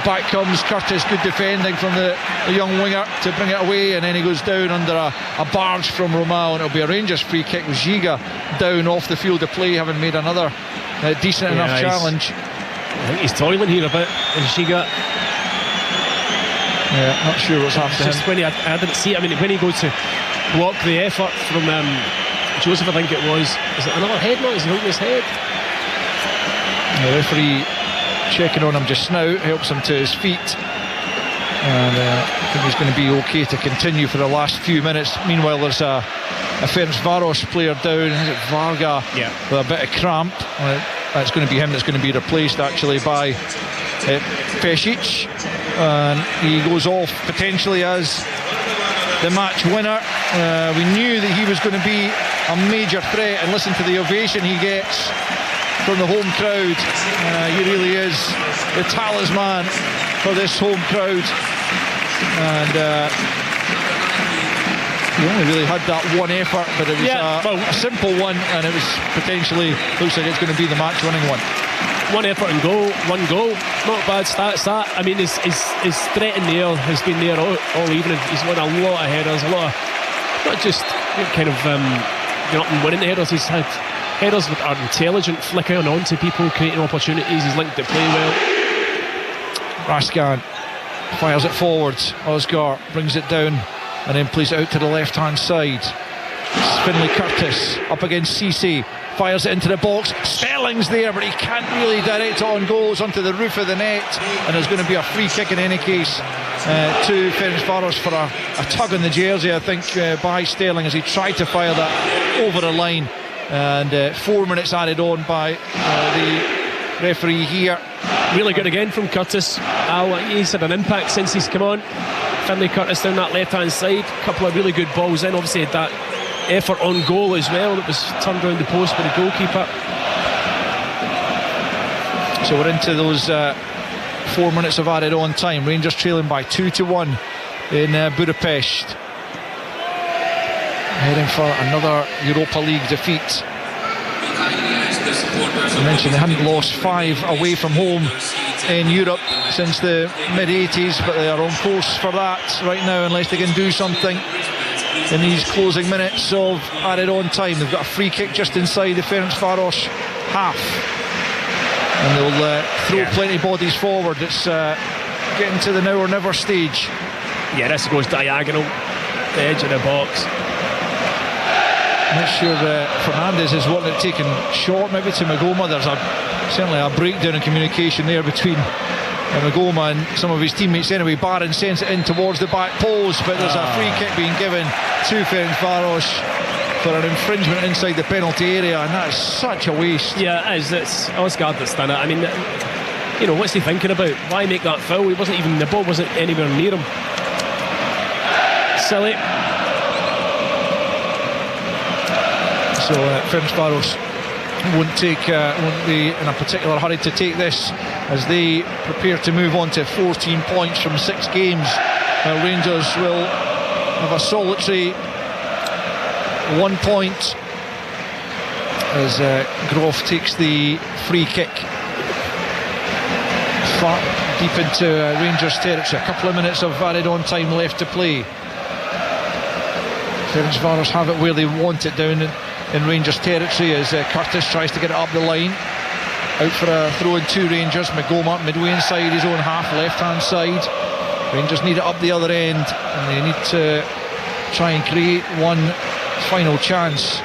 Back comes Curtis, good defending from the young winger to bring it away, and then he goes down under a barge from Romao, and it'll be a Rangers free kick with Giga down off the field of play, having made another decent enough challenge. I think he's toiling here a bit, and Giga. Yeah, not sure what's happened to him. Just when I didn't see it. I mean, when he goes to block the effort from Joseph, I think it was. Is it another head knock? Is he holding his head? The referee checking on him just now, helps him to his feet, and I think he's going to be okay to continue for the last few minutes. Meanwhile, there's a Ferencváros player down. Is it Varga? Yeah. With a bit of cramp. That's going to be him that's going to be replaced actually by Pesic, and he goes off potentially as the match winner. We knew that he was going to be a major threat, and listen to the ovation he gets from the home crowd. He really is the talisman for this home crowd, and He only really had that one effort, but it was a simple one, and it was potentially looks like it's going to be the match-winning one. One effort and goal, one goal. Not bad stats that. I mean, his threat in the air has been there all evening. He's won a lot of headers, a lot of, not just kind of winning headers. He's had headers that are intelligent, flickering onto people, creating opportunities. He's linked to play well. Raskan fires it forwards. Oscar brings it down and then plays it out to the left-hand side. Finlay Curtis up against Cisse, fires it into the box. Sterling's there, but he can't really direct it on goals onto the roof of the net, and there's going to be a free kick in any case to Ferencváros for a tug on the jersey, I think, by Sterling as he tried to fire that over the line, and 4 minutes added on by the referee here. Really good again from Curtis. He's had an impact since he's come on. Finlay Curtis down that left-hand side, a couple of really good balls in. Obviously had that effort on goal as well that was turned around the post by the goalkeeper. So we're into those 4 minutes of added on time. Rangers trailing by 2-1 in Budapest, heading for another Europa League defeat. I mentioned they hadn't lost 5 away from home in Europe since the mid-80s, but they are on course for that right now unless they can do something in these closing minutes of added on time. They've got a free kick just inside the Ferencváros half, and they'll throw plenty of bodies forward. It's getting to the now or never stage. Yeah, this goes diagonal, the edge of the box. Not sure Fernandez is wanting it taken short, maybe to Magoma. There's certainly a breakdown in communication there between Magoma and some of his teammates. Anyway, Barron sends it in towards the back post, but there's a free kick being given to Ferencváros for an infringement inside the penalty area, and that is such a waste. Yeah, it is. It's Osgaard that's done it. I mean, what's he thinking about? Why make that foul? The ball wasn't anywhere near him. Silly. So Ferencváros won't be in a particular hurry to take this as they prepare to move on to 14 points from 6 games. Rangers will have a solitary 1 point as Groff takes the free kick far deep into Rangers territory. A couple of minutes of added on time left to play. Ferencváros have it where they want it, down in Rangers territory, as Curtis tries to get it up the line. Out for a throw in to Rangers. Magoma midway inside his own half, left hand side. Rangers need it up the other end, and they need to try and create one final chance.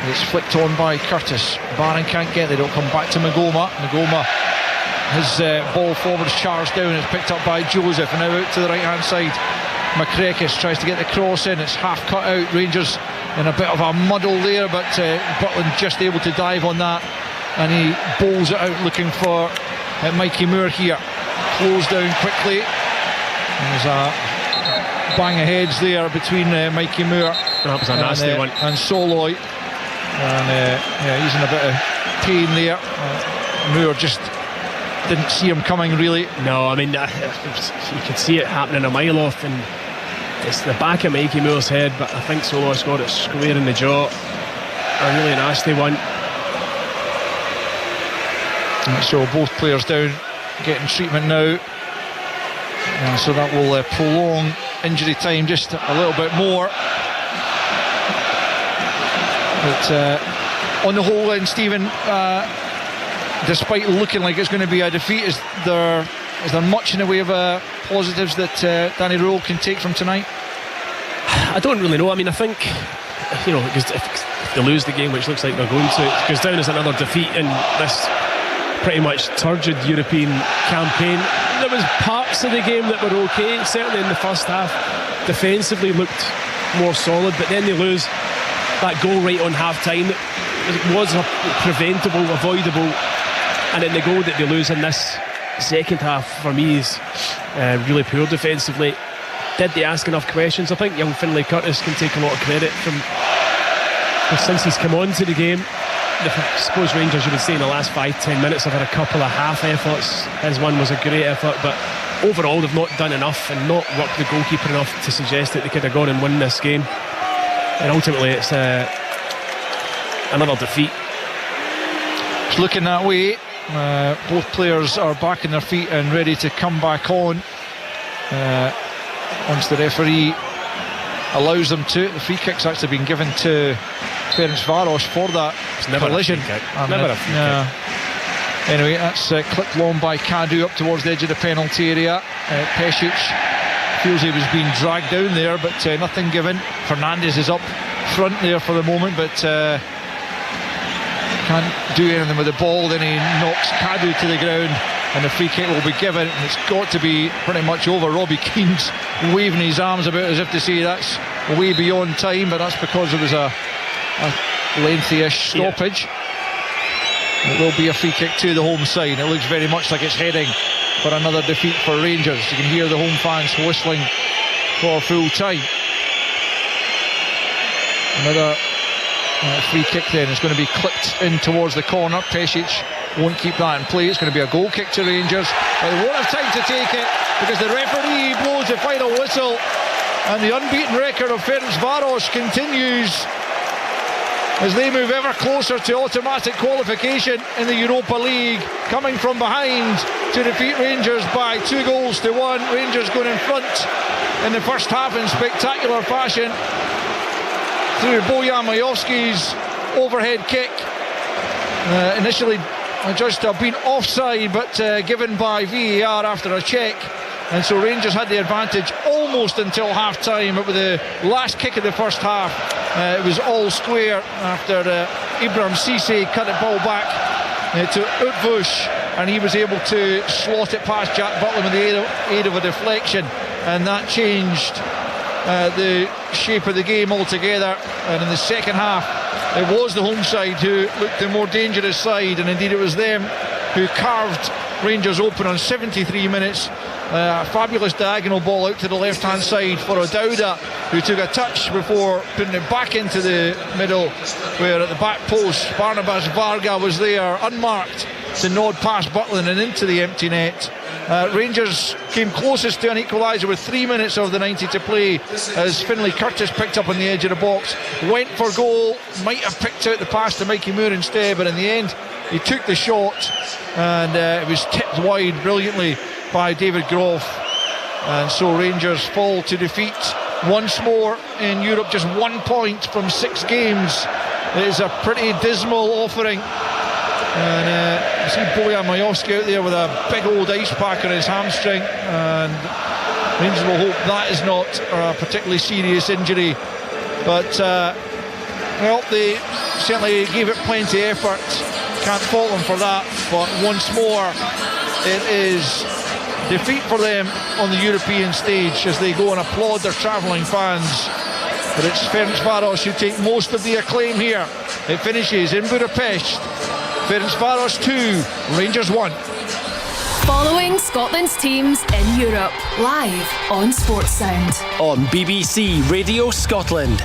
It's flicked on by Curtis. Barron can't get it. It'll come back to Magoma. His ball forwards charged down. It's picked up by Joseph, and now out to the right hand side. Makrekis tries to get the cross in. It's half cut out. Rangers in a bit of a muddle there, but Butland just able to dive on that, and he bowls it out looking for Mikey Moore here. Closed down quickly. There's a bang of heads there between Mikey Moore and Soloy, and he's in a bit of pain there. Moore just didn't see him coming, really. No, I mean, you could see it happening a mile off, and it's the back of Mikey Moore's head, but I think Solo's got it square in the jaw. A really nasty one. And so both players down, getting treatment now, and so that will prolong injury time just a little bit more. But on the whole then, Stephen, despite looking like it's going to be a defeat, is there much in the way of positives that Danny Röhl can take from tonight? I don't really know. I mean, I think, because if they lose the game, which looks like they're going to, it goes down as another defeat in this pretty much turgid European campaign. There was parts of the game that were okay, certainly in the first half. Defensively looked more solid, but then they lose that goal right on half-time. It was preventable, avoidable, and then the goal that they lose in this second half for me is really poor defensively. Did they ask enough questions? I think young Finlay Curtis can take a lot of credit since he's come on to the game. I suppose Rangers, you would say, in the last 5-10 minutes have had a couple of half efforts. His one was a great effort, but overall they've not done enough and not worked the goalkeeper enough to suggest that they could have gone and won this game, and ultimately it's another defeat. It's looking that way. Both players are back on their feet and ready to come back on once the referee allows them to. The free kick's actually been given to Ferencváros for that collision. Never a free kick. Anyway, that's clipped long by Kadu up towards the edge of the penalty area. Pesic feels he was being dragged down there, but nothing given. Fernandes is up front there for the moment, but can't do anything with the ball. Then he knocks Kadu to the ground, and the free kick will be given, and it's got to be pretty much over. Robbie Keane's waving his arms about as if to say that's way beyond time, but that's because there was a lengthy-ish stoppage. It will be a free kick to the home side. It looks very much like it's heading for another defeat for Rangers. You can hear the home fans whistling for full time. Another free kick then. It's going to be clipped in towards the corner. Pesic won't keep that in play. It's going to be a goal kick to Rangers, but they won't have time to take it because the referee blows the final whistle, and the unbeaten record of Ferencváros continues as they move ever closer to automatic qualification in the Europa League, coming from behind to defeat Rangers by 2-1. Rangers going in front in the first half in spectacular fashion through Bojan Majowski's overhead kick, initially judged to have been offside, but given by VAR after a check, and so Rangers had the advantage almost until half time. But with the last kick of the first half, it was all square after Ibrahim Cissé cut the ball back to Utvush, and he was able to slot it past Jack Butland with the aid of a deflection, and that changed the shape of the game altogether. And in the second half, it was the home side who looked the more dangerous side, and indeed it was them who carved Rangers open on 73 minutes. A fabulous diagonal ball out to the left hand side for O'Dowda, who took a touch before putting it back into the middle, where at the back post Barnabas Varga was there unmarked to nod past Butland and into the empty net. Rangers came closest to an equaliser with 3 minutes of the 90 to play as Finlay Curtis picked up on the edge of the box, went for goal, might have picked out the pass to Mikey Moore instead, but in the end he took the shot, and it was tipped wide brilliantly by David Groff, and so Rangers fall to defeat once more in Europe. Just 1 point from 6 games. It is a pretty dismal offering, and you see Bojan Majowski out there with a big old ice pack on his hamstring, and Rangers will hope that is not a particularly serious injury, but well, they certainly gave it plenty of effort, can't fault them for that. But once more it is defeat for them on the European stage as they go and applaud their travelling fans. But it's Ferencváros who take most of the acclaim here. It finishes in Budapest. Ferencváros 2, Rangers 1. Following Scotland's teams in Europe, live on Sports Sound. On BBC Radio Scotland.